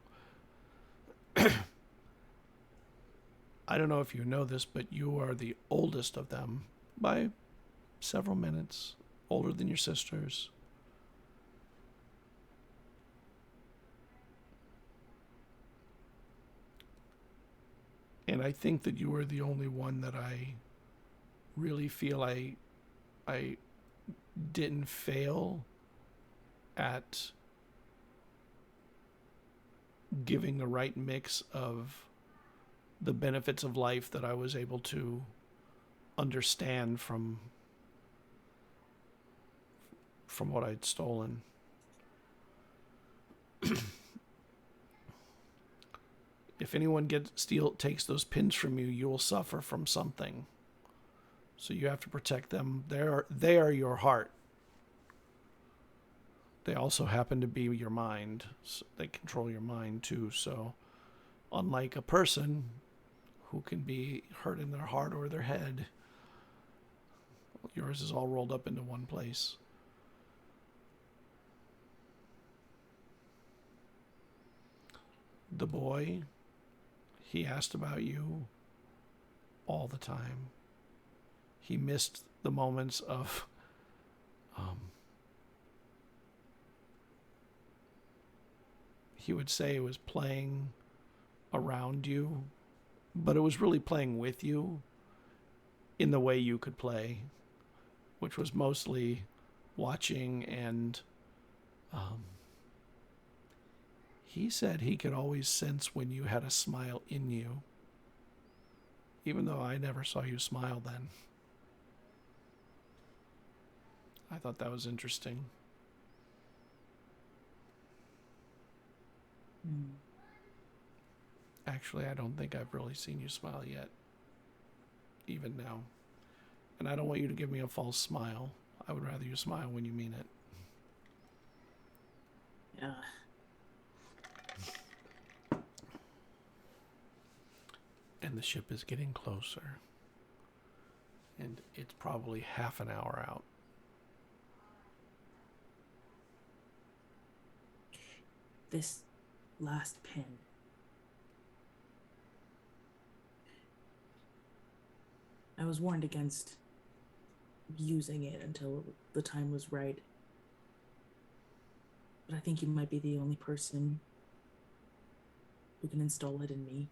I don't know if you know this, but you are the oldest of them by several minutes, older than your sisters. And I think that you are the only one that I really feel I didn't fail at giving the right mix of the benefits of life that I was able to understand from what I'd stolen. If anyone takes those pins from you, you will suffer from something. So you have to protect them. They are your heart. They also happen to be your mind. So they control your mind too. So unlike a person who can be hurt in their heart or their head, yours is all rolled up into one place. The boy, he asked about you all the time. He missed the moments of he would say it was playing around you, but it was really playing with you in the way you could play, which was mostly watching. And he said he could always sense when you had a smile in you, even though I never saw you smile then. I thought that was interesting. Actually, I don't think I've really seen you smile yet, even now. And I don't want you to give me a false smile. I would rather you smile when you mean it. Yeah. And the ship is getting closer. And it's probably half an hour out. This last pin. I was warned against using it until the time was right. But I think you might be the only person who can install it in me.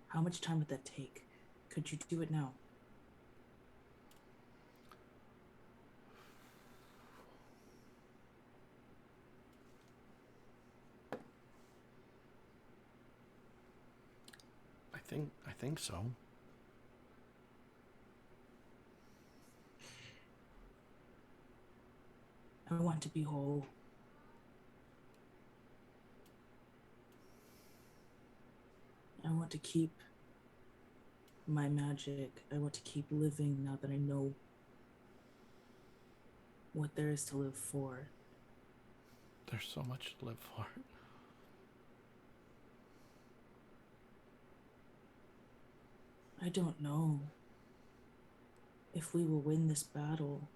How much time would that take? Could you do it now? I think so. I want to be whole. I want to keep my magic. I want to keep living now that I know what there is to live for. There's so much to live for. I don't know if we will win this battle.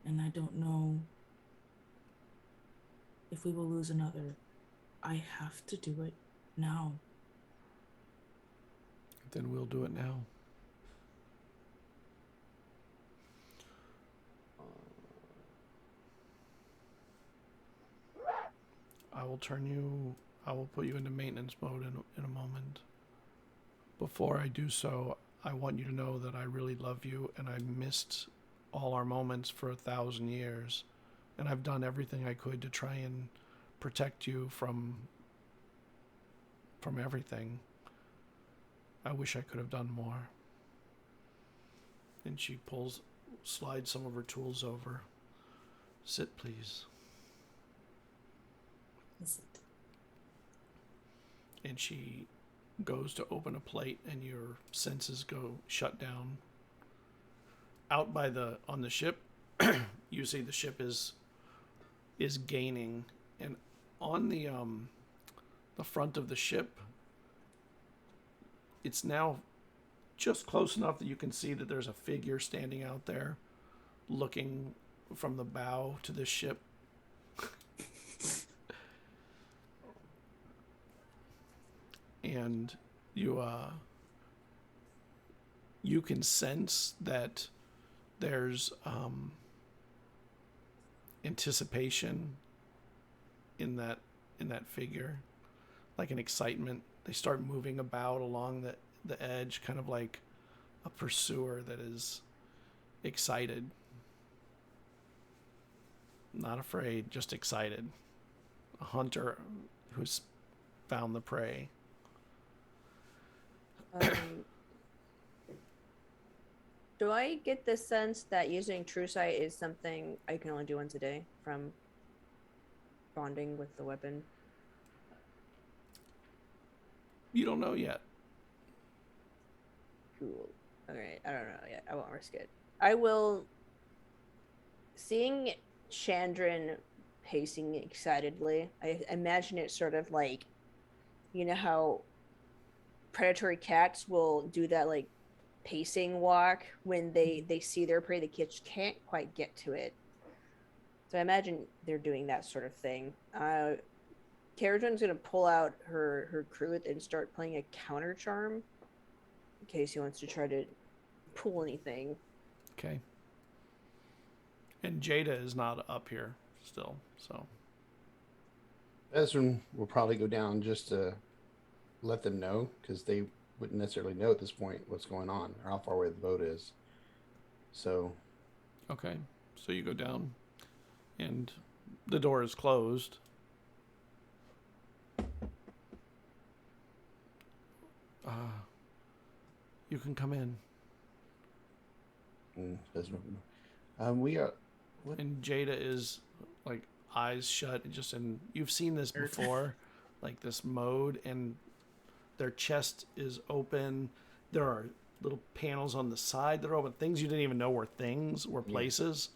And I don't know if we will lose another. I have to do it now. Then we'll do it now. I will put you into maintenance mode in a moment. Before I do so, I want you to know that I really love you, and I missed all our moments for 1,000 years, and I've done everything I could to try and protect you from everything. I wish I could have done more. And she slides some of her tools over. Sit, please. Sit. And she goes to open a plate, and your senses go shut down. Out on the ship, you see the ship is gaining, and on the front of the ship, it's now just close enough that you can see that there's a figure standing out there, looking from the bow to the ship. And you can sense that there's anticipation in that figure, like an excitement. They start moving about along the edge, kind of like a pursuer that is excited, not afraid, just excited. A hunter who's found the prey. Do I get the sense that using True Sight is something I can only do once a day from bonding with the weapon? You don't know yet. Cool. Alright, I don't know yet. I won't risk it. I will. Seeing Chandran pacing excitedly, I imagine it sort of like, you know how predatory cats will do that like pacing walk when they see their prey, the kids can't quite get to it. So I imagine they're doing that sort of thing. Cerridwen's gonna pull out her cruet and start playing a counter charm in case he wants to try to pull anything. Okay. And Jada is not up here still, so. Vesryn will probably go down just to let them know, because they wouldn't necessarily know at this point what's going on or how far away the boat is. So. Okay, so you go down, and the door is closed. You can come in. We are. What? And Jada is like eyes shut, and you've seen this before, like this mode, and their chest is open. There are little panels on the side that are open, things you didn't even know were things, were places,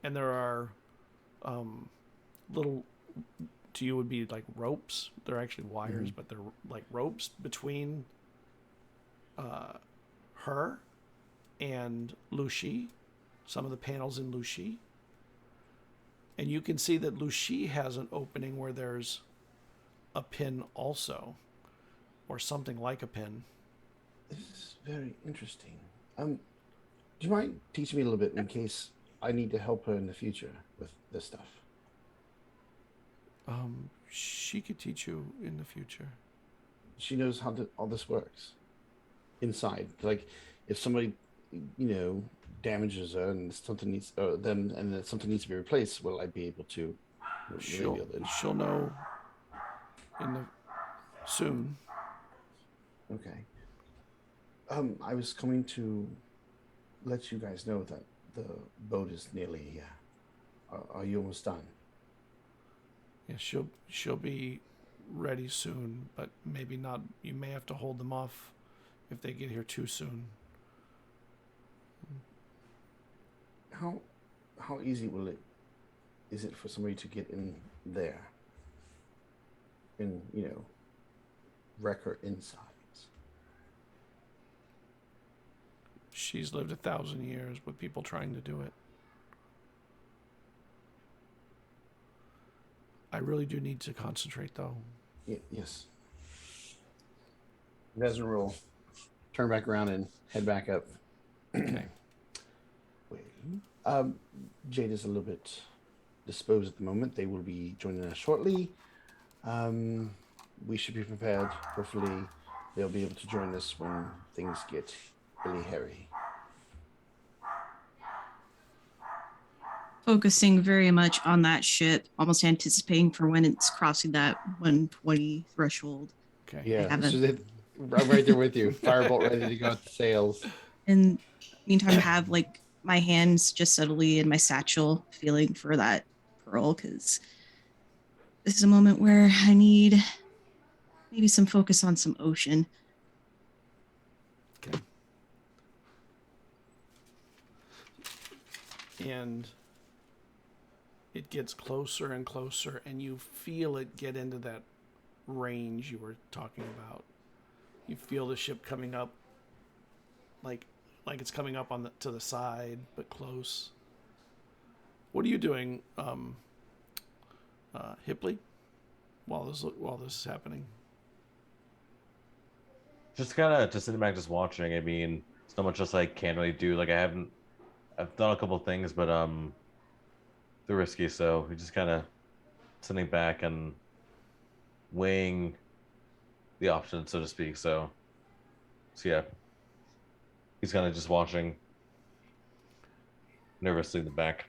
and there are little, to you would be like ropes. They're actually wires, but they're like ropes between her and Lucy. Some of the panels in Lucy. And you can see that Lucy has an opening where there's a pin also, or something like a pin. This is very interesting. Do you mind teaching me a little bit in case I need to help her in the future with this stuff? She could teach you in the future. She knows how all this works inside. Like, if somebody, damages her and something needs, something needs to be replaced, will I be able to? She'll know soon. Okay. I was coming to let you guys know that the boat is nearly here. Are you almost done? Yeah, she'll be ready soon, but maybe not. You may have to hold them off if they get here too soon. How easy is it for somebody to get in there and wreck her insides? She's lived 1,000 years with people trying to do it. I really do need to concentrate, though. Yes. Vesryn will turn back around and head back up. Okay. Jade is a little bit disposed at the moment. They will be joining us shortly. We should be prepared. Hopefully, they'll be able to join us when things get really hairy. Focusing very much on that ship, almost anticipating for when it's crossing that 120 threshold. Okay. Yeah, this is it. I'm right there with you. Firebolt ready to go at the sails. In the meantime, have like my hands just subtly in my satchel, feeling for that pearl, because this is a moment where I need maybe some focus on some ocean. Okay. And it gets closer and closer, and you feel it get into that range you were talking about. You feel the ship coming up, like it's coming up to the side, but close. What are you doing, Hipley, while this is happening? Just kind of just sitting back, just watching. I mean, it's not much else I can really do. Like I've done a couple of things, but they're risky. So we just kind of sitting back and weighing the options, so to speak. So yeah, he's kind of just watching nervously in the back.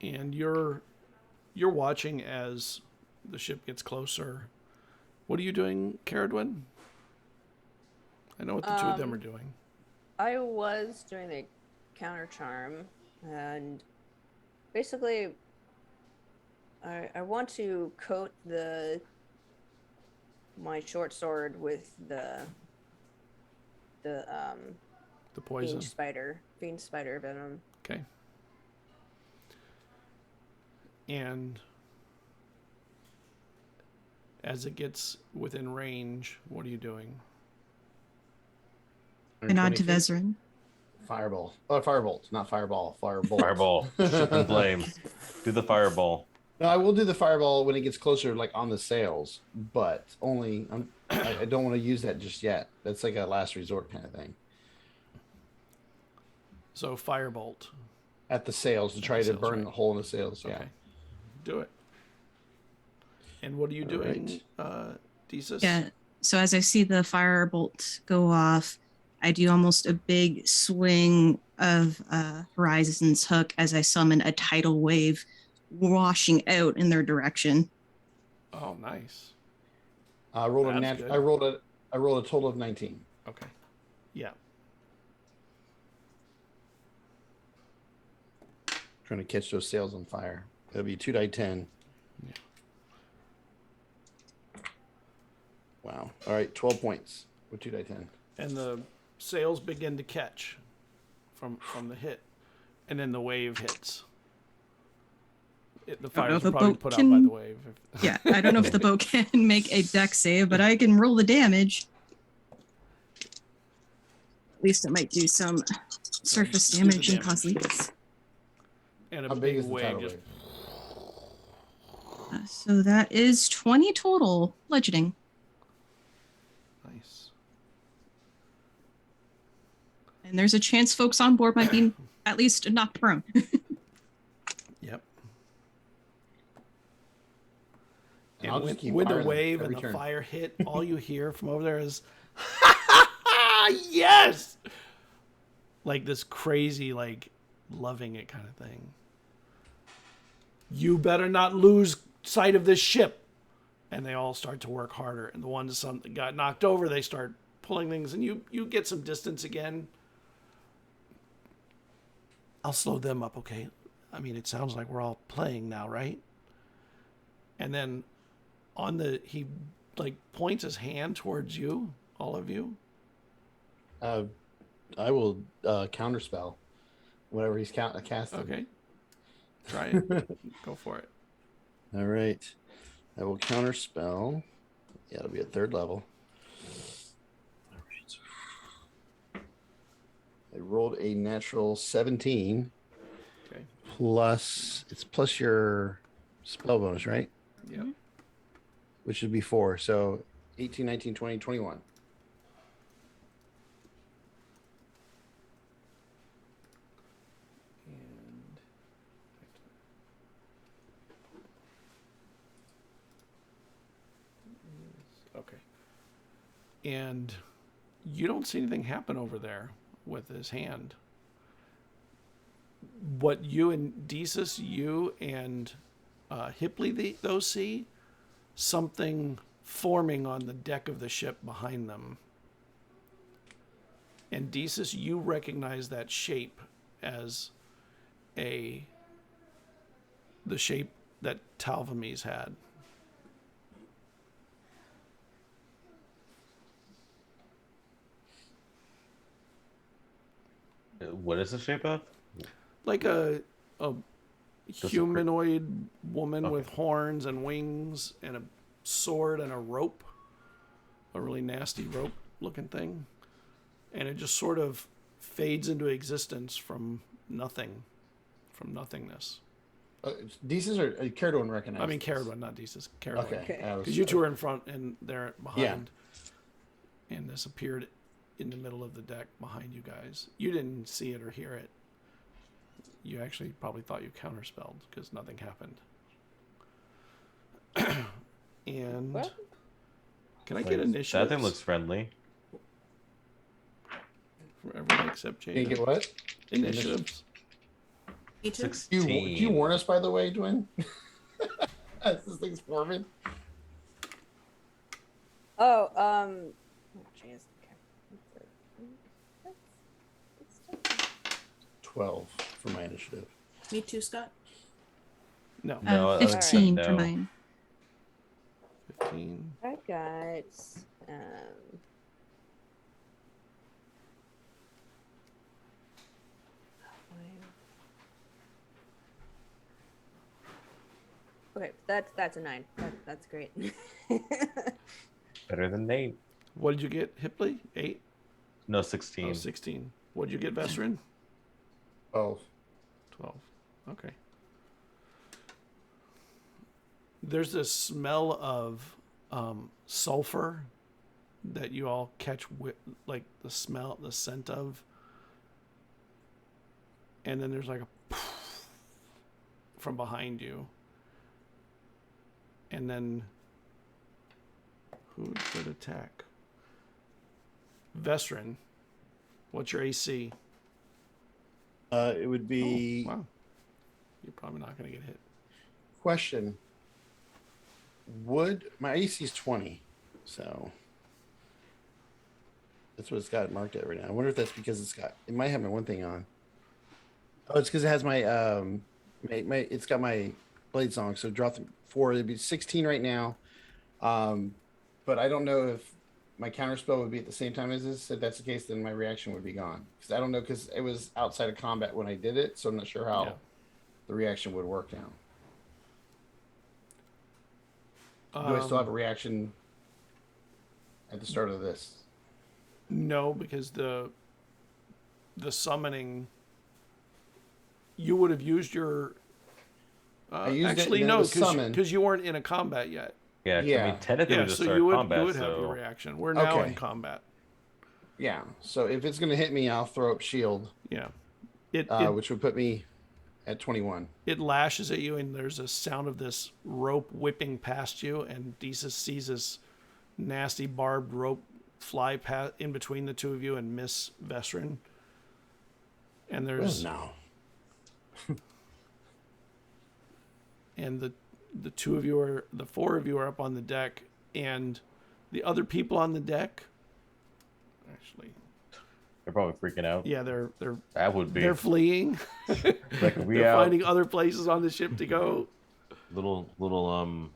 And you're watching as the ship gets closer. What are you doing, Cerridwen? I know what the two of them are doing. I was doing the counter charm, and basically, I want to coat my short sword with the Poison. fiend spider venom. Okay. And as it gets within range, what are you doing? I nod to Vesryn. Fireball. Oh, firebolt, not fireball. Firebolt. Fireball. Ship and flame. Do the fireball. No, I will do the fireball when it gets closer, like on the sails, but only I don't want to use that just yet. That's like a last resort kind of thing. So firebolt. at the sails to try to sails, burn right. the hole in the sails. Yeah. Okay. Do it. And what are you All doing, Desus? Yeah. So as I see the firebolt go off, I do almost a big swing of Horizon's hook as I summon a tidal wave washing out in their direction. Oh, nice. I rolled That's good. I rolled a total of 19. Okay. Yeah. Trying to catch those sails on fire. It'll be 2 die 10. Yeah. Wow. All right, 12 points with 2 die 10. And the sails begin to catch from the hit, and then the wave hits. The fire's the probably boat put out can- by the wave. Yeah, I don't know if the boat can make a deck save, but I can roll the damage. At least it might do some surface do the damage and damage. cause leaks. And How a big big is the wave tidal just wave? So that is 20 total bludgeoning. nice. And there's a chance folks on board might be at least knocked prone. Yep. And I'll And just keep when the firing them wave and every the turn. fire hit, all you hear from over there is, yes! Like this crazy, like, loving it kind of thing. You better not lose sight of this ship. And they all start to work harder. And the ones that got knocked over, they start pulling things. And you get some distance again. I'll slow them up, okay? I mean, it sounds like we're all playing now, right? And then he like points his hand towards you, all of you. I will counterspell whatever he's casting. Okay. Try it. Go for it. All right. I will counterspell. Yeah, it'll be at 3rd level. All right. I rolled a natural 17. Okay. Plus your spell bonus, right? Yep. Which should be 4. So 18, 19, 20, 21. And okay. And you don't see anything happen over there with his hand. What you and Desus, you and Hipley, those see something forming on the deck of the ship behind them. And Desus, you recognize that shape as the shape that Talvames had. What is the shape of? Like a humanoid woman with horns and wings and a sword and a rope, a really nasty rope looking thing, and it just sort of fades into existence from nothing, from nothingness. Desus or Cerridwen recognize? I mean Cerridwen, not Desus. Cerridwen. Okay. Because you two are in front and they're behind. Yeah. And this appeared in the middle of the deck behind you guys. You didn't see it or hear it. You actually probably thought you counterspelled because nothing happened. And What? can I get initiative? That thing looks friendly. For everyone except Can you Jada. get what? Initiatives. Me too. 16. Do you warn us, by the way, Dwayne? As this thing's forming? Oh, jeez. Okay. 12 for my initiative. Me too, Scott. No. No, 15 for no. mine. 15. I've got okay, that's a 9. That's great. Better than Nate. What did you get, Hipley? 8? No, 16. Oh, 16. What did you get, Vesryn? 12. 12. Okay. There's this smell of sulfur that you all catch, like the scent of. And then there's like a from behind you. And then who should attack? Vesryn, what's your AC? It would be Wow. You're probably not going to get hit. question. Would my AC is 20, so that's what it's got marked at right now. I wonder if that's because it might have my one thing on. Oh, it's because it has my it's got my blade song, so drop 4. It'd be 16 right now. But I don't know if my counter spell would be at the same time as this. If that's the case, then my reaction would be gone. Because I don't know, because it was outside of combat when I did it, so I'm not sure how the reaction would work now. Do I still have a reaction at the start of this? No, because the summoning, you would have used your. I used actually, it, no, summon. because you weren't in a combat yet. Yeah, I Yeah. mean, technically Yeah, we just so started you would combat, have so your reaction. We're now Okay. in combat. Yeah. So if it's going to hit me, I'll throw up shield, Yeah, it which would put me at 21. it lashes at you, and there's a sound of this rope whipping past you, and Desus sees this nasty barbed rope fly past in between the two of you and miss Vesryn. And there's no. and the two of you are the four of you are up on the deck, and the other people on the deck actually they're probably freaking out. yeah they're That would be they're fleeing. like we They're out finding other places on the ship to go. little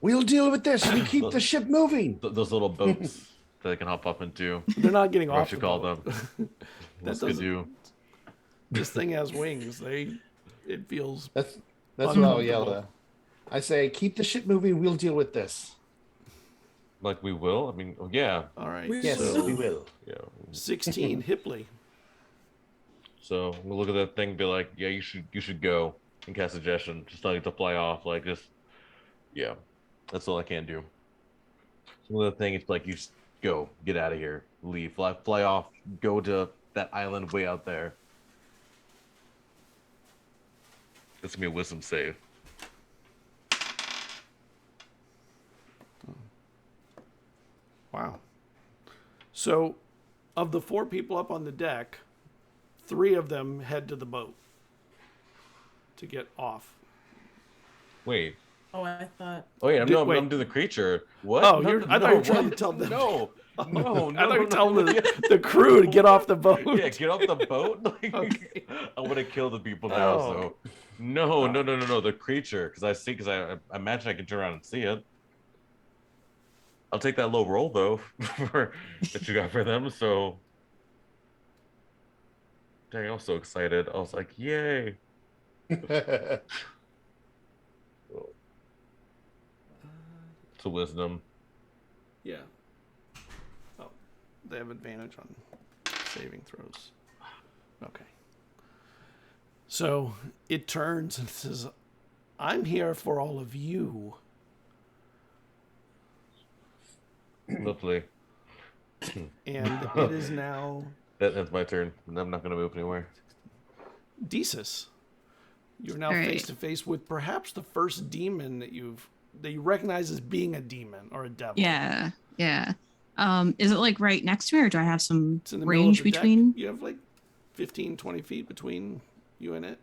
We'll deal with this. We keep the ship moving. those little boats that they can hop up into. They're not getting Or off what you the call boat. them. That What's to doesn't- do? This thing has wings. It feels That's what I'll yell uncomfortable. at. I say, keep the ship moving. We'll deal with this. Like we will. I mean, yeah, all right. Yes, So we will. yeah. 16 Hipley. So we'll look at that thing, and be like, yeah, you should go and cast suggestion. Just telling it to fly off, like just yeah. That's all I can do. So the thing is like, you just go, get out of here, leave, fly off, go to that island way out there. It's gonna be a wisdom save. Wow. So, of the 4 people up on the deck, 3 of them head to the boat to get off. Wait. Oh, I thought. Oh yeah, I'm Wait. doing the creature. What? Oh, I thought you were trying to tell them. No, no, I thought you were telling no. the crew to get off the boat. Yeah, get off the boat. Like, Okay. I want to kill the people now. Oh. So, no, the creature. Because I imagine I can turn around and see it. I'll take that low roll though, that you got for them. So, dang, I was so excited. I was like, yay! It's a wisdom. Yeah. Oh, they have advantage on saving throws. Okay. So it turns and says, I'm here for all of you. Lovely. And it is now That's my turn. I'm not gonna move anywhere. Desus. You're now All right. face to face with perhaps the first demon that you recognize as being a demon or a devil. Yeah. Is it like right next to me, or do I have some It's in the middle of range the deck. between? You have like 15, 20 feet between you and it.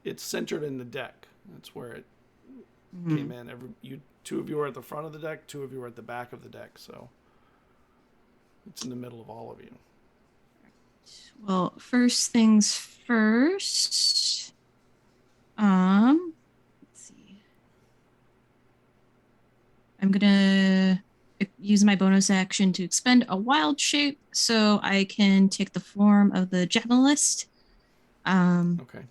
It's centered in the deck. That's where it came in. Two of you are at the front of the deck, 2 of you are at the back of the deck, so it's in the middle of all of you. Well, first things first. Let's see. I'm gonna use my bonus action to expend a wild shape, so I can take the form of the Javelist. Okay.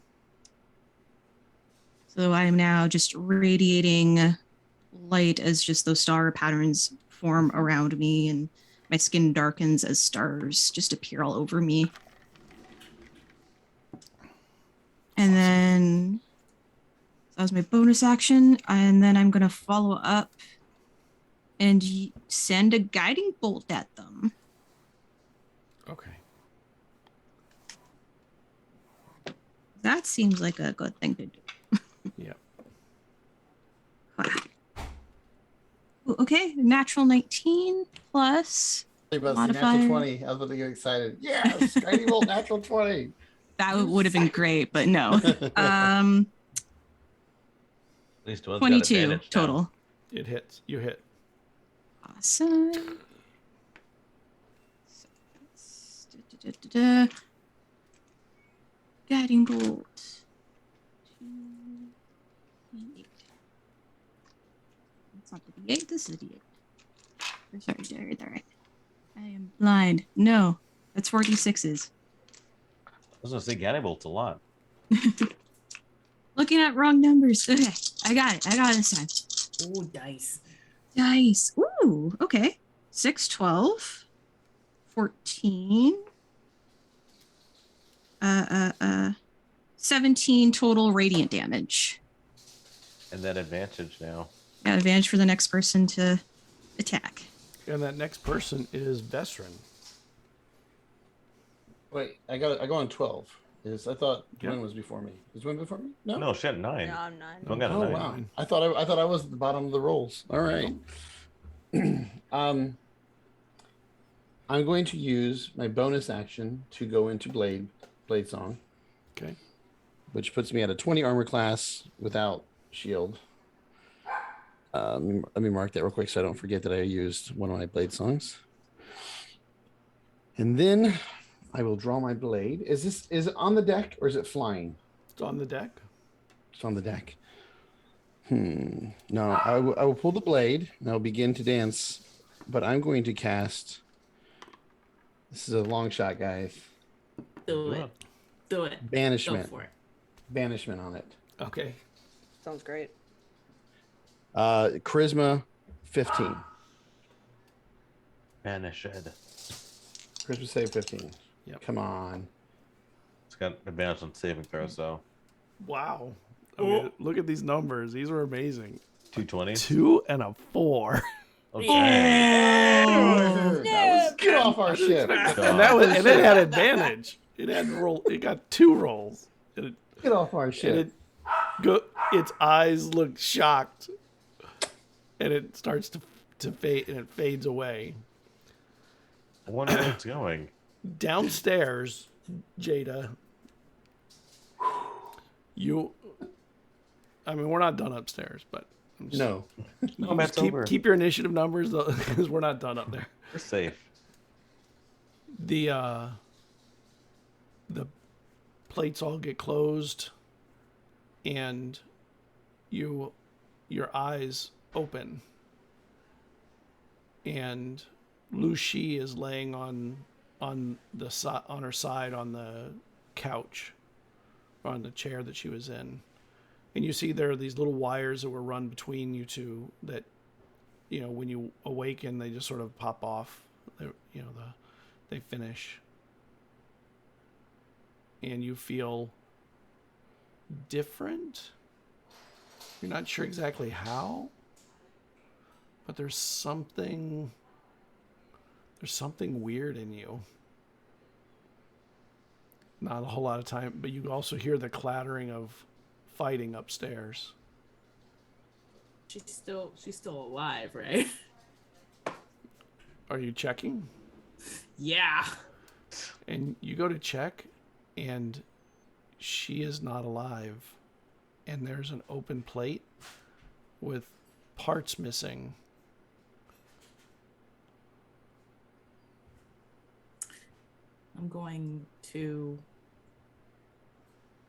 So I am now just radiating light as just those star patterns form around me, and my skin darkens as stars just appear all over me. And then that was my bonus action, and then I'm gonna follow up and send a guiding bolt at them. Okay. That seems like a good thing to do. Ooh, okay, natural 19 plus Natural modifier. 20. I was about to get excited. Yes, Guiding Bolt natural 20. That would have been great, but no. At least one's got 22 advantage now. total. It hits. You hit. Awesome. So that's Guiding bolt. 2, 8. That's not the D8. This is the D8. Or sorry, did I read that right? I am blind. No, that's 4d6s. I was gonna say Guiding Bolt's a lot. Looking at wrong numbers. Okay, I got it. I got it this time. Oh, dice. Dice. Ooh, okay. 6, 12, 14. 17 total radiant damage. And that advantage now. Got advantage for the next person to attack. And that next person is Vesryn. Wait, I go on 12. I thought Yeah. Dwayne was before me. Is Dwayne before me? No. No, she had 9. No, I'm not. Dwayne got a Oh 9. wow. I thought I was at the bottom of the rolls. All right. I'm going to use my bonus action to go into Blade Song, Okay. which puts me at a 20 armor class without shield. Let me mark that real quick so I don't forget that I used one of my Blade Songs. And then I will draw my blade. Is it on the deck or is it flying? It's on the deck. It's on the deck. No, I will pull the blade and I'll begin to dance, but I'm going to cast. This is a long shot, guys. Do it. Do it. Banishment. Go for it. Banishment on it. Okay. Sounds great. Charisma 15. Banished. Charisma save 15. Yep. Come on. It's got advantage on saving throw, so Wow. I mean, look at these numbers. These are amazing. 220. 2 and a 4. Okay. Get off our ship. And it had advantage. It had roll. It got 2 rolls. And Get off our ship. its eyes look shocked, and it starts to fade, and it fades away. I wonder where it's going. Downstairs, Jada. I mean, we're not done upstairs, but No. No, that's over. keep your initiative numbers because we're not done up there. We're safe. The plates all get closed, and your eyes open, and Lucy is laying on her side on the couch, or on the chair that she was in, and you see there are these little wires that were run between you two that, when you awaken, they just sort of pop off. They finish. And you feel different. You're not sure exactly how, but there's something weird in you. Not a whole lot of time, but you also hear the clattering of fighting upstairs. She's still alive, right? Are you checking? Yeah. And you go to check, and she is not alive. And there's an open plate with parts missing. I'm going to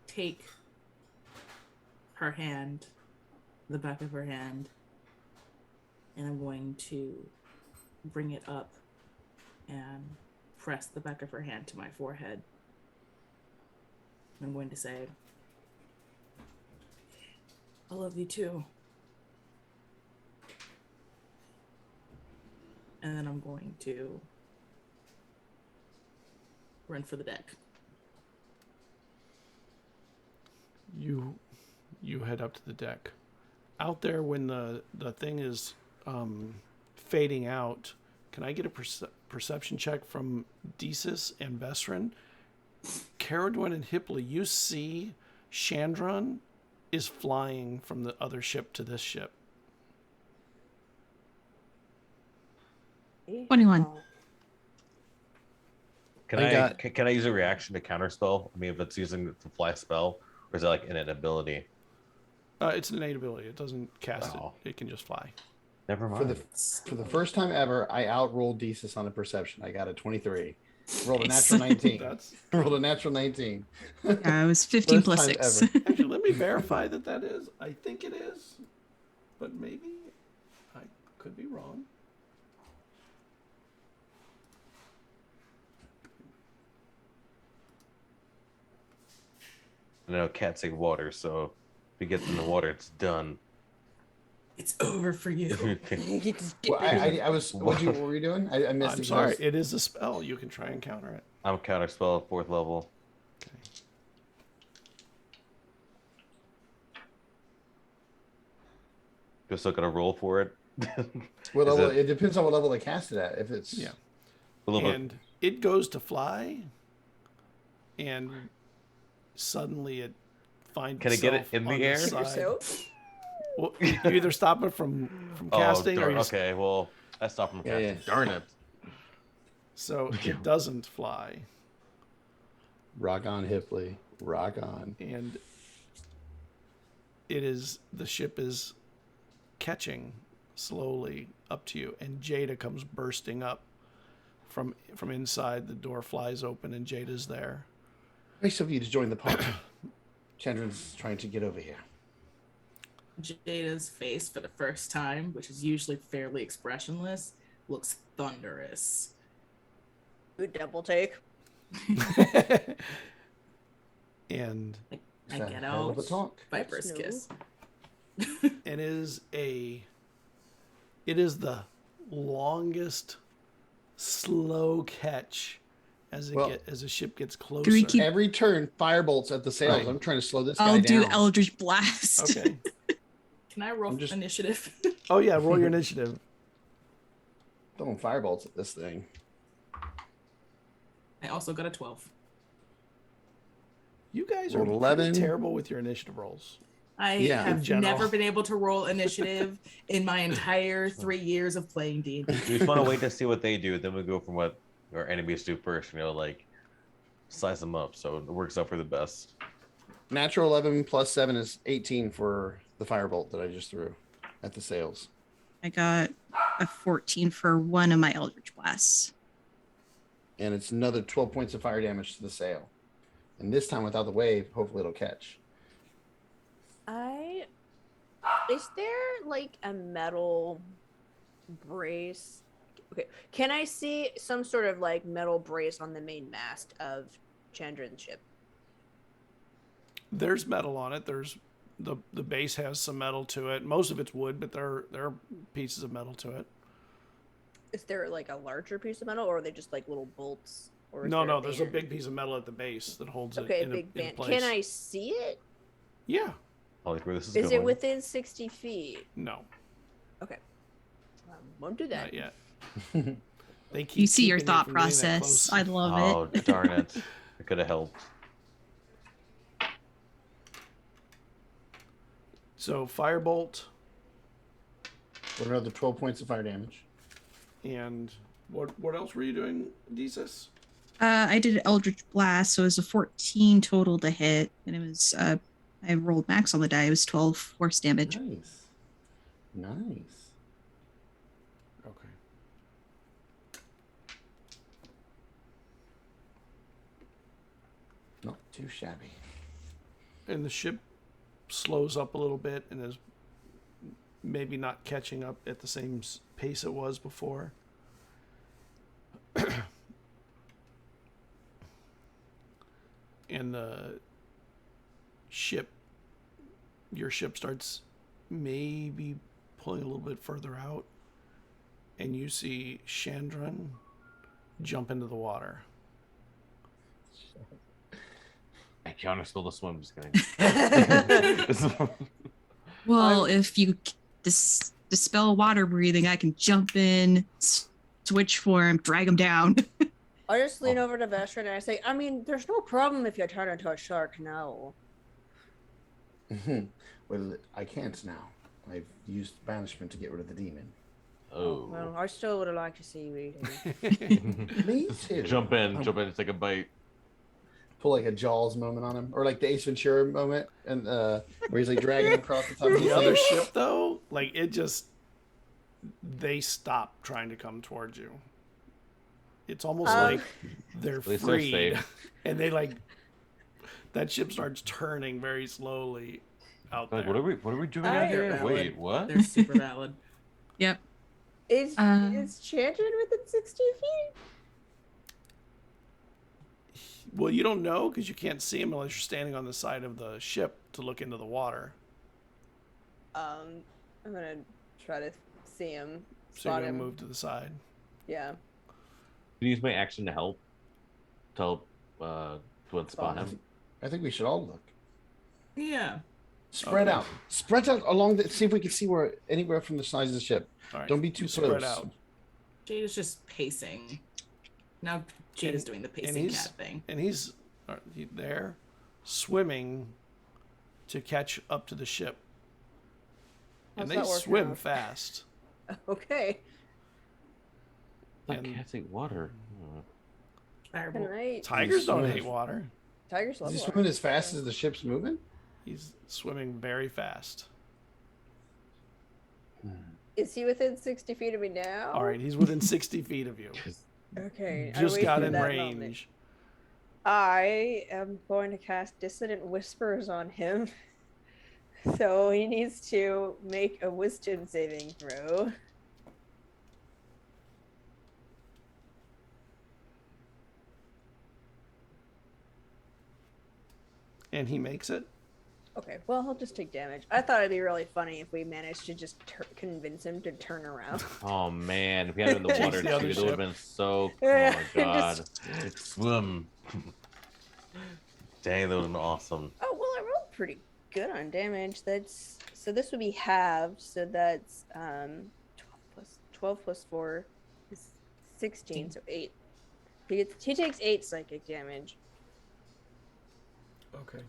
take her hand, the back of her hand, and I'm going to bring it up and press the back of her hand to my forehead. I'm going to say, I love you too. And then I'm going to run for the deck. You head up to the deck. Out there, when the thing is fading out, can I get a perception check from Desis and Vesryn? Cerridwen and Hipley, you see Chandron is flying from the other ship to this ship. 21. Oh. Can I I got- can I use a reaction to counterspell? I mean, if it's using the fly spell, or is it like an ability? It's an innate ability. It doesn't cast Oh. it. It can just fly. Never For mind. the first time ever, I outrolled Desus on a perception. I got a 23. Rolled a Nice. natural 19. That's Rolled a natural 19. Yeah, it was 15 First plus time 6. ever. actually, let me verify that is. I think it is, but maybe I could be wrong. I know cats say water, so if you get in the water, it's done. It's over for you. You just dip Well, it in. I was. What were you doing? I missed I'm it. sorry. It is a spell. You can try and counter it. I'm counterspell at 4th level. Okay. Just still gotta roll for it. What Is level? it- It depends on what level they cast it at. If it's Yeah. A little And it goes to fly, and suddenly it finds. Can I get it itself in the on air? Your side. soap? Well, you either stop it from casting, or darn. you just, Okay, well, I stopped from Yeah, casting. yeah. Darn it. so it doesn't fly, rock on, Hipley. Rock on. and the ship is catching slowly up to you, and Jada comes bursting up from inside. The door flies open, and Jada's there. Nice of you to join the party. Chandran's trying to get over here. Jada's face for the first time, which is usually fairly expressionless, looks thunderous. Good double take. And I It's a get hell of a out. talk. Viper's That's kiss. it is the longest slow catch as the ship gets closer. Do we keep- Every turn, firebolts at the sails. Right. I'm trying to slow this guy I'll down. do Eldritch Blast. Okay. Can I roll I'm just- initiative? Oh yeah, roll your initiative. Throwing firebolts at this thing. I also got a 12. You guys are Rolled 11. terrible with your initiative rolls. I Yeah. In have general. never been able to roll initiative in my entire 3 years of playing D&D. We just want to wait to see what they do, then we go from what our enemies do first, like size them up, so it works out for the best. Natural 11 plus 7 is 18 for the firebolt that I just threw at the sails. I got a 14 for one of my Eldritch Blasts. And it's another 12 points of fire damage to the sail. And this time without the wave, hopefully it'll catch. Is there like a metal brace? Okay. Can I see some sort of like metal brace on the main mast of Chandran's ship? There's metal on it. There's the base has some metal to it. Most of it's wood, but there are pieces of metal to it. Is there like a larger piece of metal, or are they just like little bolts? Or is No, there no, there's a band? big piece of metal at the base that holds Okay, it a big in band. place. Can I see it? Yeah. I like where this is Is going. it within 60 feet? No, Okay. Won't do that. not yet. They keep You see your keeping it thought from getting that process. close. I love Oh, it. darn it. It could have helped. So firebolt, What another 12 points of fire damage? and what else were you doing, Desus? I did Eldritch Blast, so it was a 14 total to hit, and it was I rolled max on the die. It was 12 force damage. Nice. Nice. Okay. Not too shabby. And the ship slows up a little bit and is maybe not catching up at the same pace it was before. And your ship starts maybe pulling a little bit further out, and you see Chandran jump into the water. I counterspell the swim, just kidding. Well, if you dispel water breathing, I can jump in, switch form, drag him down. I just lean over to Vesryn and I say, I mean, there's no problem if you turn into a shark now. Well, I can't now. I've used banishment to get rid of the demon. Oh. Well, I still would have liked to see you eating. Me too. Jump in and take a bite. Pull like a Jaws moment on him, or like the Ace Ventura moment, and where he's like dragging him across the top of The the other thing. ship, though, like they stop trying to come towards you. It's almost like they're At least they're freed, safe. and they like that ship starts turning very slowly out there. Like, what are we doing I- out here? They're Wait, valid. what? They're super valid. Yep. Is Chanted within 60 feet? Well, you don't know because you can't see him unless you're standing on the side of the ship to look into the water. I'm gonna try to see him. So you're Spot gonna him. move to the side. Yeah. Can you use my action to help? To help to spot him? I think we should all look. Yeah. Spread Okay. out. Spread out along the. See if we can see where anywhere from the sides of the ship. All right. Don't be too you close. spread out. Jade is just pacing. Now Jade is doing the pacing he's- cat thing. And he's there, swimming to catch up to the ship. And How's they that working swim out? fast. Okay. Like And- cats hate water. Can Firebolt. I? Tigers don't swim. hate water. Tigers love Is he water. swimming as fast as the ship's moving? He's swimming very fast. Is he within 60 feet of me now? All right, he's within 60 feet of you. Okay. I Just got wasted in that range. moment. I am going to cast Dissonant Whispers on him. So he needs to make a wisdom saving throw. And he makes it. Okay, well, he'll just take damage. I thought it'd be really funny if we managed to just convince him to turn around. Oh man, if we had him in the water The other too, it would ship. have been so. Oh Yeah, my god, just- swim! Dang, that would have been awesome. Oh, well, I rolled pretty good on damage. That's so this would be halved, so that's 12 plus 4 is 16, so 8. He takes 8 psychic damage. Okay.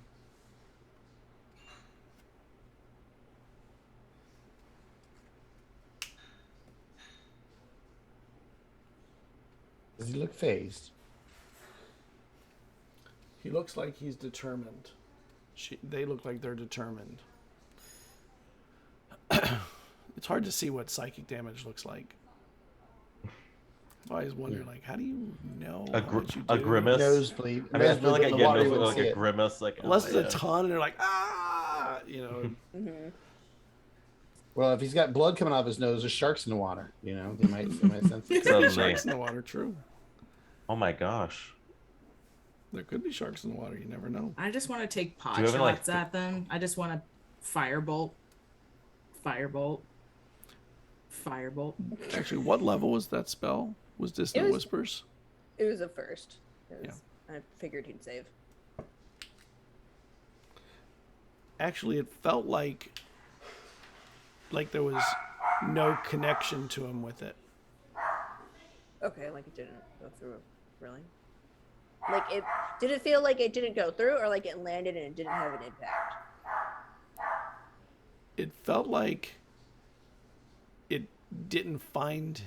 Does he look phased? He looks like he's determined. They look like they're determined. It's hard to see what psychic damage looks like. I always wonder, like, how do you know A how much you a do? grimace. Nosebleed. I mean, I feel like I in the get water, you like wouldn't see a it. grimace, like Unless oh, it's a ton, and they're like, ah, you know. Mm-hmm. Well, if he's got blood coming out of his nose, there's sharks in the water. You know, they might sense it. Suddenly. Sharks in the water, true. Oh my gosh. There could be sharks in the water. You never know. I just want to take pot Do you have any, shots at them. I just want to firebolt. Firebolt. Firebolt. Actually, what level was that spell? Was Dissonant was- Whispers? It was a first. 'Cause Yeah. I figured he'd save. Actually, it felt like there was no connection to him with it. Okay, like it didn't go through, really? Like it did it feel like it didn't go through, or like it landed and it didn't have an impact? It felt like it didn't find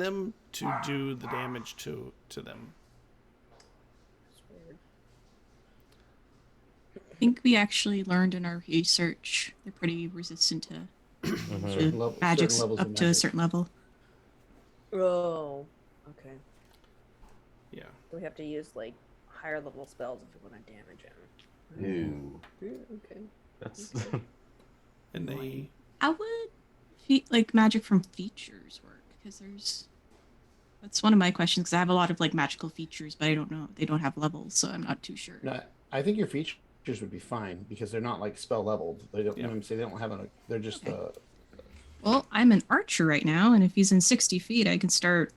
them to do the damage to them. It's weird. I think we actually learned in our research they're pretty resistant to Certain level- magics certain levels up of to a magic. certain level. Oh, okay. Yeah. We have to use like higher level spells if we want to damage him. Ew. Yeah, okay. That's And they How would like magic from features work? Because that's one of my questions. Because I have a lot of like magical features, but I don't know. They don't have levels, so I'm not too sure. No, I think your features would be fine because they're not like spell leveled. They don't. Yeah. You know what I'm saying? They don't have a. They're just. Well, I'm an archer right now, and if he's in 60 feet, I can start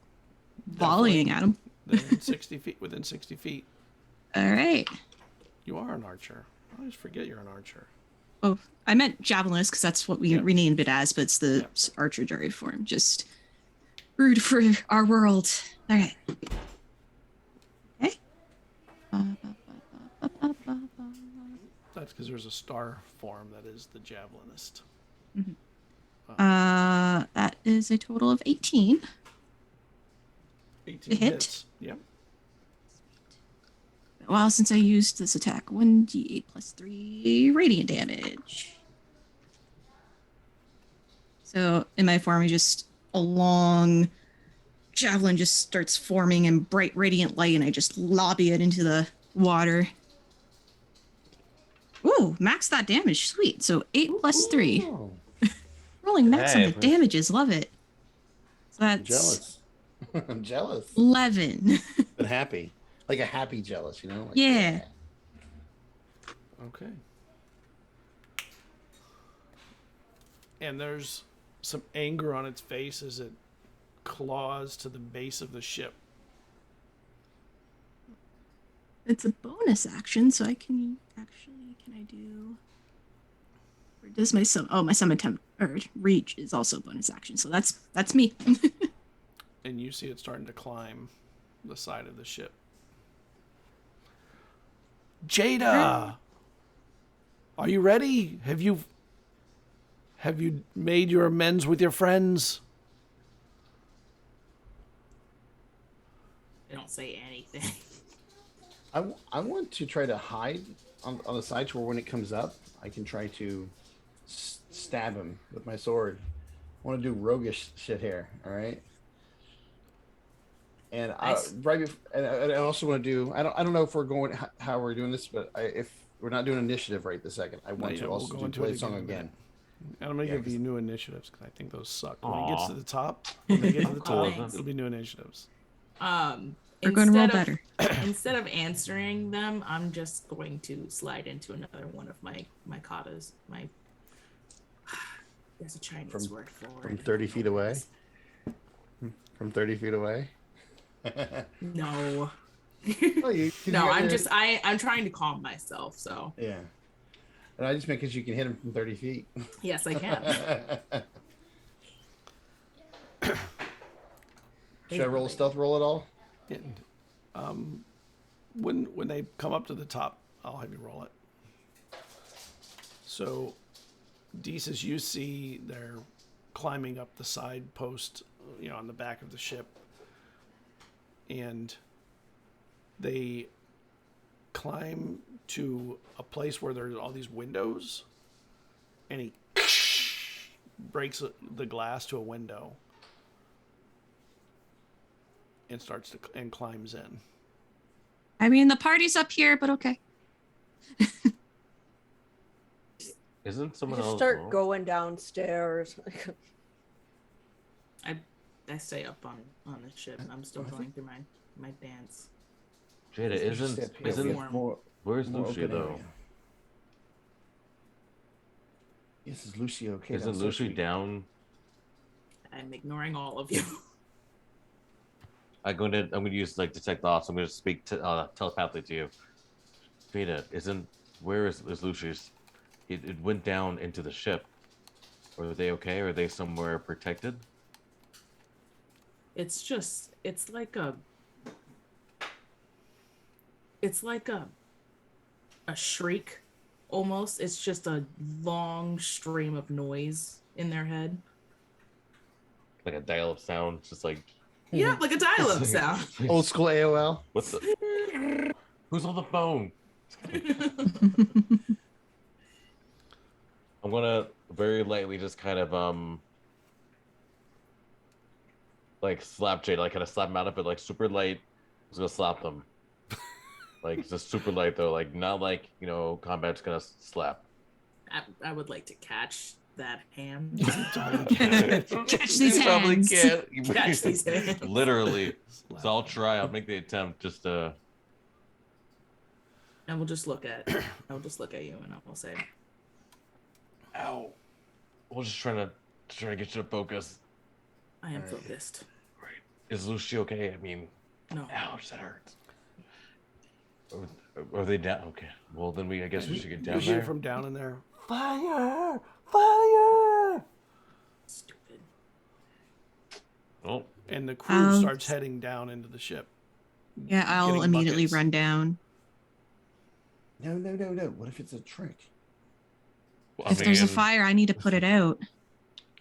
volleying at him. within 60 feet. Within 60 feet, All right. you are an archer. I always forget you're an archer. Oh, I meant javelinist because that's what we Yeah. renamed it as, but it's the archer derived form. Just rude for our world. All right. Okay. That's because there's a star form that is the javelinist. That is a total of 18. 18 hit. hits. Yep. Been a while since I used this attack. 1d8 plus 3 radiant damage. So in my form, just a long javelin just starts forming in bright radiant light, and I just lobby it into the water. Ooh, max that damage. Sweet. So 8 plus 3. Oh, Rolling max on Hey, the damages. Love it. So that's jealous. I'm jealous. 11. But happy. Like a happy jealous, you know? Like, Yeah. Okay. And there's some anger on its face as it claws to the base of the ship. It's a bonus action, so I can actually, can I do, or does my my summon temp or reach is also a bonus action, so that's me. And you see it starting to climb the side of the ship. Jada, are you ready? Have you made your amends with your friends? They don't say anything. I want to try to hide on the side to where when it comes up, I can try to stab him with my sword. I want to do roguish shit here, all right? And Nice. and I also want to do. I don't know if we're going how we're doing this, but if we're not doing initiative right this second, I want Yeah, to we'll also go do into play it song again in a again. And I'm going to Yeah, give you new initiatives because I think those suck. When it Aw. gets to the top, when they get to the Cool, top, thanks. it'll be new initiatives. We're going to roll Instead better. Instead of answering them, I'm just going to slide into another one of my katas. There's a Chinese word for it. From 30 feet away. From 30 feet away. No. Oh, No, I'm trying to calm myself. So Yeah. And I just meant because you can hit him from 30 feet. yes, I can. Should I roll a stealth roll at all? And, when they come up to the top, I'll have you roll it. So, Deezus, you see they're climbing up the side post, on the back of the ship, and they climb to a place where there's all these windows, and he breaks the glass to a window and climbs in. I mean, the party's up here, but okay. Isn't I someone just else? start going downstairs. I stay up on the ship. I'm still going through my dance. Jada, isn't more? where's more Lucia open though? area. Yes, is Lucia okay? Isn't That's so Lucia sweet. down? I'm ignoring all of you. I'm gonna use like detect thoughts. I'm gonna speak to telepathically to you. Jada, where is Lucius? It went down into the ship. Are they okay? Are they somewhere protected? It's like a shriek almost. It's just a long stream of noise in their head. Like a dial-up sound, just like Yeah, like a dial-up sound. Old school AOL. what the? Who's on the phone? I'm gonna very lightly just kind of like slap Jada, like kind of slap him out of it, like super light. I was gonna slap them, like just super light though, like not like combat's gonna slap. I would like to catch that hand. Catch these You probably hands. can't. Catch these hands. Literally. So I'll try. I'll make the attempt. Just And we'll just look at you and I will say, ow. We're just trying to get you to focus. I am focused. Right. Is Lucy okay? I mean, No. ouch, that hurts. Are they down? Okay. Well, then I guess we should get down You hear there. from down in there, fire! Fire! Stupid. Oh, And the crew starts heading down into the ship. Yeah, I'll getting immediately buckets. run down. No. What if it's a trick? well, If there's a fire, I need to put it out.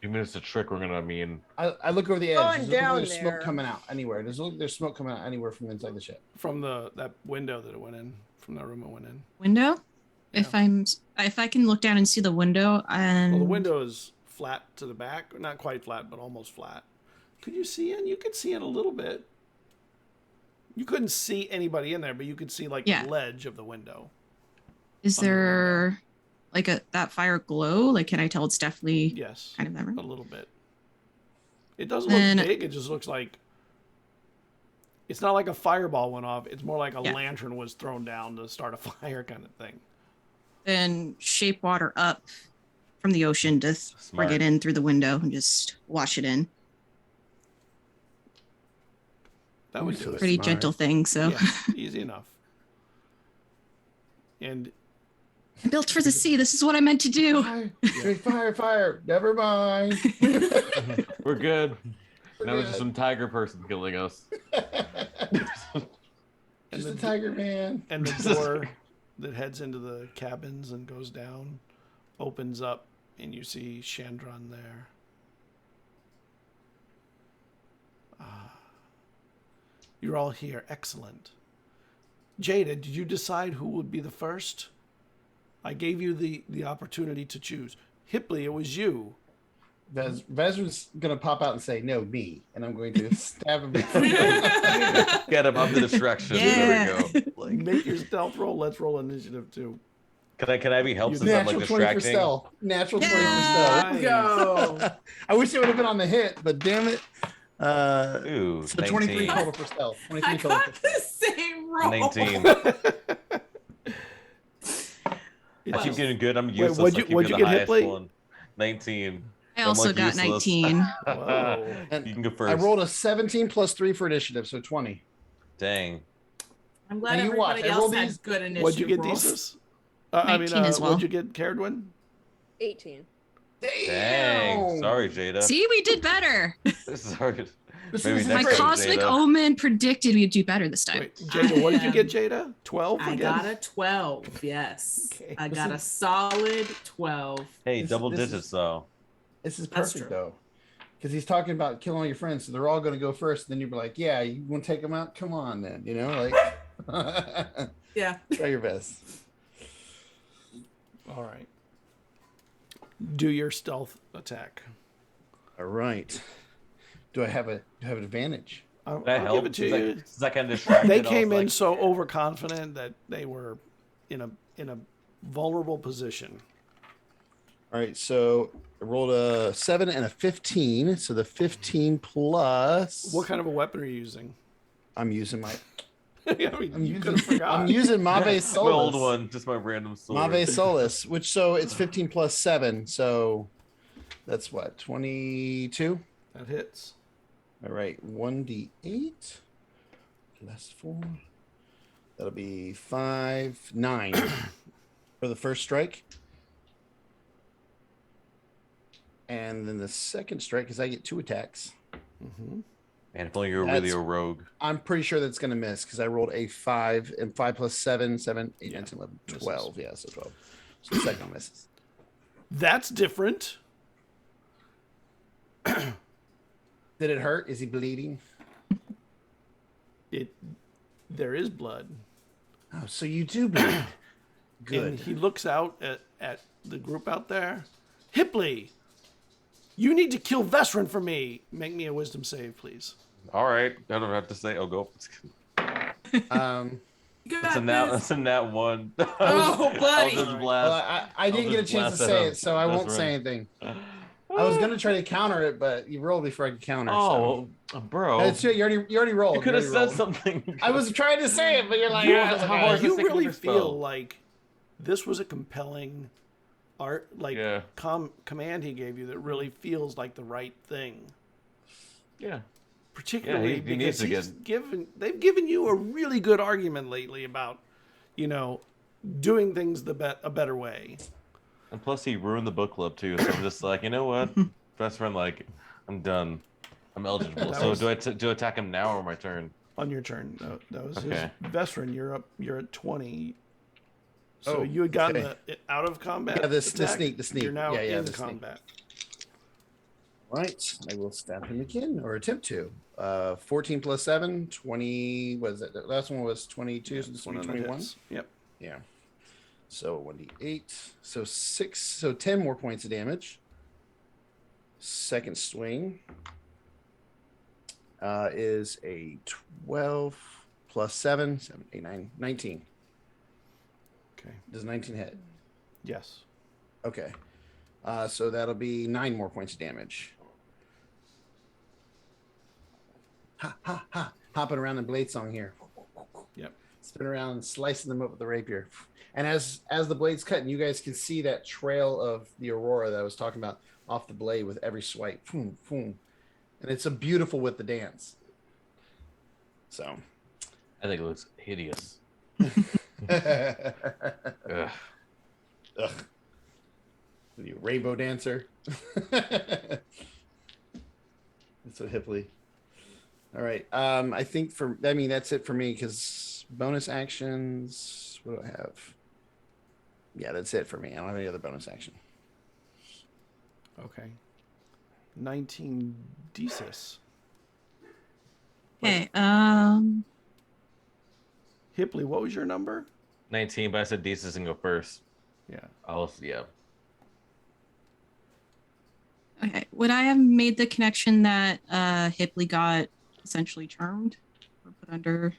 Even if it's a trick, we're gonna I look over the edge. Going Does it look like down there's smoke there. coming out anywhere? Does it look like there's smoke coming out anywhere from inside the ship? From that window that it went in, from that room it went in. Window? If I can look down and see the window and Well, the window is flat to the back. Not quite flat, but almost flat. Could you see in? You could see in a little bit. You couldn't see anybody in there, but you could see like Yeah. the ledge of the window. is on the there like that fire glow? Like, can I tell it's definitely Yes, kind of memory? a little bit. It doesn't Then- look big. It just looks like it's not like a fireball went off. It's more like a Yeah. lantern was thrown down to start a fire kind of thing. Then shape water up from the ocean to Smart. bring it in through the window and just wash it in. That would do it. Pretty Smart. gentle thing. So Yeah, easy enough. And I'm built for the sea. This is what I meant to do. Fire. Never mind. We're good. Now there's good. just some tiger person killing us. Just a tiger man. and the door that heads into the cabins and goes down opens up, and you see Chandron there. You're all here. Excellent. Jada, did you decide who would be the first? I gave you the opportunity to choose. Hipley, it was you. Vesryn's gonna pop out and say, "No, me," and I'm going to stab him. Get him up the distraction. There we go. Like, Make your stealth roll. Let's roll initiative too. can I be helped since I'm Natural like 20 for distracting? stealth. Natural 20 for Yeah. stealth. Go. I wish it would have been on the hit, but damn it. Ooh, So 23 19. total for stealth. 23 I total got for the stealth. same roll. 19. I keep getting good. I'm useless. what'd you- I keep what'd getting you the get, highest Hipley? one. 19. I I'm, also like, got useless. 19. Whoa. And You can go first. I rolled a 17 plus 3 for initiative, so 20. Dang. I'm glad Now you watch. everybody I rolled else had these- good initiative What'd you get, rolls. Desus? 19 as well. What'd you get, Cerridwen? 18. Dang. Sorry, Jada. See, we did better. Sorry. This Maybe is My next great. time, cosmic Jada. omen predicted we'd do better this time. Wait, Jada, what did you get, Jada? 12 I again? got a 12. Yes. Okay. I got a solid 12. Hey, This- double this digits is- though. This is That's perfect, true. though. Because he's talking about killing all your friends, so they're all going to go first. Then you'd be like, yeah, you want to take them out? Come on, then. You know, like, Yeah. try your best. All right. Do your stealth attack. All right. Do I have an advantage? I'll That give helps. it to you. Since I kind of distracted. They I was came in like, so overconfident that they were in a vulnerable position. All right, so I rolled a 7 and a 15. So the 15 plus. What kind of a weapon are you using? I'm using my. I mean, I'm you using, could have forgot. I'm using Mave my Solus. old one, just my random sword. Mave Solus, which so it's 15 plus 7. So that's what, 22? That hits. All right, 1d8 plus 4. That'll be 5, 9 for the first strike. And then the second strike, because I get 2 attacks. Mm-hmm. Man, if only you were really That's- a rogue. I'm pretty sure that's going to miss because I rolled a 5 and 5 plus 7, 7, 8, Yeah, 9, 10, 11, misses. 12. Yeah, so 12. So the second one misses. That's different. Did it hurt? Is he bleeding? There is blood. Oh, so you do bleed. And Good. he looks out at the group out there. Hipley, you need to kill Vesryn for me. Make me a wisdom save, please. All right, I don't have to say. Oh, go. You It's a got nat. this. It's a nat one. Oh, buddy. Eldritch Blast. Well, I didn't get a just chance to blast at say him. it, so I That's won't say right. anything. I was gonna try to counter it, but you rolled before I could counter. Oh, bro. so. It's, you already rolled. You could have already said rolled. something. I was trying to say it, but you're like, You, "Ah, how hard is you this thing really with your feel spell?" like this was a compelling art, like Yeah. command he gave you that really feels like the right thing. Yeah. Particularly he needs because to they've given you a really good argument lately about, doing things a better way. And plus, he ruined the book club too. So I'm just like, you know what, best friend, like, I'm done. I'm eligible. That So was- do I attack him now or my turn? On your turn, that was Okay. his Vesryn. You're at 20. So Oh, you had gotten okay. the out of combat. Yeah, the attack. sneak, the sneak. You're now Yeah, in the sneak. combat. Right. I will stab him again, or attempt to. 14 plus 7, 20. What is it? The last one was 22, so this It's will one be of the 21. hits. Yep. Yeah. So 1d8. So 6. So 10 more points of damage. Second swing is a 12 plus 7, 7, 8, 9, 19. Okay. Does 19 hit? Yes. Okay. So that'll be 9 more points of damage. Ha, ha, ha. Hopping around in blade song here. Yep. Spin around and slicing them up with the rapier. And as the blade's cutting, you guys can see that trail of the aurora that I was talking about off the blade with every swipe. Boom, boom. And it's a beautiful with the dance. So. I think it looks hideous. Ugh. Ugh. Ugh. What are you, rainbow dancer? That's so hipply. All right. I think that's it for me because bonus actions. What do I have? Yeah, that's it for me. I don't have any other bonus action. Okay. 19 Desis. Okay. Hipley, what was your number? 19, but I said Desus can go first. Yeah. Yeah. Okay. Would I have made the connection that Hipley got essentially charmed or put under?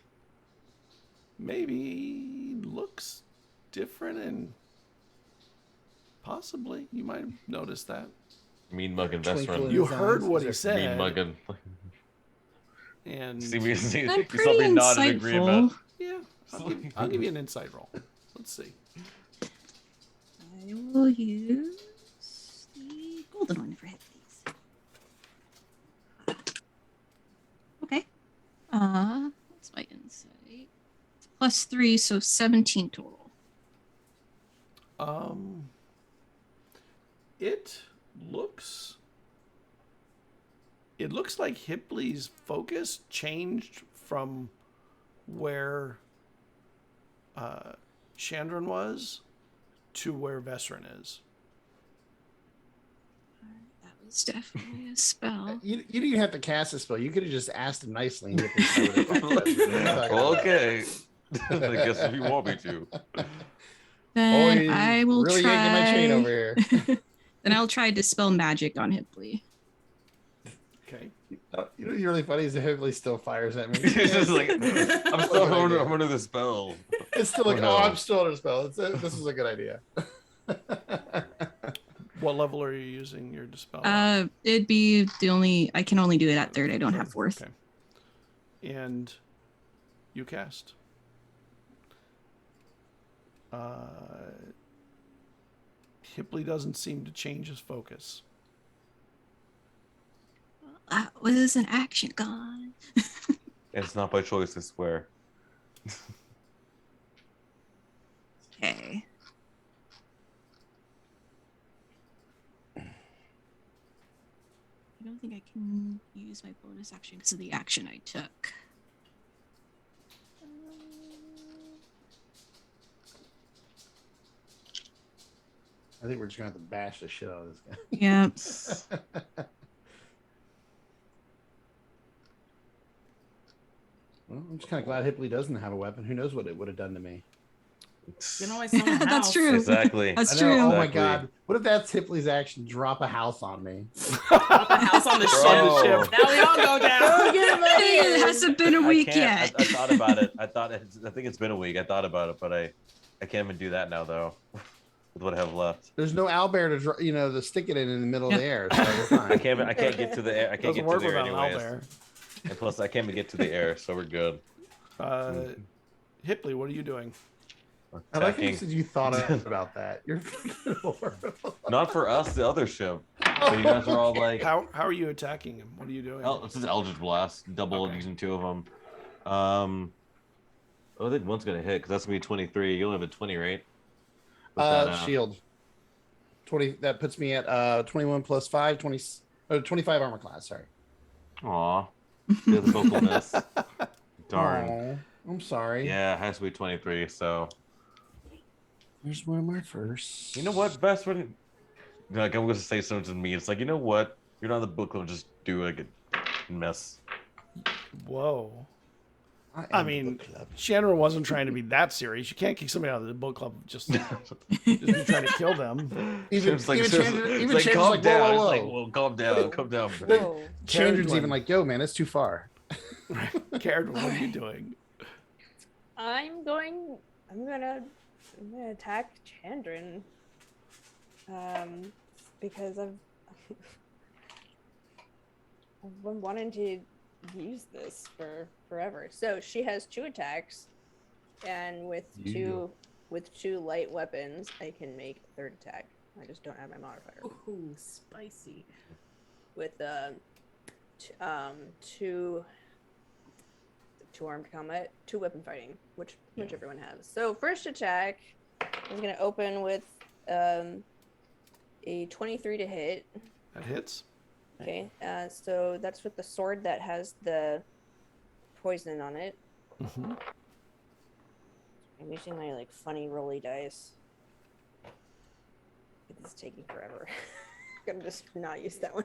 Maybe looks different and possibly you might have noticed that. Mean mugging Twinkle Vesryn. in You his heard eyes. what he Is said. Mean mugging. And See me. I'm You saw pretty me nod in agreement. insightful. yeah, I'll give you an insight roll. Let's see. I will use the golden one for Hipley's. Okay. What's my insight? It's +3, so 17 total. It looks like Hipley's focus changed from where Chandran was to where Vesryn is. That was definitely a spell. You didn't even have to cast a spell. You could have just asked him nicely. And Well, okay. I guess if you want me to. Then I will really try. yanking my chain over here. Then I'll try dispel magic on Hipley. Okay. You know what's really funny is the Higley still fires at me. It's just like I'm still What a good idea. under the spell. It's still like, Oh, no. I'm still under a spell. This is a good idea. What level are you using your dispel? It'd be I can only do it at 3rd. I don't have 4th. Okay. And you cast. Hipley doesn't seem to change his focus. That was an action gone. It's not by choice, I swear. Okay. I don't think I can use my bonus action because of the action I took. I think we're just gonna have to bash the shit out of this guy. Yeah. Well, I'm just kind of glad Hipley doesn't have a weapon. Who knows what it would have done to me? You can always summon a That's house. true. Exactly. That's I know, true. Oh my Exactly. god! What if that's Hipley's action? Drop a house on me. Drop a house on the Bro. ship. Now we all go down. It hasn't been a week yet. I thought about it. I think it's been a week. I thought about it, but I can't even do that now though. With what I have left, There's no owlbear to stick it in the middle of the air. So we're fine. I can't get to the air. I can't Doesn't get to work there without an anyways. owlbear. And plus, I can't even get to the air, so we're good. Hipley, what are you doing? I like how you Attacking. said you thought about that. You're fucking horrible. Not for us, the other ship. So you guys are all like, How are you attacking him? What are you doing? this is Eldritch Blast, double Okay. using 2 of them. I think one's gonna hit because that's gonna be 23. You only have a 20, right? With that, Shield. 20. That puts me at 21 plus 5, 20. 25 armor class. Sorry. Aw, the vocal miss. Darn. Aw, I'm sorry. Yeah, it has to be 23. So There's one of my first. you know what, best friend? Like I'm gonna say something to me. It's like, you know what? You're not in the book club. Just do like a mess. Whoa. am I the mean, book club. Chandra wasn't trying to be that serious. You can't kick somebody out of the book club just be trying to kill them. Even Seriously, Chandra, it's even like, Chandra's calm like, down. whoa, It's whoa, like, whoa. well, calm down, calm down. Whoa. Chandra's Cerridwen. even like, yo, man, it's too far. Cerridwen, what are you doing? I'm gonna attack Chandran. Because I've been wanting to use this for forever. So she has 2 attacks, and with two light weapons, I can make a 3rd attack. I just don't have my modifier. Ooh, spicy. With two armed combat, 2 weapon fighting, which everyone has. So first attack is gonna open with a 23 to hit. That hits. Okay, so that's with the sword that has the poison on it. Mm-hmm. I'm using my like funny rolly dice. It's taking forever. I'm gonna just not use that one.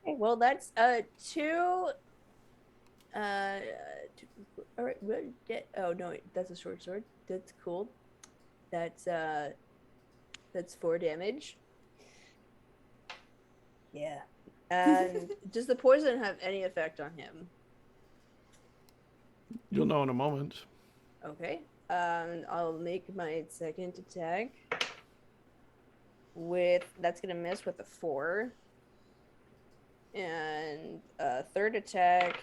Okay, well that's 2. All right. Oh no, wait, that's a short sword. That's cool. That's 4 damage. Yeah. And does the poison have any effect on him? You'll know in a moment. Okay. I'll make my 2nd attack. That's gonna miss with a 4. And 3rd attack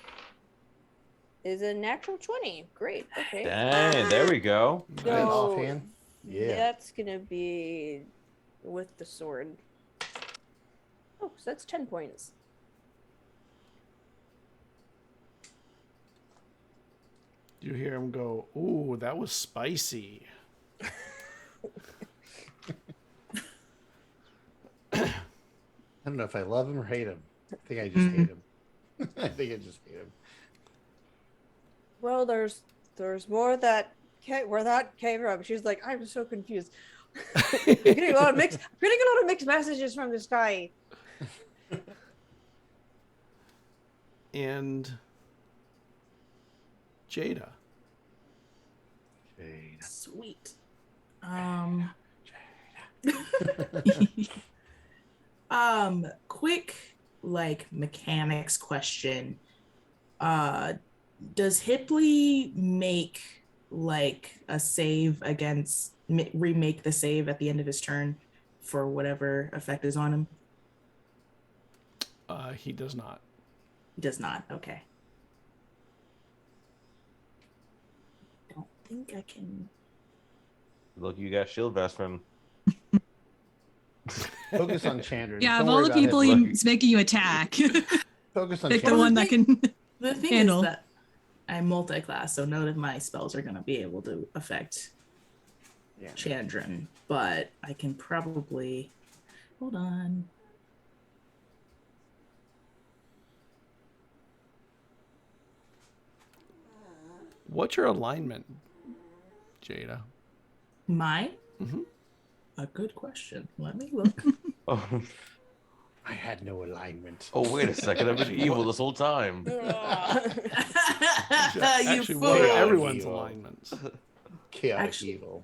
is a natural 20. Great. Okay. Dang, there we go. So Offhand. Yeah. that's gonna be with the sword. Oh, so that's 10 points. You hear him go, ooh, that was spicy. I don't know if I love him or hate him. I think I just hate him. I think I just hate him. Well, there's more that where that came from. She's like, I'm so confused. I'm getting a lot of mixed messages from this guy. And Jada. Jade. Sweet. Quick like mechanics question. Does Hipley make like a save against remake the save at the end of his turn for whatever effect is on him? He does not. He does not. Okay. Don't think I can. Look, you got shield Vesryn. Focus on Chandra. Yeah, Don't of all worry the about people him. he's making you attack, Focus on pick the Chandra. one that can The thing handle. is that I'm multi-class, so none of my spells are going to be able to affect Yeah. Chandran, but I can probably hold on. What's your alignment, Jada? Mine? Mhm. A good question. Let me look. Oh, I had no alignment. oh, wait a second. I've been evil this whole time. you Actually, fool. what are Chaotic everyone's evil. alignments? Chaotic Actually- evil.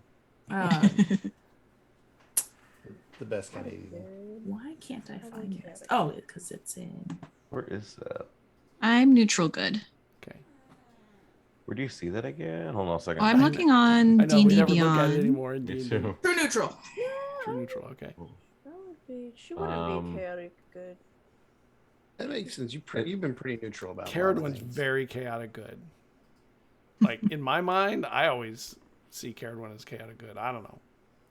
The best kind of evil. Why can't I find this? Oh, because it's in. Where is that? I'm neutral good. Okay. Where do you see that again? Hold on a second. Oh, I'm looking on I know we D&D never look at it Beyond. anymore in Me D&D. too. True neutral. True neutral, okay. She wouldn't Um, be chaotic good. That makes sense. You've been pretty neutral about. Cerridwen's very chaotic good. Like, in my mind, I always see Cerridwen as chaotic good. I don't know.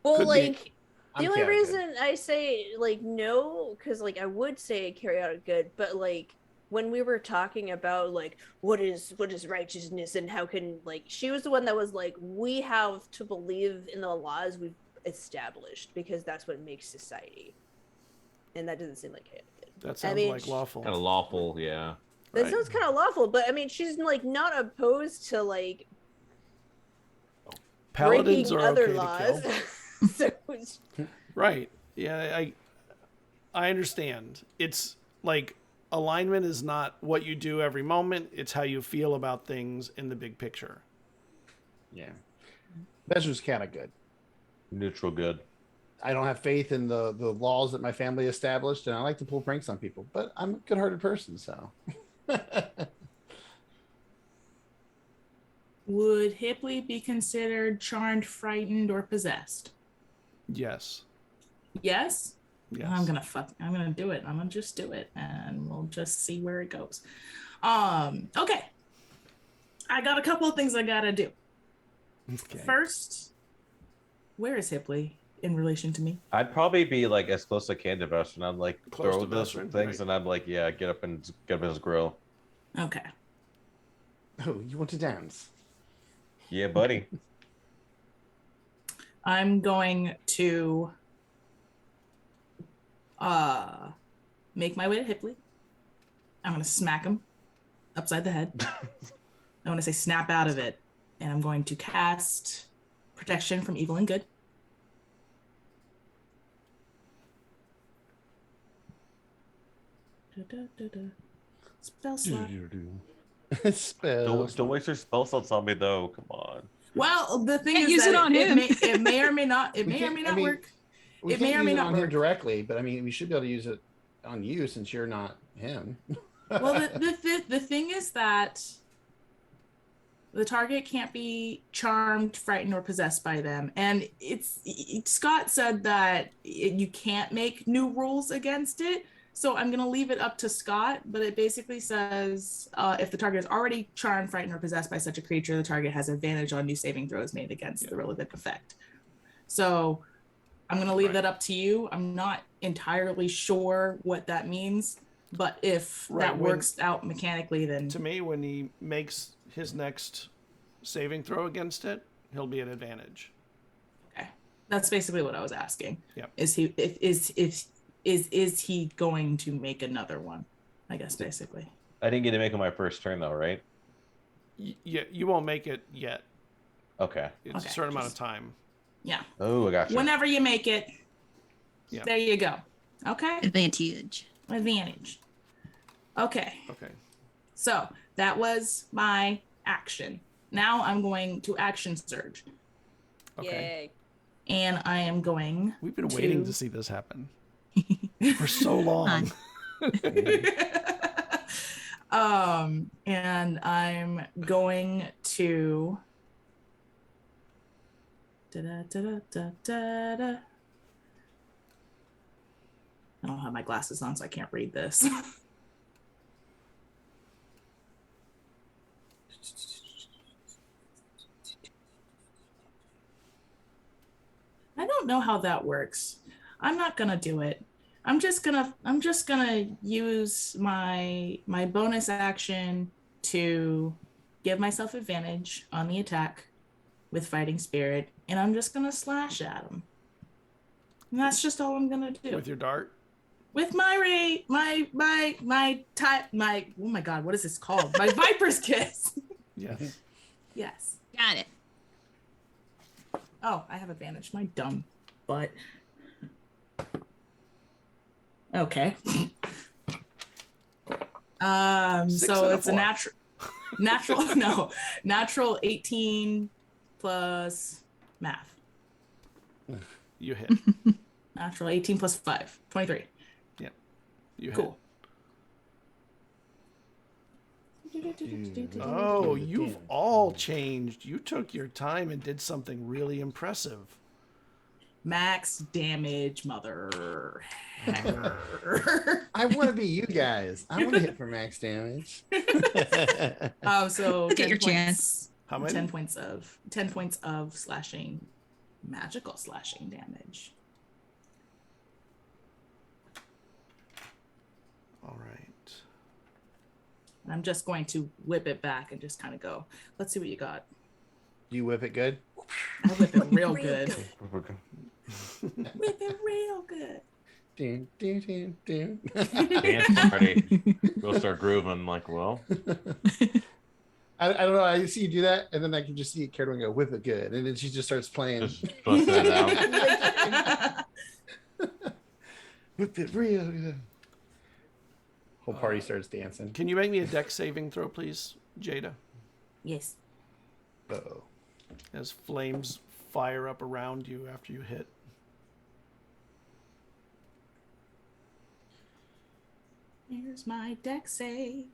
Well, Could be. like I'm the only chaotic reason I say like no, because like I would say chaotic good, but like when we were talking about like what is righteousness and how can like she was the one that was like we have to believe in the laws we've established because that's what makes society, and that doesn't seem like chaotic good. That sounds mean, like lawful. Kind of lawful, yeah. That Right. sounds kind of lawful, but I mean she's like not opposed to like Paladins breaking are other okay laws. to kill. So it's- Right. Yeah, I understand. It's like alignment is not what you do every moment. It's how you feel about things in the big picture. Yeah. Vesryn's kind of good. Neutral good. I don't have faith in the laws that my family established, and I like to pull pranks on people, but I'm a good-hearted person, so. Would Hipley be considered charmed, frightened, or possessed? Yes. Yes? Yes. I'm gonna do it. I'm gonna just do it, and we'll just see where it goes. Okay. I got a couple of things I gotta do. Okay. First, where is Hipley in relation to me? I'd probably be like as close as I can to Vesryn. I'm like Close throw to those Vesryn, things, right. and I'm like, yeah, get up in his grill. Okay. Oh, you want to dance? Yeah, buddy. I'm going to make my way to Hipley. I'm gonna smack him upside the head. I want to say snap out of it, and I'm going to cast protection from evil and good. Spell slot. Spell. Don't waste your spell slots on me though. Come on. Well, the thing Can't is use that it on him. it may or may not. It may or may not work. We It may can't or use may it not on him work. directly, but I mean, we should be able to use it on you since you're not him. Well, the thing is that the target can't be charmed, frightened, or possessed by them. And Scott said that you can't make new rules against it. So I'm going to leave it up to Scott, but it basically says if the target is already charmed, frightened, or possessed by such a creature, the target has advantage on new saving throws made against the relevant effect. So I'm going to leave that up to you. I'm not entirely sure what that means, but if that works out mechanically, then... To me, when he makes his next saving throw against it, he'll be at advantage. Okay. That's basically what I was asking. Yep. Is he going to make another one? I guess basically. I didn't get to make it my first turn though, right? Yeah, you won't make it yet. Okay. It's a certain amount of time. Yeah. Oh, I got you. Whenever you make it. Yeah. There you go. Okay. Advantage. Okay. Okay. So that was my action. Now I'm going to action surge. Okay. Yay. And I am going We've been waiting to see this happen for so long. And I'm going to I don't have my glasses on, so I can't read this. I don't know how that works. I'm not gonna do it. I'm just gonna use my bonus action to give myself advantage on the attack with fighting spirit, and I'm just gonna slash at him. And that's just all I'm gonna do. With your dart? With my oh my god, what is this called? My Viper's Kiss. Yes. Yes. Got it. Oh, I have advantage. My dumb butt. Okay. So it's a natural 18 plus math. You hit. Natural 18 plus 5, 23. Yep. You Cool. hit. Oh, you've all changed. You took your time and did something really impressive. Max damage, mother. I want to be you guys. I want to hit for max damage. So Look at 10 your points. chance. How many? 10 points of slashing, magical slashing damage. All right. And I'm just going to whip it back and just kind of go, let's see what you got. Do you whip it good? I whip it real Real good. good. Whip it real good. Dun, dun, dun, dun. Dance party. We'll start grooving. Like, well, I don't know. I see you do that, and then I can just see Cerridwen go whip it good, and then she just starts playing. just busting it out. Whip it real. Whole party starts dancing. Can you make me a dex saving throw, please, Jada? Yes. Uh-oh. As flames fire up around you after you hit. Here's my deck save.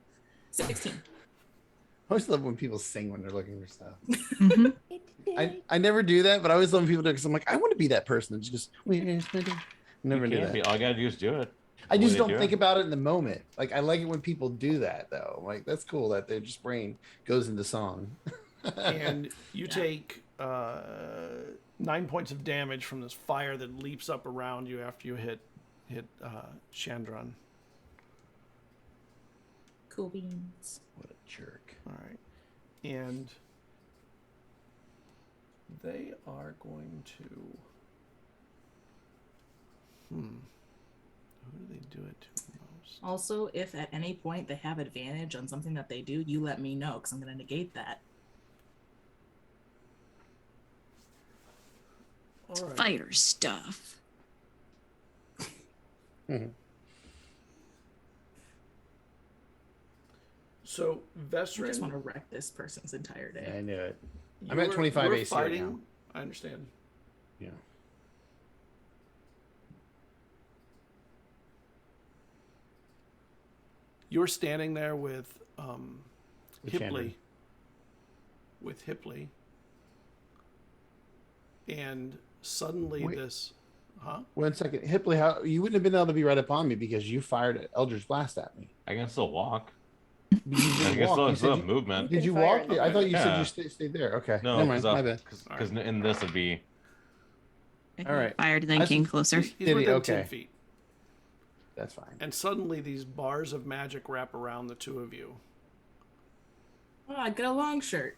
16. I always love when people sing when they're looking for stuff. hmm I never do that, but I always love when people do it because I'm like, I want to be that person that just never do You that. can't be. All you gotta do is do it. I The way just they don't do think it. about it in the moment. Like I like it when people do that though. Like that's cool that their just brain goes into song. And you take 9 points of damage from this fire that leaps up around you after you hit Chandron. Cool beans. What a jerk. All right. And they are going to... Who do they do it to most? Also, if at any point they have advantage on something that they do, you let me know because I'm going to negate that. All right. Fighter stuff. So, I just want Vesryn, to wreck this person's entire Yeah, day. I knew it. you I'm at were- 25 you were AC right fighting. now. I understand. Yeah. You were standing there with With Hipley. Chandron. With Hipley. And suddenly Wait. this... Huh? 1 second. Hipley, how you wouldn't have been able to be right up on me because you fired an Eldritch Blast at me. I can still walk. But you I didn't can walk. still, You still said have you, movement. did you can fire walk? it. I thought you said Yeah. you stayed there. Okay. No, Never mind. My bad. because in this would be. All right. Fired, then I came just- closer. He's Did he? within Okay. 10 feet. That's fine. And suddenly these bars of magic wrap around the two of you. Oh, I get a long shirt.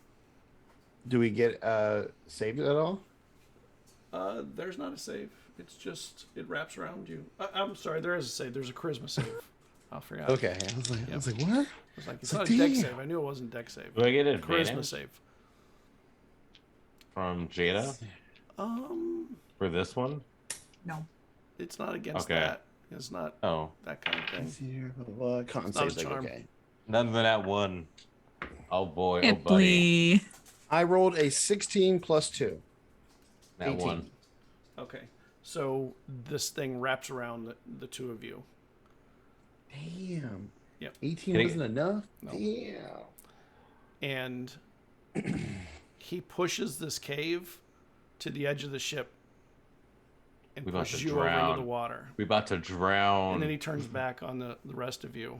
Do we get saved at all? There's not a save. It's just, it wraps around you. I'm sorry, there is a save. There's a charisma save. I forgot. Okay. I was like, what? It's like, it's It's not like, a deck damn. save. I knew it wasn't deck save. Do I get an Charisma advantage save. from Jada for this one? No. It's not against Okay. that. It's not Oh, that kind of thing. Let's see here. Con It's not a save's like, charm. okay. none of that one. Oh boy, oh buddy, Hipley. I rolled a 16 plus 2. that 18. one. Okay. So this thing wraps around the two of you. Damn. Yep. 18 Can I- wasn't enough? No. Damn. And he pushes this cave to the edge of the ship and We about pushes to you over into drown. the water. We about to drown. And then he turns back on the rest of you.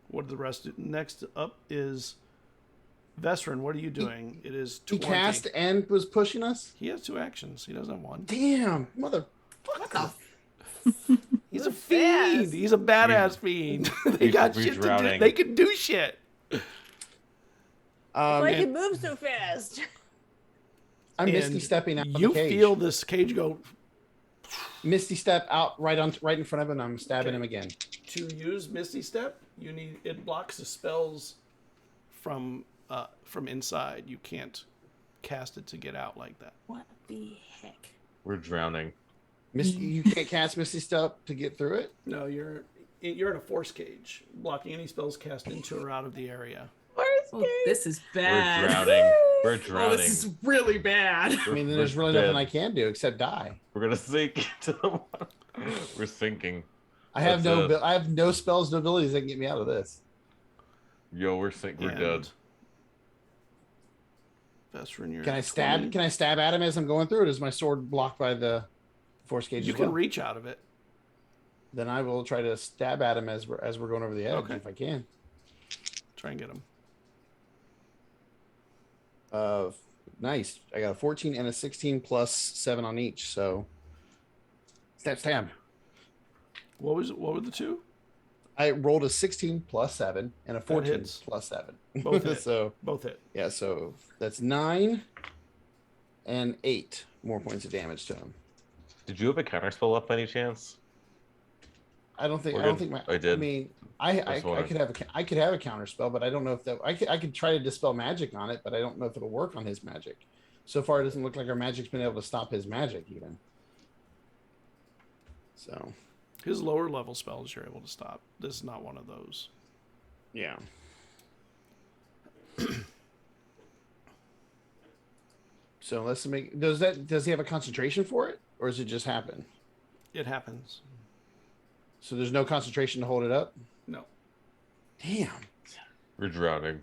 What do the rest do? Next up is Vesryn. What are you doing? It is He 20. cast and was pushing us? He has 2 actions. He doesn't have 1. Damn. He's a Fast. fiend. He's a badass fiend. They got he's shit to do. drowning. They can do shit. Why And he moves so fast? I'm Misty And stepping out of you the cage. feel this cage go Misty step out right in front of him. I'm stabbing Okay. him again. to use Misty Step. You need it blocks the spells from inside. You can't cast it to get out like that. What the heck? We're drowning. Misty, you can't cast Misty step to get through it. No, you're in a force cage, blocking any spells cast into or out of the area. Oh, this is We're bad. drowning. We're Oh, drowning. this is really bad. I mean, We're there's really dead. nothing I can do except die. We're gonna sink into the water. We're sinking. I have That's it. I have no spells, no abilities that can get me out of this. Yo, we're sinking. We're dead. Vesryn, you're Can I at stab? 20. Can I stab at him as I'm going through, or is my sword blocked by the force cage? You as can well? reach out of it. Then I will try to stab at him as we're going over the edge Okay. if I can. Try and get him. Nice. I got a 14 and a 16 plus 7 on each. So stab. What were the 2? I rolled a 16 plus 7 and a 14 hits. plus 7. Both hit. So Both hit. yeah, so that's 9 and 8 more points of damage to him. Did you have a counterspell up by any chance? I don't think We're I don't good. think I did. I mean, I That's why. I could have a counter spell, but I don't know if that I could try to dispel magic on it, but I don't know if it'll work on his magic. So far, it doesn't look like our magic's been able to stop his magic even. So His lower level spells you're able to stop. This is not one of those. Yeah. So let's make. Does he have a concentration for it, or does it just happen? It happens. So there's no concentration to hold it up. No. Damn. We're drowning.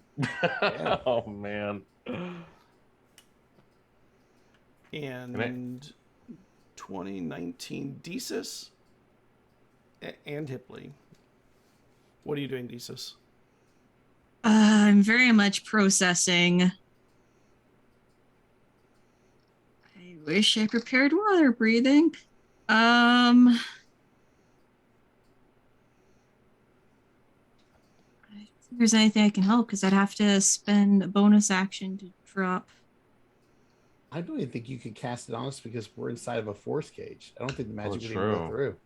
Oh man. And 2019 Desus and Hipley. What are you doing, Desus? I'm very much processing. I wish I prepared water breathing. I don't think there's anything I can help because I'd have to spend a bonus action to drop. I don't even think you could cast it on us because we're inside of a force cage. I don't think the magic would even true. go through.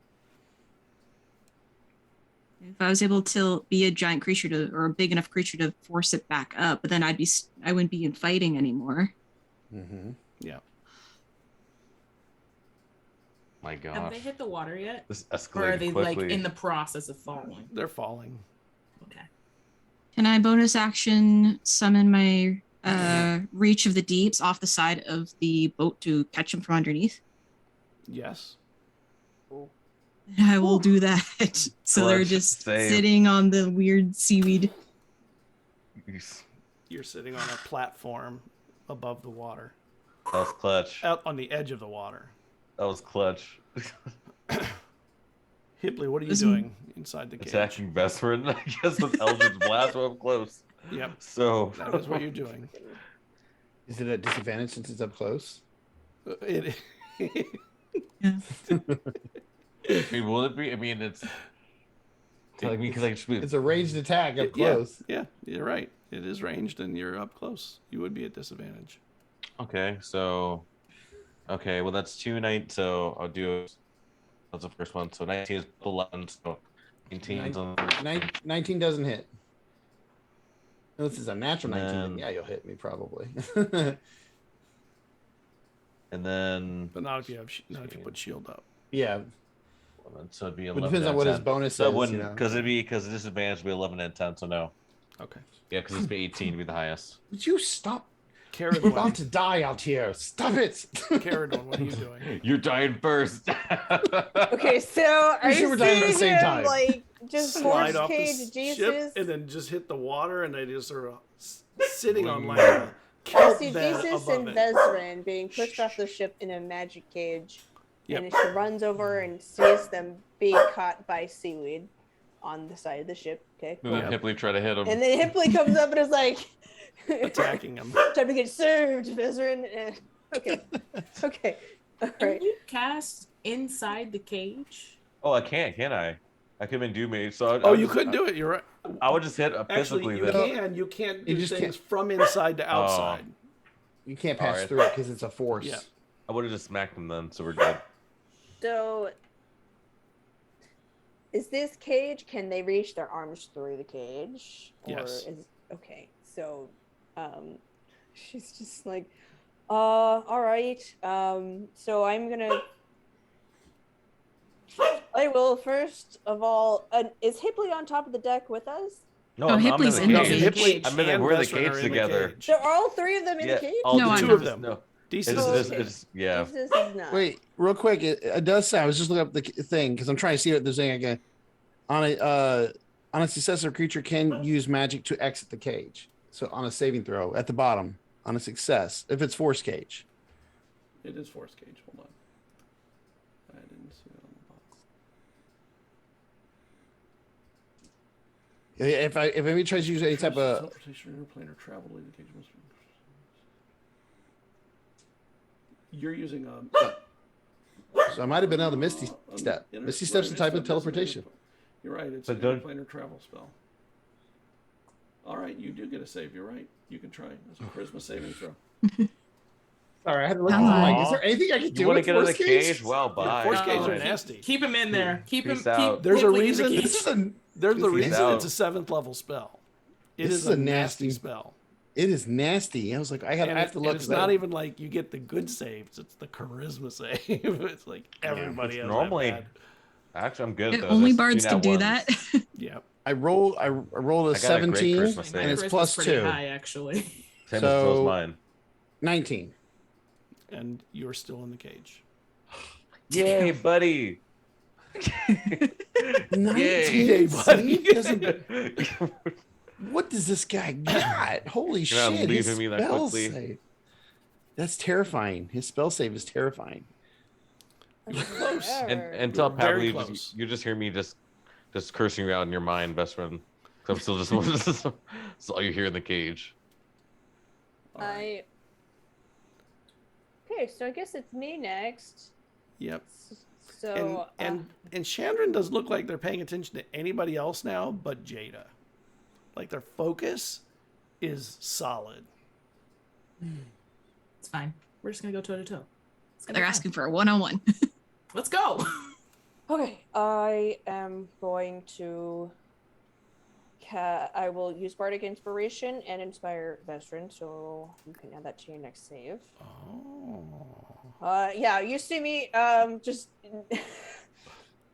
If I was able to be a giant creature or a big enough creature to force it back up, but then I wouldn't be in fighting anymore. Mm-hmm. Yeah. My Have gosh. they hit the water yet? This Or are escalated they quickly. like in the process of falling? They're falling. Okay. Can I bonus action summon my Reach of the Deeps off the side of the boat to catch them from underneath? Yes. I will do that. So they're Clutch, just save. sitting on the weird seaweed. You're sitting on a platform above the water, That was clutch. out on the edge of the water. That was clutch. Hipley, what are you Isn't- doing inside the cage? Attacking Vesryn, I guess, with Eldritch Blast when I'm close. Yep, So that is what you're doing. Is it at disadvantage since it's up close? It, Yeah. I mean, will it be? I mean, it's telling me because I should be. It's a ranged attack up close. yeah, you're right. It is ranged and you're up close. You would be at disadvantage. Okay, so well that's 2 so I'll do. That's the first one. So 19 is 11, so 19 is on. 19 doesn't hit. No, this is a natural 19. Then Um, yeah, you'll hit me probably. And then But not if you have not if you put shield up. yeah, 11, so it'd be it 11. depends on and what 10. his bonus So it is. wouldn't, You know. because this disadvantage would be 11 and 10, so no. Okay. Yeah, because it's be 18 to be the highest. Would you stop? We're about Cerridwen, to die out here. Stop it. Cerridwen, what are you doing? You're dying first. Okay, so are We you were dying at the seeing same him time. like just Slide force off the cage ship Jesus? and then just hit the water, and they just sort of sitting on like I a kelp see bed Jesus above and it. Vesryn being pushed off the ship in a magic cage, Yep. and she runs over and sees them being caught by seaweed on the side of the ship. Okay, And then Yeah. Hipley try to hit him. and then Hipley comes up and is like, Attacking him. "Time to get served, Vesryn." Okay, okay, all Can right. you cast inside the cage? Oh, I can't I? I could have been Doom Mage, so Oh, you couldn't do it. You're right. I would just hit Actually, physically you then. can. You can't You do just things can't- from inside to outside. You can't pass Alright. through it because it's a force. Yeah. I would have just smacked him then, so we're good. So, is this cage? Can they reach their arms through the cage? Yes. Is okay. So, she's just like, all right. So I'm gonna. I will first of all. Is Hipley on top of the deck with us? No, Oh, I'm Hipley's in in the the cage. cage. I'm in the, and we're in the Vesryn are cage together. cage. So are all three of them in Yeah, the cage? all No, the I'm two not. of them. No, Desus it's, is okay. it's yeah. This is not. Wait, real quick. It does say. I was just looking up the thing because I'm trying to see what they're saying again. On a successor, creature can use magic to exit the cage. So on a saving throw at the bottom, on a success, if it's force cage. It is force cage. Hold on. I didn't see it on the box. If anybody tries to use any type of Teleportation, airplane, or travel to the cage must be. You're using so I might have been on the Misty an step. inter- Misty step's right, a type it's of teleportation. You're right. It's But an don't- airplane or travel spell. All right, you do get a save. You're right. You can try. That's a charisma saving throw. Sorry, I had to look. Come I'm like, on. is there anything I can do You want to with get in the force cage? cage? Well, bye. force cages are keep- nasty. Keep him in there. Keep him. Peace out. Keep There's a Hipley in the reason- cage. This is a There's the Peace reason out. it's a 7th level spell. It This is is a a nasty nasty- spell. It is nasty. I was like, I have And, to look. it's not even like you get the good saves. It's the charisma save. It's like everybody has normally- that bad. Actually, I'm good. Yeah, though. only There's bards two can nat do ones. that. Yeah. I rolled a I got a great 17 Christmas and name. it's Chris plus was pretty 2. high, actually. Same So- as mine. 19. And you're still in the cage. Yay, buddy! 19. Yay, See? buddy. Doesn't- What does this guy got? Holy You're not shit! His leaving me that spell quickly. save. That's terrifying. His spell save is terrifying. Close. And You're very telepathically, close. you just hear me just cursing you out in your mind, best friend. 'Cause I'm still just that's all you hear in the cage. Okay, so I guess it's me next. Yep. So And Chandran doesn't look like they're paying attention to anybody else now but Jada. Like their focus is solid. It's fine. We're just gonna go toe to toe. They're asking for a one-on-one. Let's go. okay, I am going to. I will use Bardic Inspiration and inspire Vesryn, so you can add that to your next save. Oh. Yeah, you see me just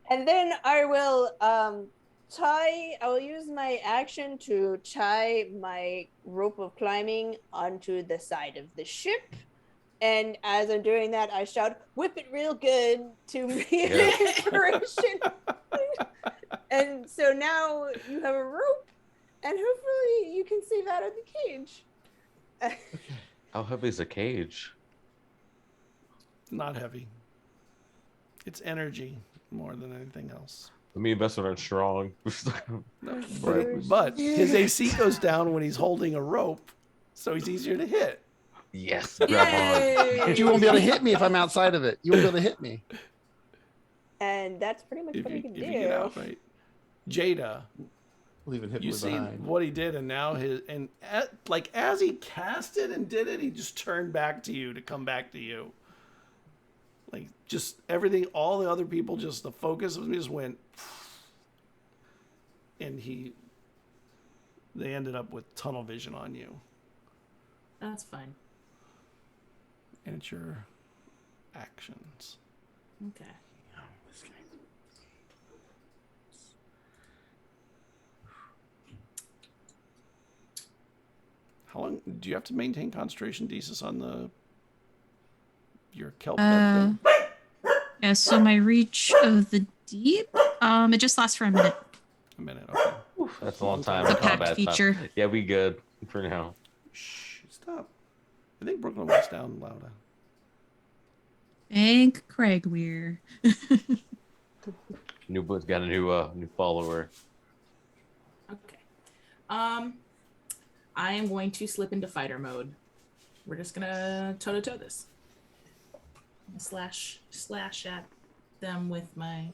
and then I will I will use my action to tie my rope of climbing onto the side of the ship. And as I'm doing that, I shout, "Whip it real good" to me inspiration. And so now you have a rope, and hopefully you can save out of the cage. How heavy is a cage? Not heavy. It's energy more than anything else. Me and Bester aren't strong. No, Right. but his AC goes down when he's holding a rope, so he's easier to hit. Yes, grab But you won't be able to hit me if I'm outside of it. You won't be able to hit me. And that's pretty much If what you, we can if do. you get out right. Jada, Leaving you Hitler see behind. what he did, and now as he cast it and did it, he just turned back to you to come back to you. Like just everything, all the other people, just the focus of them just went, and they ended up with tunnel vision on you, That's fine. and it's your actions. Okay. How long do you have to maintain concentration, Desus, on your kelp? Yeah, so my reach of the deep, it just lasts for a minute. A minute, okay. That's a long time. It's a in packed combat feature. Time. Yeah, we good for now. Shh, stop. I think Brooklyn was down louder. Thank Craig Weir. Newboot's got a new follower. Okay. I am going to slip into fighter mode. We're just gonna toe to toe this. Slash at them with my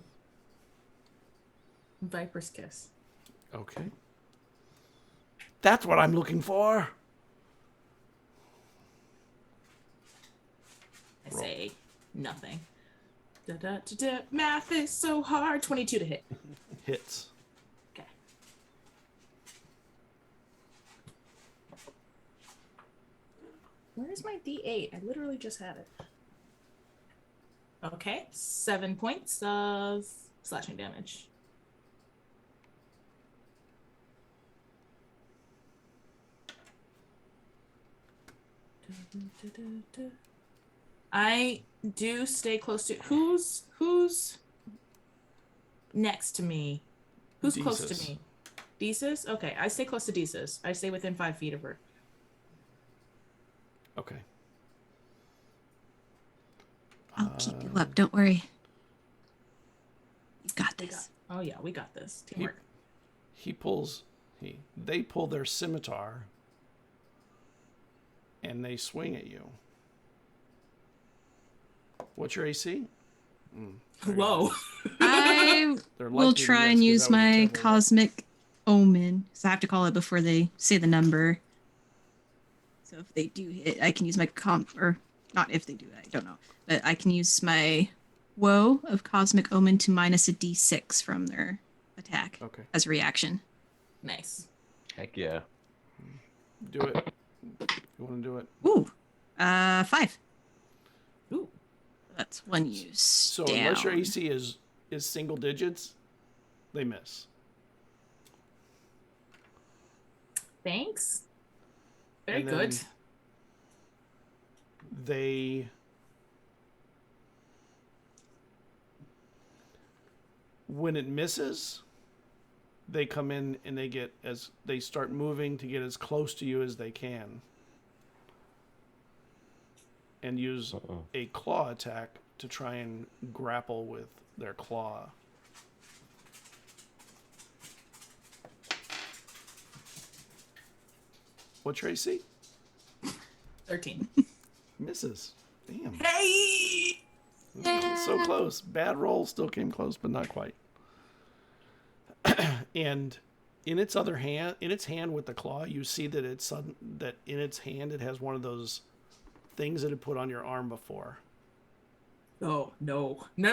Viper's Kiss. Okay. That's what I'm looking for. I say nothing. Math is so hard. 22 to hit. Hits. Okay. Where's my D8? I literally just had it. Okay, 7 points of slashing damage. I do stay close to who's next to me? Who's close to Desus. me? Desus? Okay, I stay close to Desus. I stay within 5 feet of her. Okay. I'll keep you up. Don't worry. You got this. Oh yeah, we got this. Teamwork. They pull their scimitar and they swing at you. What's your AC? Whoa. I They're will likely to try miss and 'cause use that was a my terrible roll. cosmic omen. So I have to call it before they say the number. So if they do hit, I can use my or not if they do, I don't know. But I can use my woe of cosmic omen to minus a d6 from their attack Okay. as a reaction. Nice. Heck yeah. Do it. You want to do it? Ooh, 5. Ooh. That's one use. So down. unless your AC is is single digits, they miss. Thanks. Very And good. then they when it misses, they come in and they start moving to get as close to you as they can. And use a claw attack to try and grapple with their claw. What's your AC? 13. Misses. Damn. Hey! So close. Bad roll, still came close, but not quite. And in its hand with the claw, you see that that in its hand it has one of those things that it put on your arm before. Oh, no. No.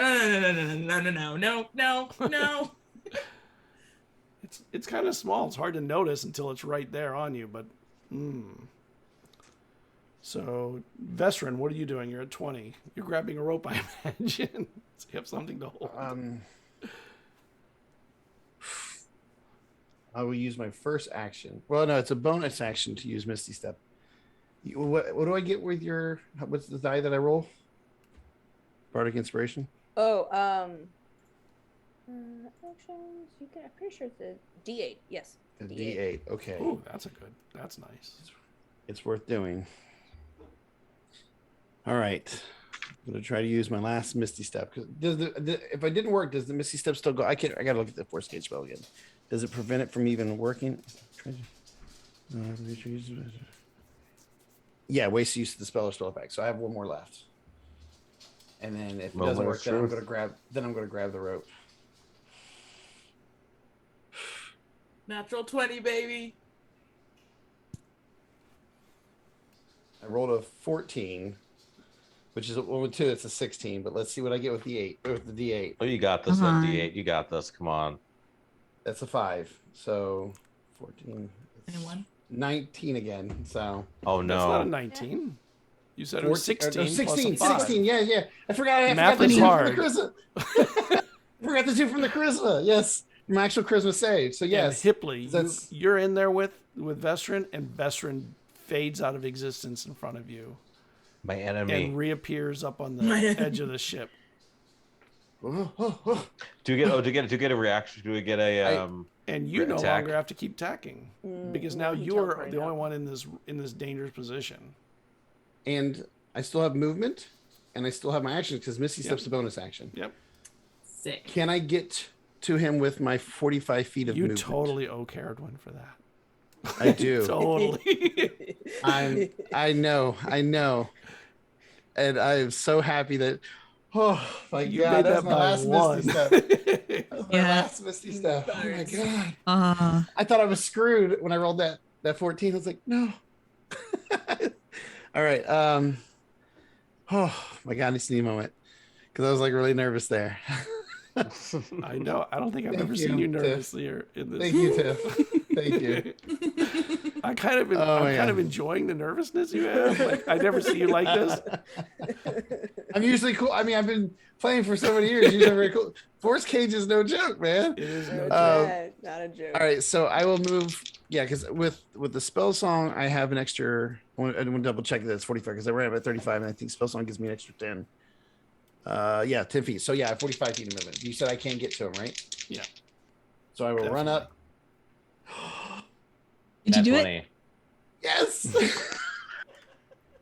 It's kind of small. It's hard to notice until it's right there on you, but So, Vesryn, what are you doing? You're at 20. You're grabbing a rope, I imagine. So you have something to hold. I will use my first action. Well, no, it's a bonus action to use Misty Step. What do I get with what's the die that I roll? Bardic Inspiration? Oh, actions. You can. I'm pretty sure it's a D8. Yes. A D8. Okay. Oh, that's nice. It's worth doing. All right. I'm gonna try to use my last Misty Step because if it didn't work, does the Misty Step still go? I gotta look at the Force Gauge spell again. Does it prevent it from even working? Yeah, waste use of the spell or spell effect. So I have one more left. And then if it doesn't work, then I'm gonna grab the rope. Natural 20, baby. I rolled a 14, which is with 2, it's a 16. But let's see what I get with the D8. Oh, you got this, D8. You got this. Come on. That's a 5. So 14. 21. 19 again. So. Oh no. That's not a 19. You said it was 16. 16. Plus a 5. 16. Yeah. I forgot. Math the is 2 hard. from the charisma. Forgot the 2 from the charisma. Yes. My actual charisma save. So yes. And Hipley, you're in there with Vesryn, and Vesryn fades out of existence in front of you. My enemy. And reappears up on the edge of the ship. Do you get a reaction? Do we get a and you no attack? longer have to keep tacking because now you're the only one in this dangerous position. And I still have movement, and I still have my action because Misty Step's a bonus action. Yep. Sick. Can I get to him with my 45 feet of movement? You totally owe Cerridwen for that. I do. Totally. I know. And I am so happy that, oh my You God, made that's that my by last one. Misty Step. That's my Yeah. last Misty Step. Oh my God. I thought I was screwed when I rolled that 14. I was like, no. All right. Oh my God, I just need a moment because I was like really nervous there. I know. I don't think I've Thank ever you, seen you Tiff. nervous here in this. Thank you, Tiff. Thank you. I'm kind of enjoying the nervousness you have. Like, I never see you like this. I'm usually cool. I mean, I've been playing for so many years. Usually I'm very cool. Force Cage is no joke, man. It is no Not a joke. All right, so I will move. Yeah, because with the spell song, I have an extra. I want to double check that it's 45 because I ran up at 35, and I think spell song gives me an extra 10. 10 feet. So yeah, 45 feet of movement. You said I can't get to him, right? Yeah. So I will run up. Did you do 20. it? Yes.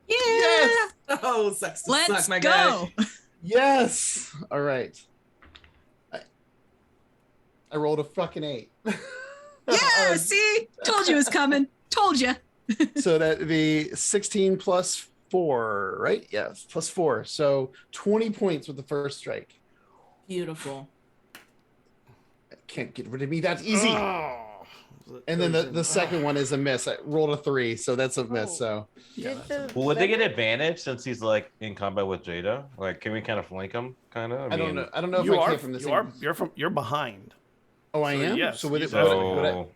Yeah. Yes. Oh, sucks to Let's suck, my go. guy. Yes. All right. I rolled a fucking 8. Yeah. See, told you it was coming. Told you. So that'd be 16 plus 4, right? Yeah, plus 4. So 20 points with the first strike. Beautiful. Can't get rid of me. That's easy. Oh. And then the second one is a miss. I rolled a 3, so that's a miss. So Yeah, Well, would they get advantage since he's like in combat with Jada? Like, can we kind of flank him? Kind of. I don't know. I don't know if you I are came from the same. you're behind. Oh, I so am. yes, So would it? So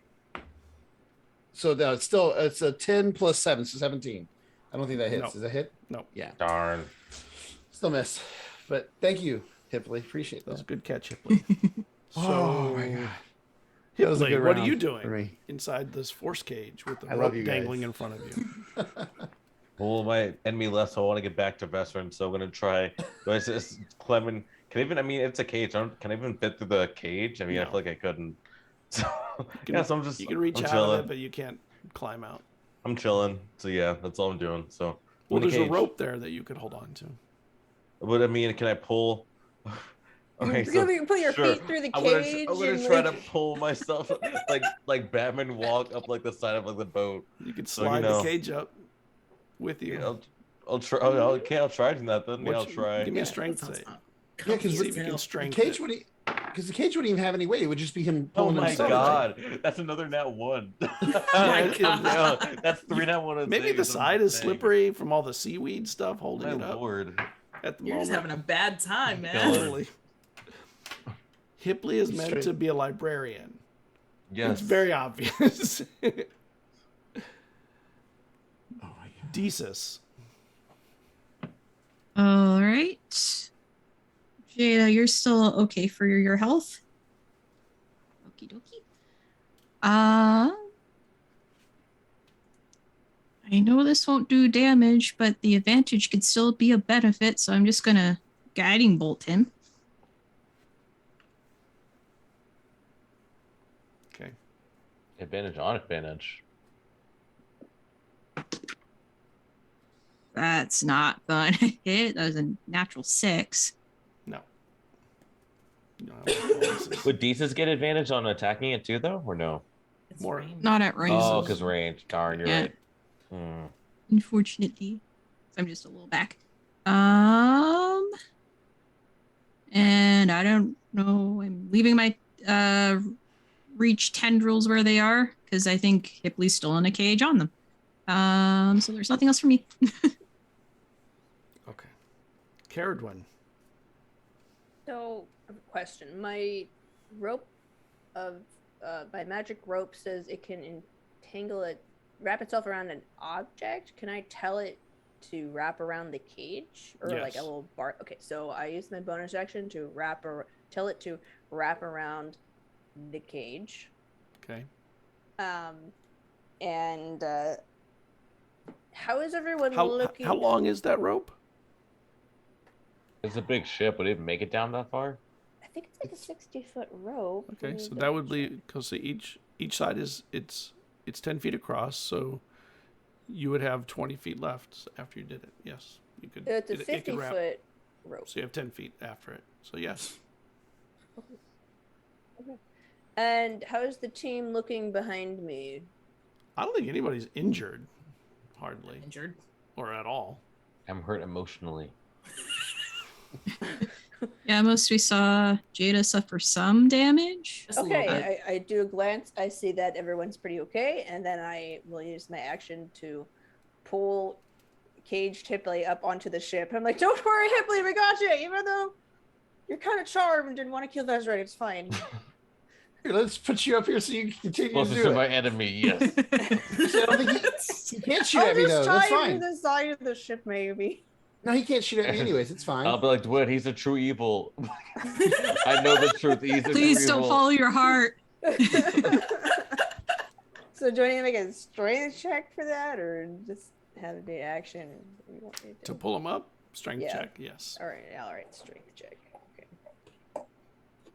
So no, it's a 10 plus 7, so 17. I don't think that hits. No. Is that hit? No. Yeah. darn. Still miss. But thank you. Hipley. Appreciate That was a that. good catch, Hipley. Oh my god. That was a Hipley, good what are round you for doing me. inside this force cage with the I love rope you dangling guys. in front of you? Well, my enemy left, so I want to get back to Vesryn, so I'm gonna try. Do I just climbing? Can I even? I mean, it's a cage. Can I even fit through the cage? I mean, I No. feel like I couldn't. So You yeah, so I'm just. you can reach I'm out chilling. of it, but you can't climb out. I'm chilling. So yeah, that's all I'm doing. So I'm Well, in the there's a cage. rope there that you could hold on to. But I mean, can I pull? Okay, You so can put your sure. feet through the I'm gonna, cage. I'm gonna and, try to like... pull myself like Batman walk up like the side of like the boat. You could So, slide the cage up with you. Yeah, I'll try. Okay, I'll try doing that then. Yeah, I'll try. Give me a Yeah, strength that sounds save. fun. Yeah, because See if you can Hell. the strength cage it. would because the cage wouldn't even have any weight. It would just be him Oh pulling my himself. god, that's another nat one. Yeah, No, that's 3 nat one. Maybe the side is slippery from all the seaweed stuff holding My it up lord. at the You're moment. just having a bad time, man. Killing. Totally. Hipley is meant Straight. to be a librarian. Yes. It's very obvious. Oh my god. Desus. All right. Jada, you're still okay for your health? Okie dokie. I know this won't do damage, but the advantage could still be a benefit, so I'm just gonna guiding bolt him. Okay. Advantage on advantage. That's not gonna hit. That was a natural 6. No. You don't have any bonuses. Would Desus get advantage on attacking it too, though, or no? It's More. rain. Not at range, Oh, because range. Darn, you're Yeah. right. Hmm. unfortunately. So I'm just a little back. And I don't know. I'm leaving my reach tendrils where they are because I think Hipley's still in a cage on them. So there's nothing else for me. Okay. Cerridwen. So, I have a question. My rope of my magic rope says it can entangle it, wrap itself around an object. Can I tell it to wrap around the cage or like a Yes. little bar? Okay, so I use my bonus action to tell it to wrap around the cage. Okay. And how is everyone How looking? how long is that rope? It's a big ship. Would it make it down that far? I think it's like a 60-foot rope. Okay, Let me so double that would check. be because each side is it's 10 feet across, so you would have 20 feet left after you did it. Yes, you could. It's a it could wrap. 50-foot rope. So you have 10 feet after it. So yes. Okay. And how is the team looking behind me? I don't think anybody's injured, hardly, Injured. or at all. I'm hurt emotionally. Yeah, most we saw Jada suffer some damage. Just a little bit. Okay, I do a glance. I see that everyone's pretty okay, and then I will use my action to pull caged Hipley up onto the ship. I'm like, don't worry, Hipley, we got you. Even though you're kind of charmed and want to kill Vesryn, it's fine. Here, let's put you up here so you can continue to Closest do to it. my enemy, yes. Actually, I don't think he can't shoot I'll at me though. just That's try to fine. the side of the ship, maybe. No, he can't shoot at me anyways. It's fine. I'll be like, Dwight, he's a true evil. I know the truth. He's a Please true don't evil. follow your heart. So do I need to make a strength check for that, or just have the action? You want me To pull them up, strength Yeah. check. Yes, All right, strength check. Okay.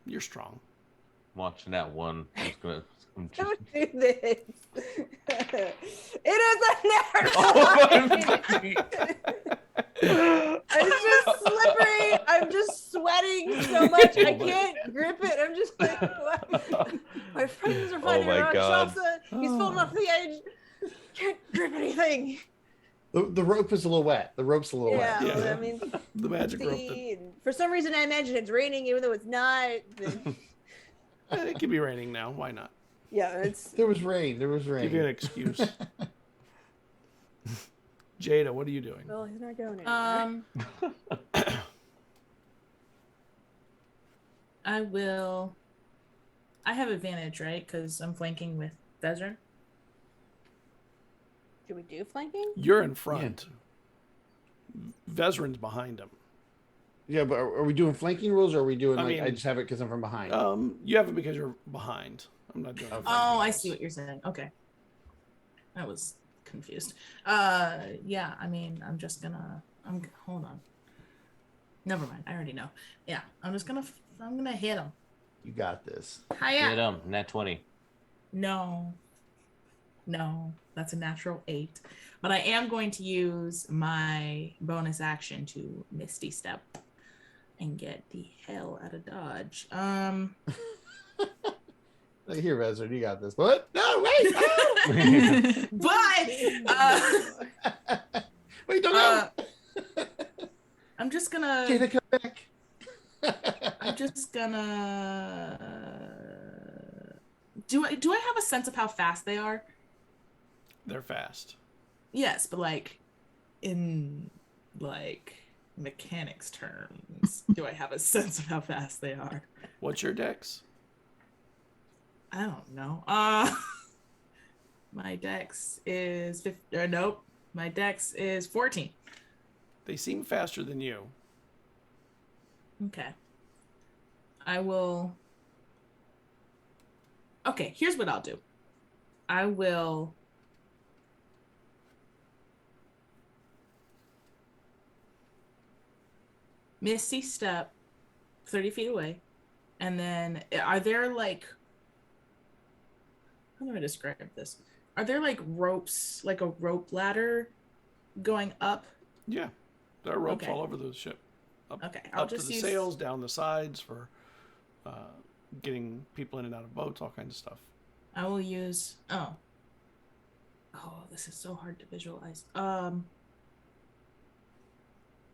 you're strong. Watching that one. I'm just gonna. I'm just... Don't do this. It is a natural. Oh one. my It's just slippery. I'm just sweating so much. I can't grip it. I'm just like, what? My friends are fighting my around God. Chelsea. He's falling off the edge. Can't grip anything. The rope is a little wet. The rope's a little Yeah, wet. Yeah. I mean, The magic rope. for some reason, I imagine it's raining, even though it's not. It could be raining now. Why not? Yeah, it's. There was rain. There was Give you an rain. excuse. Jada, what are you doing? Well, he's not going anywhere. I have advantage, right? Because I'm flanking with Vesryn. Should we do flanking? You're in front. Vesryn's behind him. Yeah, but are we doing flanking rules, or are we doing I like mean, I just have it because I'm from behind? You have it because you're behind. I'm not doing it. Oh, I see what you're saying. Okay. I was confused. Yeah, I mean, hold on. Never mind. I already know. Yeah, I'm gonna hit him. You got this. Hiya. Hit him. Nat 20. No, that's a natural 8. But I am going to use my bonus action to Misty Step and get the hell out of Dodge. Look here, Vesryn, you got this. What? No, wait! Oh! But Wait, don't go! I'm just gonna. Jada, come back. I'm just gonna. Do I have a sense of how fast they are? They're fast. Yes, but like in like mechanics terms, do I have a sense of how fast they are? What's your dex? I don't know. My dex is nope. My dex is 14. They seem faster than you. Okay. I will. Okay, here's what I'll do. I will. Misty Step 30 feet away. And then are there like. How do I describe this? Are there like ropes, like a rope ladder going up? Yeah. There are ropes Okay. all over the ship. Okay, I'll up just to the use sails, down the sides for getting people in and out of boats, all kinds of stuff. I will use. Oh, this is so hard to visualize.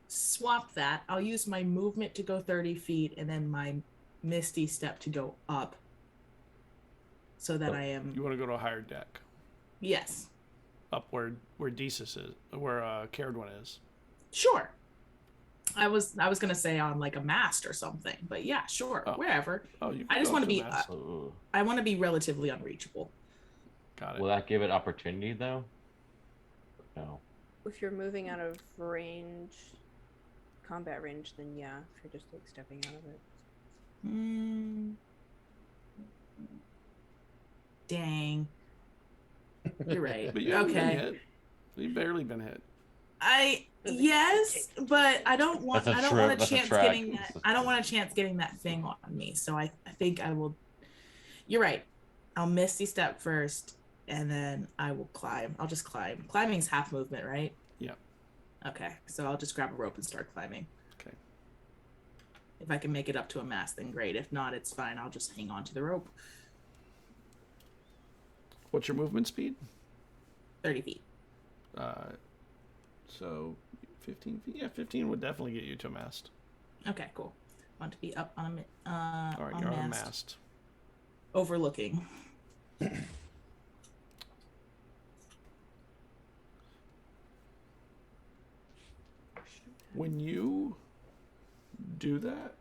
Swap that. I'll use my movement to go 30 feet, and then my Misty Step to go up, so that I am. You want to go to a higher deck, Yes. up where Desus is, where Cerridwen is. Sure. I was gonna say on like a mast or something, but yeah, sure, Oh. wherever. Oh, you. I just want to be. Ooh. I want to be relatively unreachable. Got it. Will that give it opportunity though? No. If you're moving out of range, combat range, then yeah. If you're just like stepping out of it. Dang. You're right. But you haven't been Okay. hit. You've barely been hit. Yes, but I don't want That's a I don't trip. want a That's a chance track. getting that I don't want a chance getting that thing on me. So I think I will. You're right. I'll Misty Step first, and then I will climb. I'll just climb. Climbing's half movement, right? Yeah. Okay, so I'll just grab a rope and start climbing. Okay. If I can make it up to a mast, then great. If not, it's fine. I'll just hang on to the rope. What's your movement speed? 30 feet. So 15 feet. Yeah, 15 would definitely get you to a mast. Okay, cool. Want to be up on a All right, on you're a on a mast, mast. overlooking. When you do that,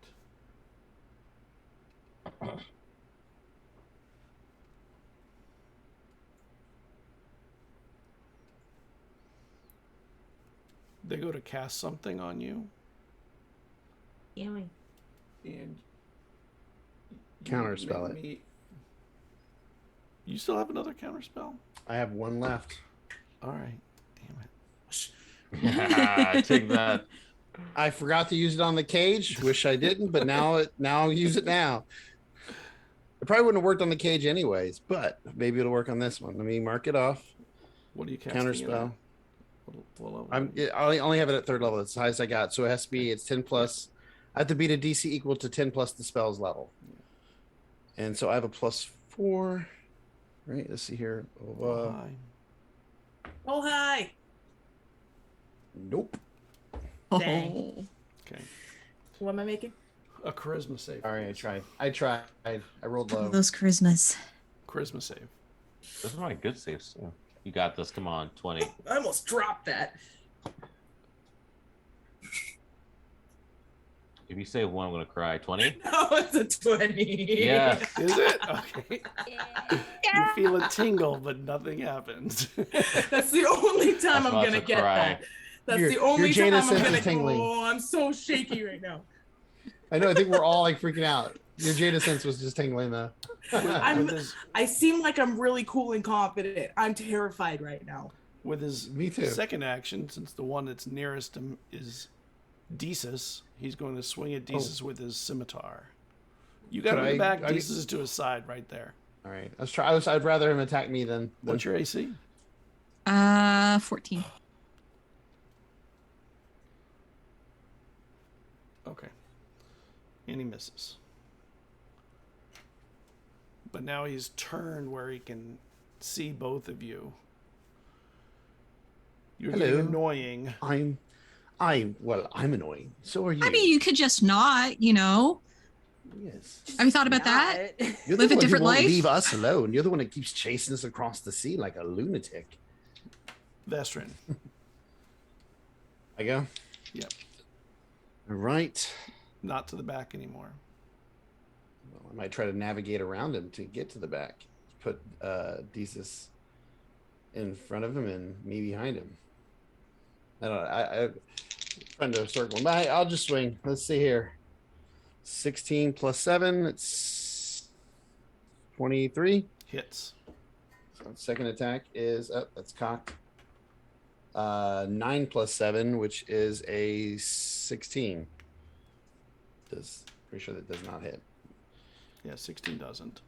they go to cast something on you, Ew. and Counterspell it. You still have another counterspell? I have one left. All right. Damn it. Take that. I forgot to use it on the cage. Wish I didn't, but now I'll use it now. It probably wouldn't have worked on the cage anyways, but maybe it'll work on this one. Let me mark it off. What are you casting? Counterspell. What level? I only have it at 3rd level. It's the highest I got, so it has to be. It's 10 plus. I have to beat a DC equal to 10 plus the spell's level, and so I have a +4. Right. Let's see here. Hi. Oh, hi. Nope. Dang. Okay. What am I making? A charisma save. All right. I tried. I rolled low. Those charismas. Charisma save. Those are my good saves. Yeah. You got this. Come on, 20. I almost dropped that. If you say 1, I'm gonna cry. 20. No, it's a 20. Yeah. Is it? Okay. You feel a tingle, but nothing happens. That's the only time I'm I'm about gonna to get cry. that. That's Your- the only your time Jada I'm sense gonna is tingling. go. I'm so shaky right now. I know. I think we're all like freaking out. Your Jada sense was just tingling though. I'm- I seem like I'm really cool and confident. I'm terrified right now. With his Me too. second action, since the one that's nearest him is Desus, he's going to swing at Desus with his scimitar. You got him in the back. Desus is to his side right there. All right. I'd rather him attack me than. What's your AC? 14. Okay. And he misses. But now he's turned where he can see both of you. You're getting Hello. annoying. I'm annoying. So are you. I mean, you could just not, you know. Yes. Have you thought about that? You're Live the a one different who won't life? leave us alone. You're the one that keeps chasing us across the sea like a lunatic. Vesryn. I go. Yep. All right. Not to the back anymore. Well, I might try to navigate around him to get to the back. Put Desus in front of him and me behind him. I don't know. I'm trying to circle him. I'll just swing. Let's see here. 16 plus 7. It's 23. Hits. So second attack is that's cocked. 9 plus 7, which is a 16. Pretty sure that does not hit. Yeah, 16 doesn't.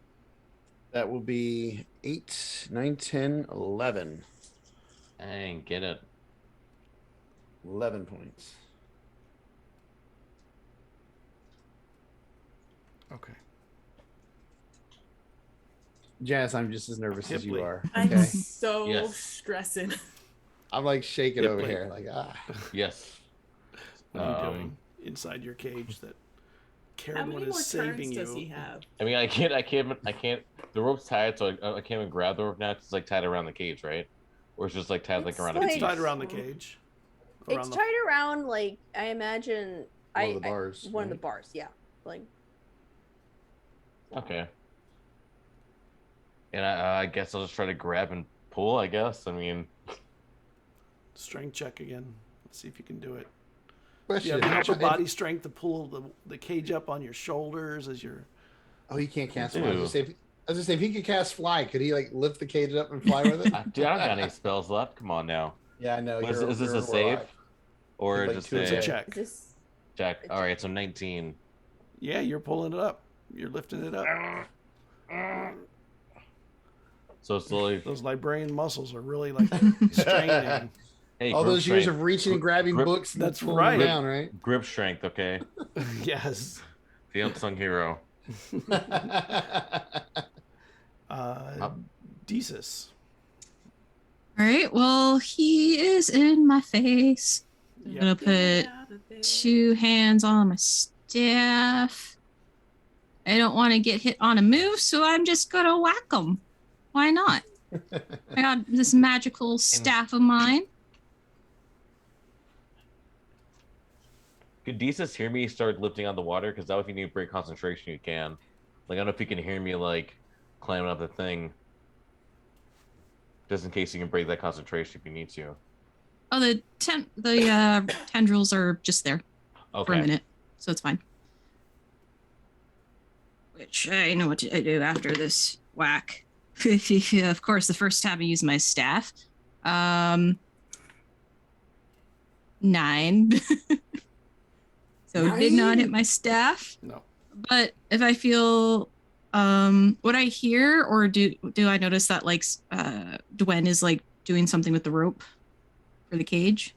That will be 8, 9, 10, 11. Dang, get it. 11 points. Okay. Jazz, I'm just as nervous as you Hipley. are. I'm Okay. so Yes. stressing. I'm like shaking over Hipley. here. Like, Yes. What are you doing inside your cage that How many Cerridwen more is turns saving does he you? have? I mean, I can't. The rope's tied, so I can't even grab the rope now. It's like tied around the cage, right? Or it's just like tied like It's around like- a It's cage. tied around the cage. It's tied around, like, I imagine. One of the bars, One of the right? bars, yeah. Like, Okay. And I guess I'll just try to grab and pull. I guess. I mean, Strength check again. Let's see if you can do it. You question. have enough If- body strength to pull the cage up on your shoulders as you're. Oh, he can't cast Ew. fly. I was gonna say if he could cast fly, could he like lift the cage up and fly with it? dude, I don't got any spells left. Come on now. Yeah, I know. Is this you're a save warlock. or Like just two It's a Okay. check. this. check? All right, so 19. Yeah, you're pulling it up. You're lifting it up. So slowly. Those librarian muscles are really like straining. Hey, All grip those years strength. of reaching and grabbing grip- books. And That's pulling right. them down, right? Grip strength. Okay. Yes. The unsung hero. Desus. All right. Well, he is in my face. I'm Yep. gonna put 2 hands on my staff. I don't want to get hit on a move, so I'm just gonna whack him. Why not? I got this magical staff of mine. Could Desus hear me start lifting on the water? Because that if you need to break concentration, you can. Like, I don't know if you can hear me, like, climbing up the thing. Just in case you can break that concentration if you need to. Oh, the tendrils are just there for a Okay. minute, so it's fine. Which I know what to do after this whack. Of course, the first time I used my staff. 9. So it did not hit my staff. No. But if I feel, would I hear or do I notice that like Dwen is like doing something with the rope for the cage?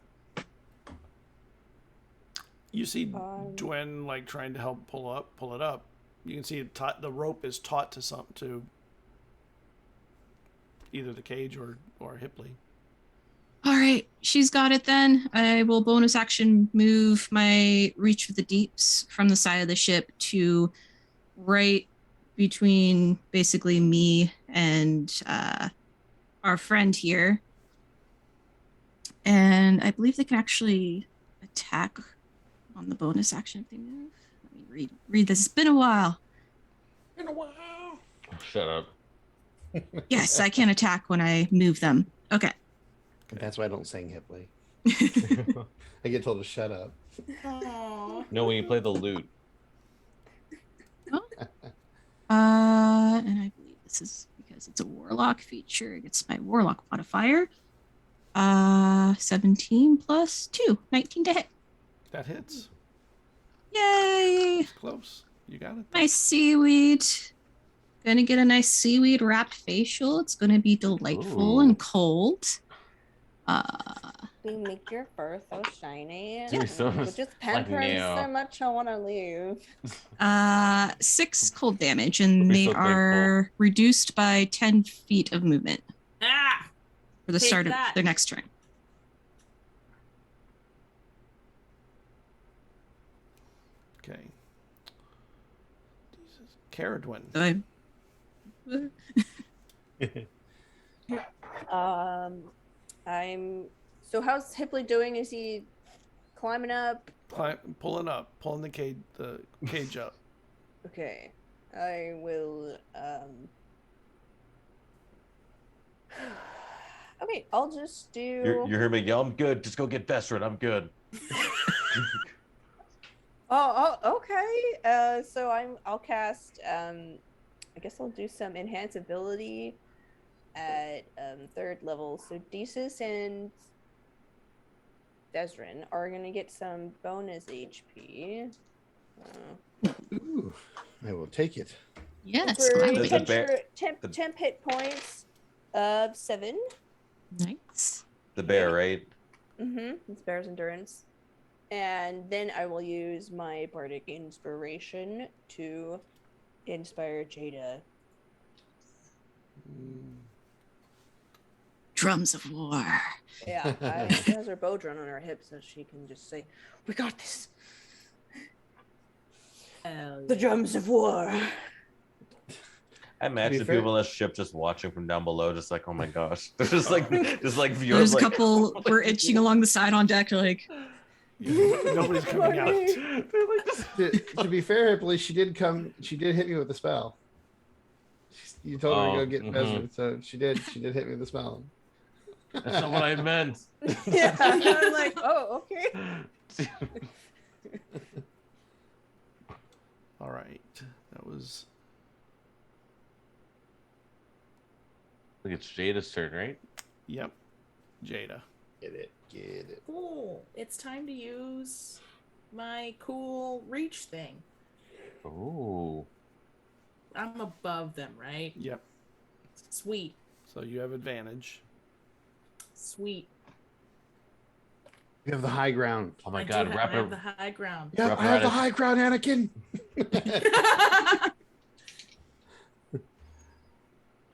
You see Dwen like trying to help pull it up. You can see the rope is taut to either the cage or Hipley. All right, she's got it then. I will bonus action move my reach for the deeps from the side of the ship to right between basically me and our friend here. And I believe they can actually attack on the bonus action if they move. Let me read this. It's been a while. Shut up. Yes, I can attack when I move them. Okay. That's why I don't sing Hipley. I get told to shut up. Aww. No, when you play the lute. And I believe this is because it's a warlock feature. It gets my warlock modifier. 17 plus 2, 19 to hit. That hits. Yay! It's close. You got it. Nice seaweed. Gonna get a nice seaweed wrapped facial. It's gonna be delightful and cold. You make your fur so shiny. You're so- With just pampering no. so much, I want to leave. 6 cold damage, and We're they so are reduced by 10 feet of movement Ah! for the Take start of that. their next turn. Okay. Jesus. Cerridwen. So I'm. So how's Hipley doing? Is he climbing up? Pulling the cage up. Okay, I will. Okay, I'll just do. You hear me yell, I'm good. Just go get Vesryn. I'm good. Oh, okay. So I'll cast. I guess I'll do some enhance ability at 3rd level. So Desus and Vesryn are gonna get some bonus HP. Ooh, I will take it. yes, For gladly. Does the temp hit points of 7. Nice. The bear, right? It's Bear's Endurance. And then I will use my Bardic Inspiration to inspire Jada. Drums of war. Yeah, she has her bow drawn on her hip so she can just say, "We got this." The drums of war. I imagine fair- people on the ship just watching from down below, just like, oh my gosh. They're just like viewers. There's a like, couple we're itching along the side on deck, like Nobody's coming out. They're like just... To be fair, Hipley, she did hit me with a spell. You told her to go get Vesryn, so she did hit me with a spell. That's not what I meant. Yeah, I'm like, oh, okay. All right. That was. I think it's Jada's turn, right? Yep. Jada. Get it. Cool. It's time to use my cool reach thing. Oh. I'm above them, right? Yep. Sweet. So you have advantage. Sweet. You have the high ground. Oh my I god, do wrap have it. the high ground. Yeah, Wrap I have around the it. high ground, Anakin.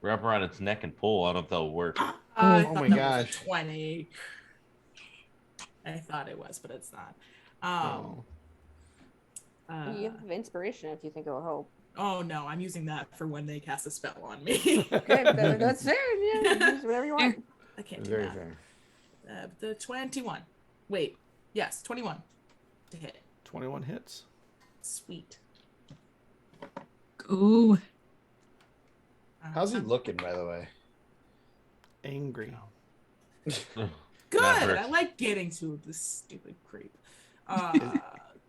Wrap around its neck and pull. I don't know if that'll work. I Oh thought my that gosh. was a 20. I thought it was, but it's not. Oh. You have inspiration if you think it'll help. Oh no, I'm using that for when they cast a spell on me. Okay, that's fair. Yeah, use whatever you want. I can't do Very that. fair. The 21. Wait, yes, 21 to hit. 21 hits. Sweet. ooh. How's he looking, by the way? Angry. Good. That hurts. I like getting to this stupid creep.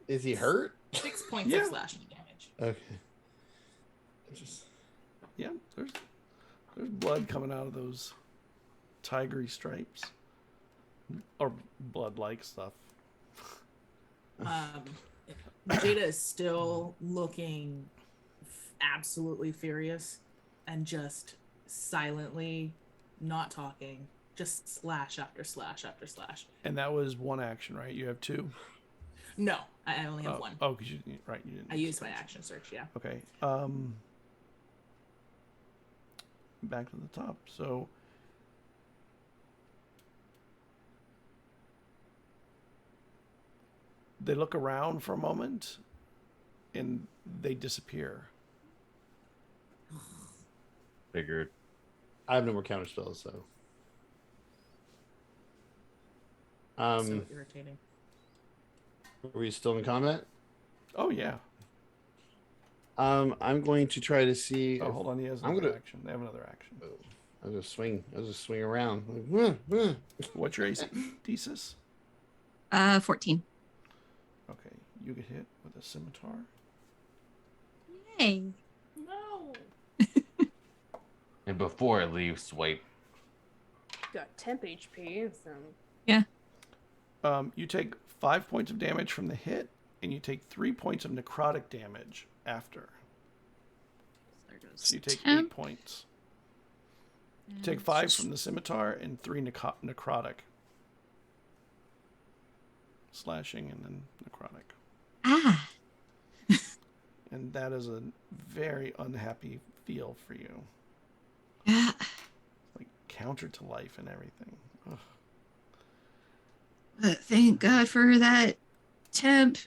Is he hurt? 6 points Yeah. of slashing damage. Okay. Yeah, there's blood coming out of those tigery stripes. Or blood-like stuff. Jada is still looking absolutely furious and just silently not talking, just slash after slash after slash. And that was one action, right? You have two? No, I only have one. Oh, because you didn't. I used my action search, yeah. Okay. Back to the top. So they look around for a moment and they disappear. Figured. I have no more counter spells, so. So irritating. Are we still in combat? Oh yeah. I'm going to try to see. Oh, hold on. He has I'm another gonna- action. They have another action. I'll just swing around. Like, What's your AC? Thesis? 14. Okay, you get hit with a scimitar. Yay. No. And before it leaves, swipe. Got temp HP. So. Yeah. You take 5 points of damage from the hit, and you take 3 points of necrotic damage after. There goes So you take 8 temp. points. You take 5 from the scimitar and 3 necrotic. Slashing and then necrotic. Ah. And that is a very unhappy feel for you. Yeah. Like counter to life and everything. Ugh. But thank God for that temp.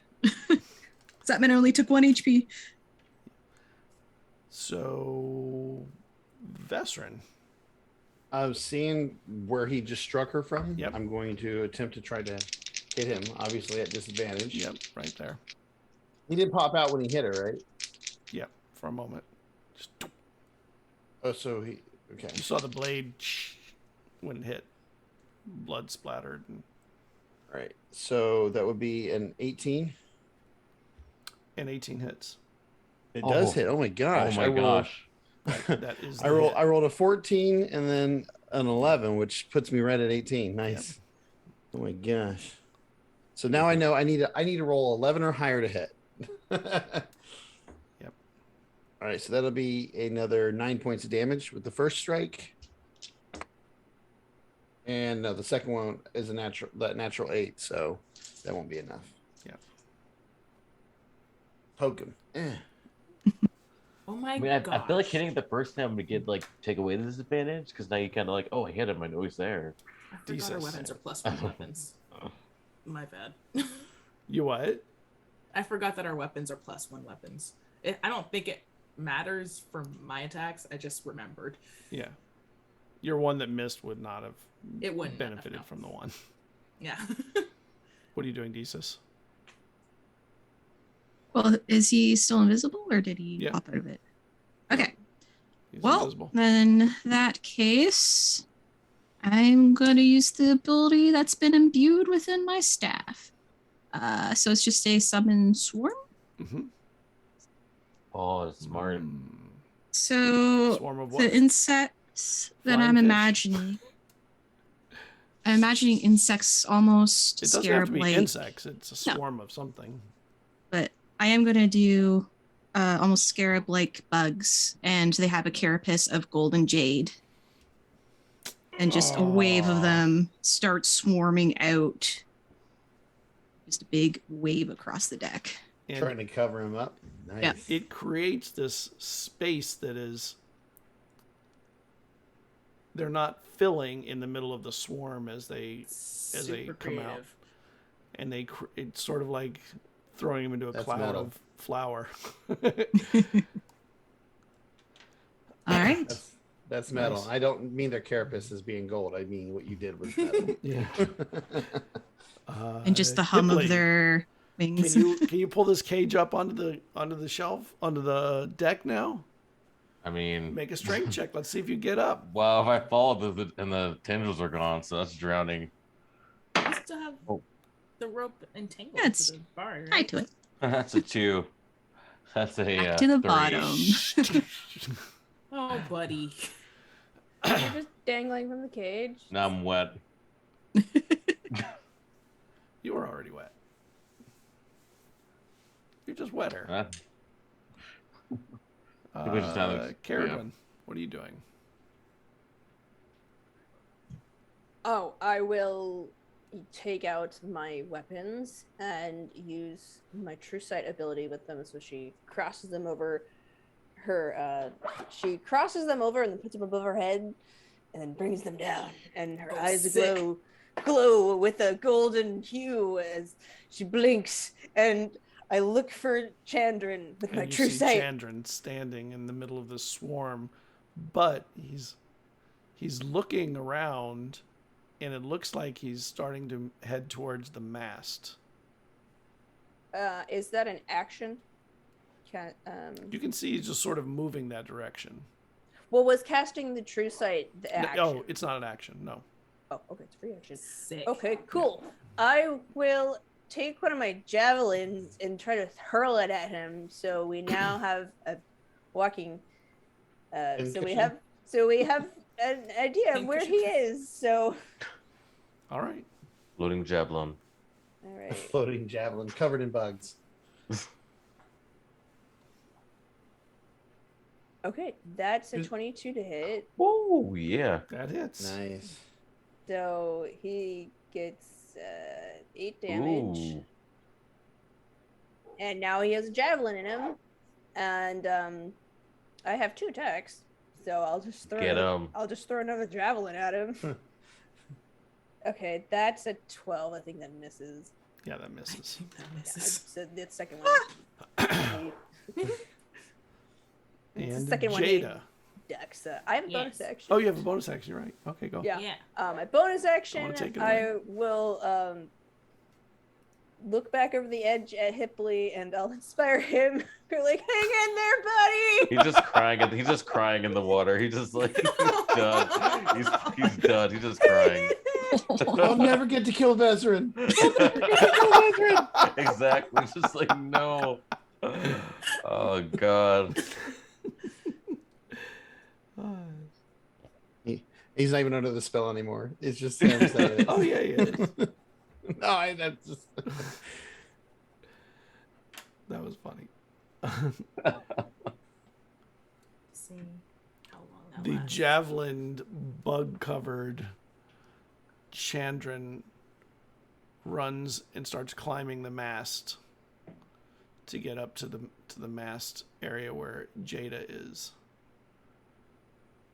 That man only took 1 HP. So, Vesryn. Seeing where he just struck her from, Yep. I'm going to attempt to try to hit him, obviously at disadvantage. Yep, right there. He did pop out when he hit her, right? Yep, for a moment. Just, Oh, so he... Okay. you saw the blade when it hit. Blood splattered. And All right. So that would be an 18. 18 hits. It does hit. Oh my gosh. Oh my gosh. That is the I hit. rolled a 14 and then an 11, which puts me right at 18. Nice. Oh my gosh. So now I know I need to roll 11 or higher to hit. Yep. All right, so that'll be another 9 points of damage with the first strike. And no, the second one is a natural 8, so that won't be enough. Yep. Poke him. Oh my I mean, I god. feel like hitting it the first time would get take away the disadvantage because now you kind of like, oh, I hit him, I know he's there. I forgot our Jesus. weapons are +1 weapons. My bad. You what? I forgot that our weapons are +1 weapons. I don't think it matters for my attacks. I just remembered. Yeah. Your one that missed would not have It wouldn't have, benefited no. from the one. Yeah. What are you doing, Desus? Well, is he still invisible or did he Yeah. pop out of it? Okay. He's Well, invisible. then that case, I'm going to use the ability that's been imbued within my staff. So it's just a summon swarm. Mm-hmm. Oh, it's smart. So Swarm of what? the insects that Flying I'm fish? imagining. I'm imagining insects almost It doesn't have to be scarab-like, insects. It's a No. swarm of something. but I am going to do almost scarab-like bugs, and they have a carapace of gold and jade. And just a wave of Aw. them start swarming out. Just a big wave across the deck. And Trying to cover him up. Nice. Yeah. it creates this space that is... They're not filling in the middle of the swarm as they Super come out. creative. and it's sort of like throwing them into a That's cloud metal. of flour. All right. That's metal. Nice. I don't mean their carapace as being gold. I mean what you did was metal. Yeah. And just the hum Hipley, of their wings. Can you pull this cage up onto the shelf, onto the deck now? I mean, Make a strength check. Let's see if you get up. well, if I fall, and the tendrils are gone, so that's drowning. You still have the rope entangled That's to the bar, right? Tied to it. That's a 2. That's a Back to the 3. bottom. Oh, buddy. You're just dangling from the cage. Now I'm wet. You were already wet. You're just wetter. we just have- Cerridwen, what are you doing? Oh, I will take out my weapons and use my true sight ability with them. So she crosses them over her. She crosses them over and then puts them above her head, and then brings them down. And her eyes sick. glow with a golden hue as she blinks. And I look for Chandran with my And you true see sight. Chandran standing in the middle of the swarm, but he's looking around, and it looks like he's starting to head towards the mast. Is that an action? You can see he's just sort of moving that direction. Well, was casting the true sight the action? Oh, it's not an action. No. Oh, okay, it's free action. Sick. Okay, cool. I will take one of my javelins and try to hurl it at him. So we now have a walking. So we have an idea of where he is. So. All right. Loading javelin. All right. Floating javelin covered in bugs. Okay, that's a 22 to hit. Oh yeah. That hits. Nice. So he gets 8 damage. Ooh. And now he has a javelin in him. And I have 2 attacks. So I'll just throw Get him. I'll just throw another javelin at him. Okay, that's a 12. I think that misses. Yeah, that I misses. think that Yeah, misses. so the second one. And second one Jada. Dex. I have a bonus Yes. action. Oh, you have a bonus action, right? Okay, go. Yeah. Yeah. My bonus action, take it I away. will look back over the edge at Hipley and I'll inspire him. You're like, hang in there, buddy. He's just crying. He's just crying in the water. He's just like he's done. He's done. He's just crying. I'll never get to kill Vesryn. Exactly. It's just like no. Oh God. He's not even under the spell anymore. It's just him saying, Oh yeah, yeah. no, that's just. That was funny. See how long that The lasts. javelin bug-covered Chandran runs and starts climbing the mast to get up to the mast area where Jada is.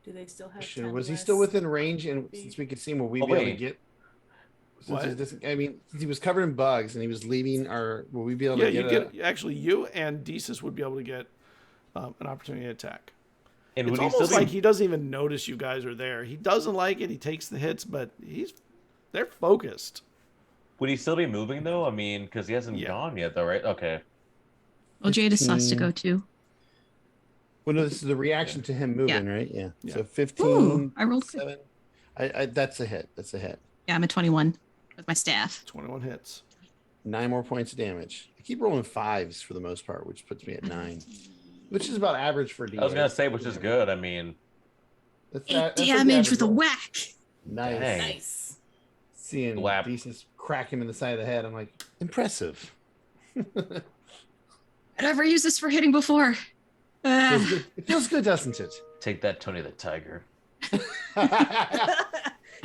Do they still have? Question, 10 was he less? still within range? And since we could see him, will we Oh, be able to wait. get? What? Since I mean, since he was covered in bugs and he was leaving, or will we be able Yeah, to you get? get actually you and Desus would be able to get an opportunity to attack. And It's would he still almost be like he doesn't even notice you guys are there. He doesn't like it. He takes the hits, but they're focused. would he still be moving though? I mean, because he hasn't Yeah. gone yet though, right? Okay. Well, Jadis has to 15. go too. Well, no, this is the reaction to him moving, right? Yeah. Yeah. So 15. Ooh, I rolled. 7. I that's a hit. That's a hit. Yeah, I'm at 21 with my staff. 21 hits. 9 more points of damage. I keep rolling 5s for the most part, which puts me at 9, which is about average for D8. I was gonna say, which is good. I mean, That's 8 that's what the damage average with a roll. whack. Nice. Dang. Nice. Seeing Whap. Desus crack him in the side of the head, I'm like, impressive. I've never used this for hitting before. Feels good. It feels good, doesn't it? take that, Tony the Tiger.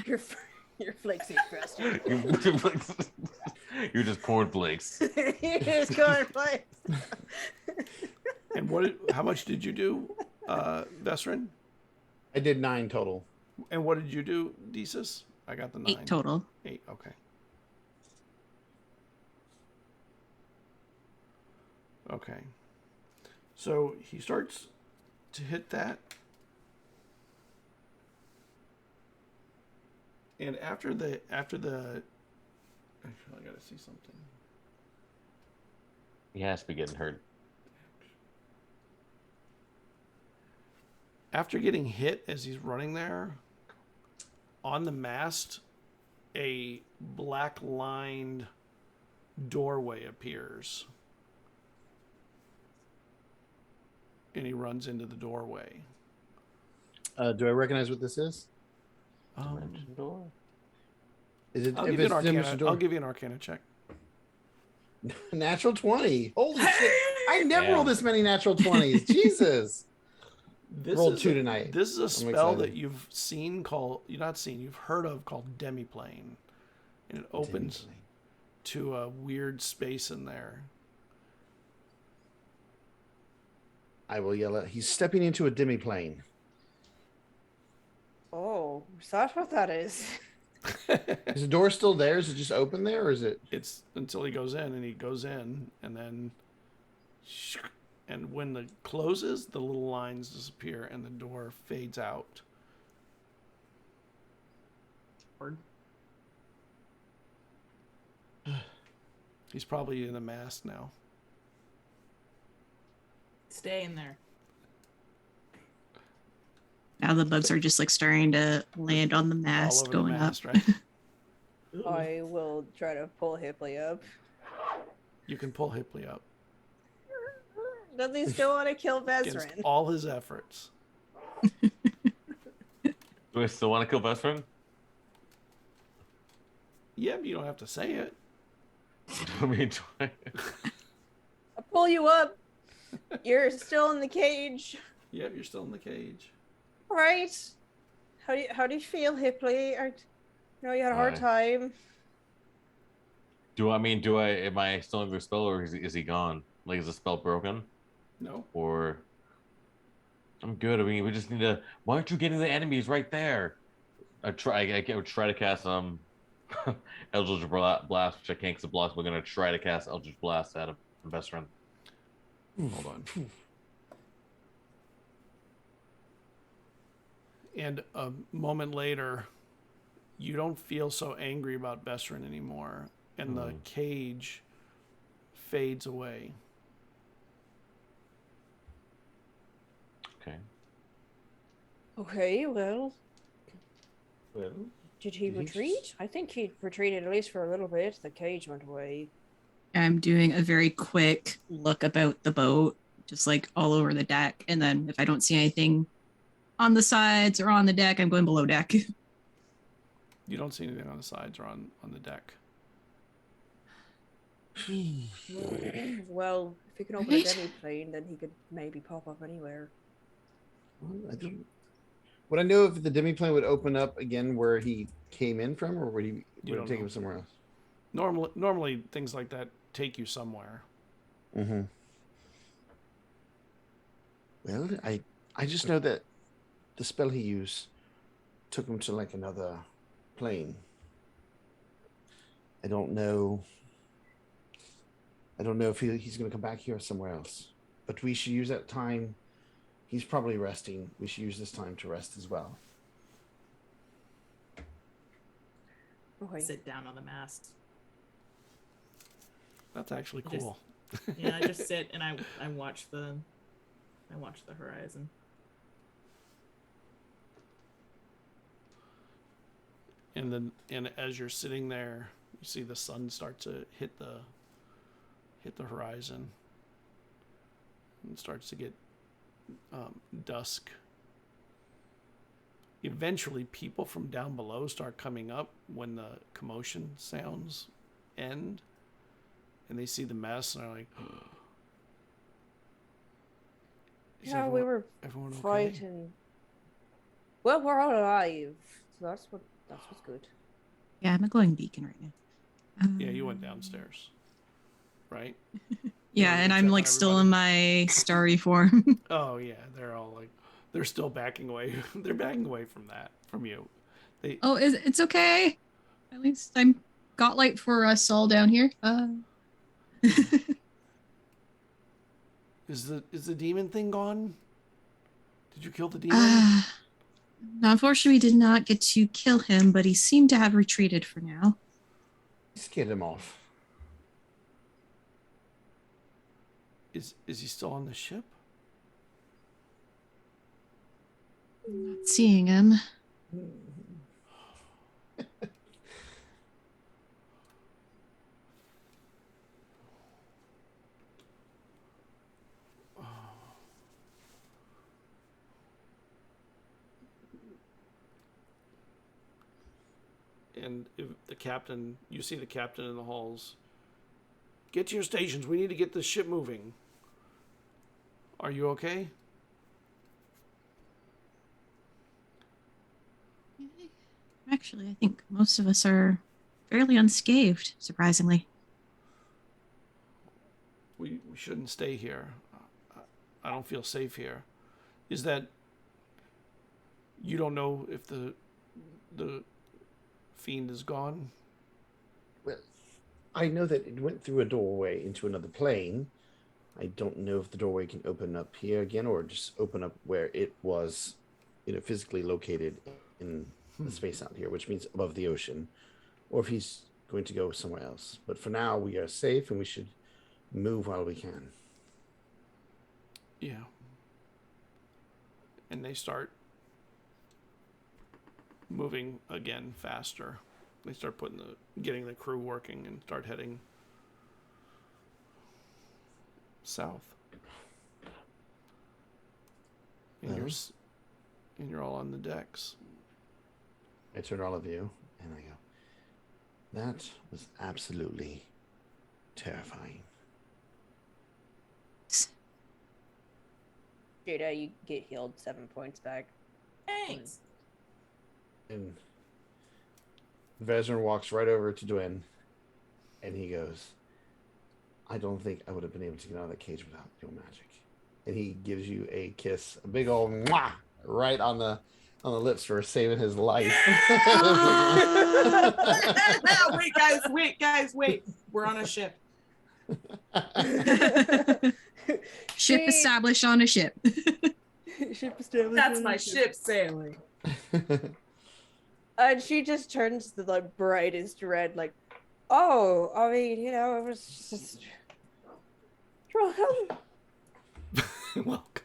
Your flakes crust. You're just cornflakes. You're just going place. And how much did you do, Vesryn? I did 9 total. And what did you do, Desus? I got the 9. 8 total. 8, okay. Okay. So he starts to hit that. And after the actually I gotta see something. He has to be getting hurt. After getting hit as he's running there, on the mast, a black lined doorway appears. And he runs into the doorway. Do I recognize what this is? Dimension door. Is it? I'll if give you an it's Dimension arcana. Door- I'll give you an arcana check. Natural 20. Holy shit! I never Damn. roll this many natural 20s. Jesus. This Rolled is 2 tonight. This is a I'm spell that excited. you've seen you've heard of called Demiplane. And it opens to a weird space in there. I will yell at. He's stepping into a demiplane. Oh, so that's what that is. Is the door still there? Is it just open there, or is it? It's until he goes in, and he goes in, and then and when it closes, the little lines disappear and the door fades out. Word. He's probably in the mast now. Stay in there. Now the bugs are just like starting to land on the All mast, over going the mast, right? Ooh. I will try to pull Hipley up. You can pull Hipley up Does he still want to kill against Vesryn? all his efforts. Do I still want to kill Vesryn? Yeah, but you don't have to say it. I mean, do I... I'll pull you up. You're still in the cage. Yep, you're still in the cage. Right. How do you feel, Hipley? I know you had a hard time. am I still under the spell, or is he gone? Like, is the spell broken? No. Or I'm good. I mean, we just need to. Why aren't you getting the enemies right there? I would try to cast Eldritch Blast, which I can't because it blocks. We're gonna try to cast Eldritch Blast at a Vesryn. Hold on. And a moment later, you don't feel so angry about Vesryn anymore, and the cage fades away. Okay. Okay, well, Well, did he Did he retreat? just- I think he retreated at least for a little bit. The cage went away. I'm doing a very quick look about the boat, just like all over the deck. And then if I don't see anything on the sides or on the deck, I'm going below deck. You don't see anything on the sides or on the deck. Well, if he can open Right. a demi-plane, then he could maybe pop up anywhere. Would I know if the demiplane would open up again where he came in from, or would You it don't take know. him somewhere else? Normally things like that take you somewhere. Mm-hmm. Well, I just know that the spell he used took him to like another plane. I don't know if he's going to come back here or somewhere else. But we should use that time. He's probably resting. We should use this time to rest as well. Okay. Sit down on the mast. That's actually I just- cool. Yeah, I just sit and I watch the horizon. And as you're sitting there, you see the sun start to hit the horizon. And it starts to get dusk. Eventually, people from down below start coming up when the commotion sounds end, and they see the mess and are like, "Is Yeah, we were everyone okay?" fighting. Well, we're all alive, so that's what's good. Yeah, I'm a glowing beacon right now. Yeah, you went downstairs, right? Yeah, to and check I'm on like still everybody? in my starry form. Oh yeah, they're all like, they're still backing away. They're backing away from you. They Oh, it's okay. At least I'm got light for us all down here. is the demon thing gone? Did you kill the demon? Unfortunately, we did not get to kill him, but he seemed to have retreated for now. Skid him off. Is he still on the ship? Not seeing him. And if the captain, you see the captain in the halls. Get to your stations. We need to get this ship moving. Are you okay? Actually, I think most of us are fairly unscathed, surprisingly. We shouldn't stay here. I don't feel safe here. Is that you don't know if the fiend is gone? Well, I know that it went through a doorway into another plane. I don't know if the doorway can open up here again or just open up where it was, physically located in the space out here, which means above the ocean, or if he's going to go somewhere else. But for now, we are safe and we should move while we can. Yeah. And they start moving again faster. They start getting the crew working and start heading south. And you're all on the decks. I turn to all of you and I go, that was absolutely terrifying. Jada, you get healed 7 points back. Thanks. And Vesryn walks right over to Dwyn and he goes, I don't think I would have been able to get out of that cage without your magic. And he gives you a kiss, a big old mwah, right on the lips for saving his life. Wait, guys. We're on a ship. Ship established on a ship. Ship established. That's my ship sailing. And she just turns the like brightest red, like, oh, I mean, you know, it was just. Welcome.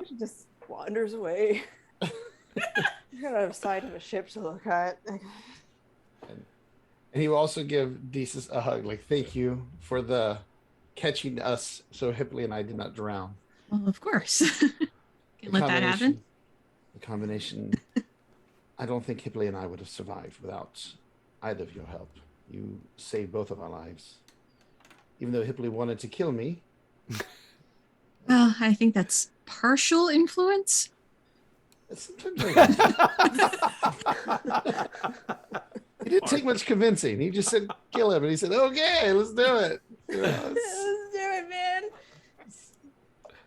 She just wanders away. You got a side of a ship to look at. And he will also give Desus a hug, like, thank you for the catching us so Hipley and I did not drown. Well, of course. Can let that happen. The combination, I don't think Hipley and I would have survived without either of your help. You saved both of our lives. Even though Hipley wanted to kill me. Well, I think that's partial influence. Sometimes It didn't take much convincing. He just said, kill him. And he said, okay, let's do it. You know, Let's do it, man.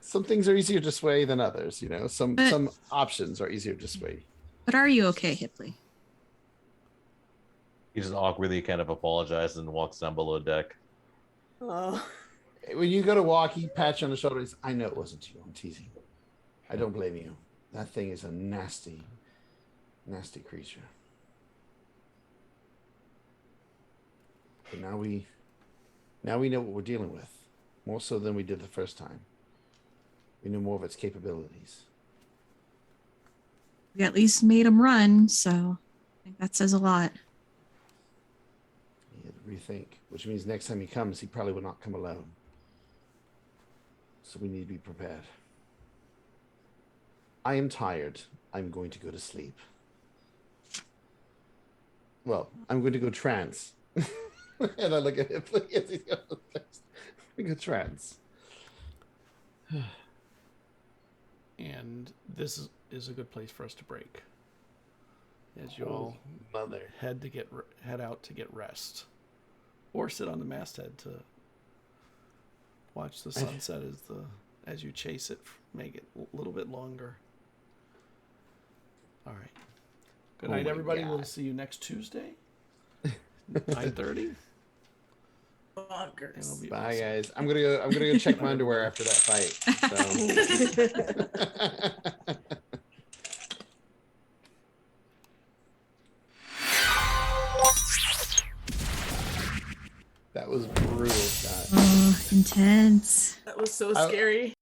some things are easier to sway than others. You know, some options are easier to sway. But are you okay, Hipley? He just awkwardly kind of apologizes and walks down below deck. Oh. When you go to walk, he pats you on the shoulder. He says, I know it wasn't you. I'm teasing. I don't blame you. That thing is a nasty, nasty creature. But now we know what we're dealing with, more so than we did the first time. We knew more of its capabilities. We at least made him run, so I think that says a lot. He had to rethink, which means next time he comes, he probably will not come alone. So we need to be prepared. I am tired. I'm going to go to sleep. Well, I'm going to go trance. And I look at him. We go trance. And this is a good place for us to break, as you all head out to get rest, or sit on the masthead to watch the sunset as you chase it, make it a little bit longer. All right. Good night, everybody. God. We'll see you next Tuesday, 9:30. Bonkers. Bye, guys. I'm gonna go check my underwear after that fight. So. That was brutal, Scott. Oh, intense. That was so scary.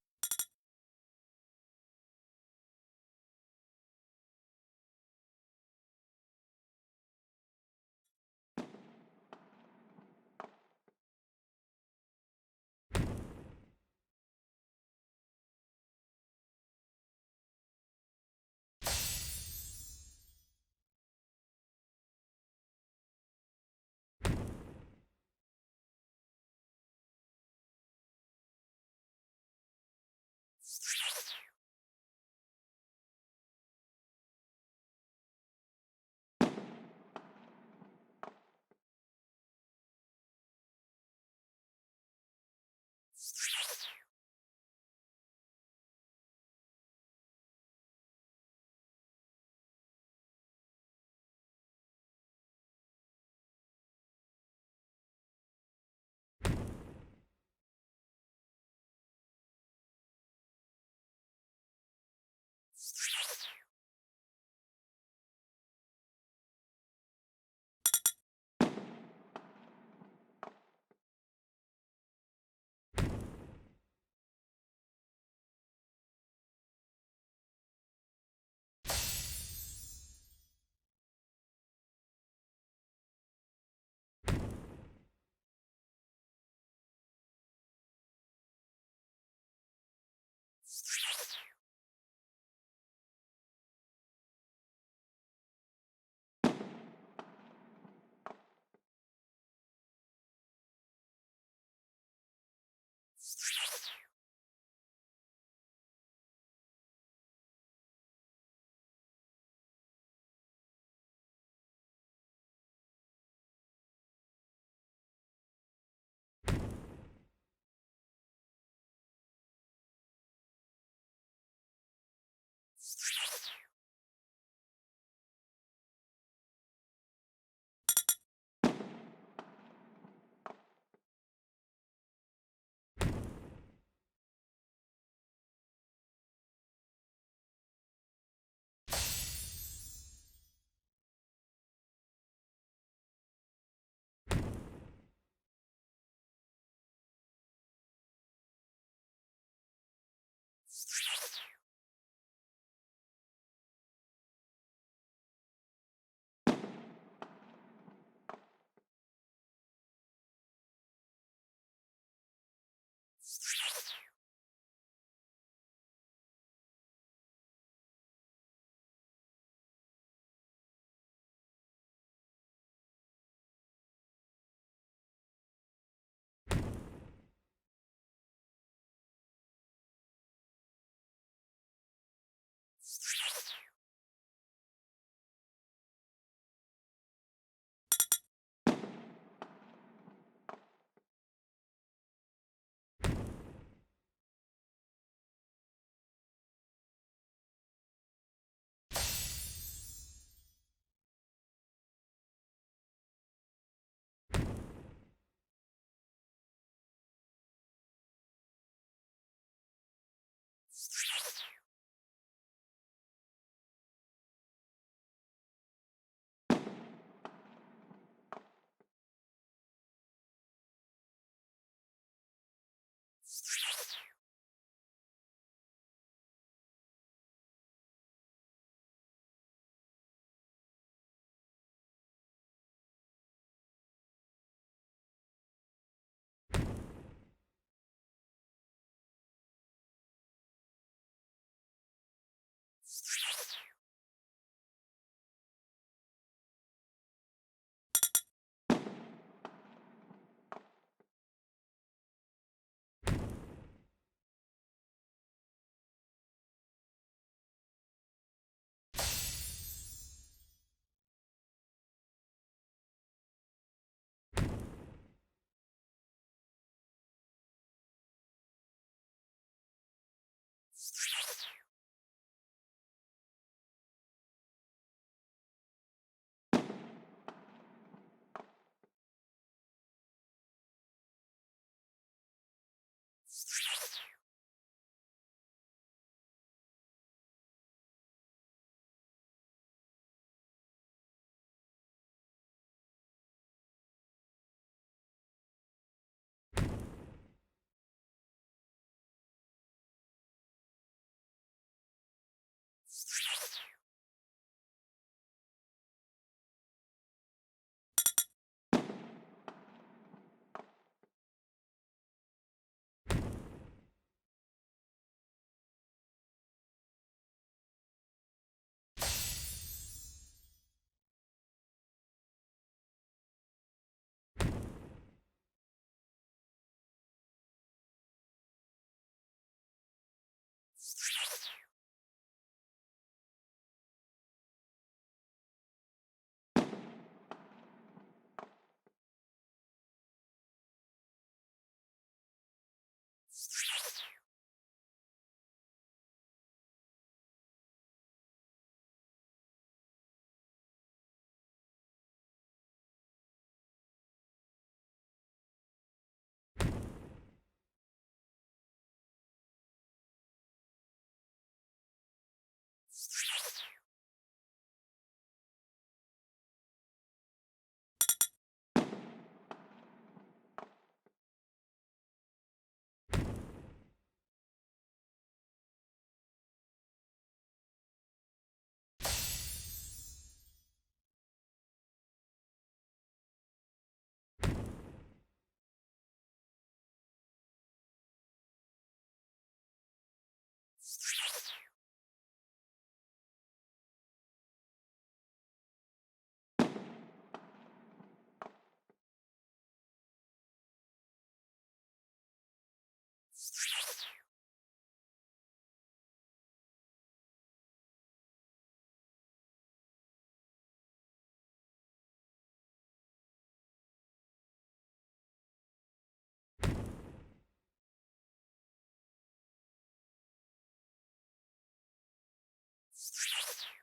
you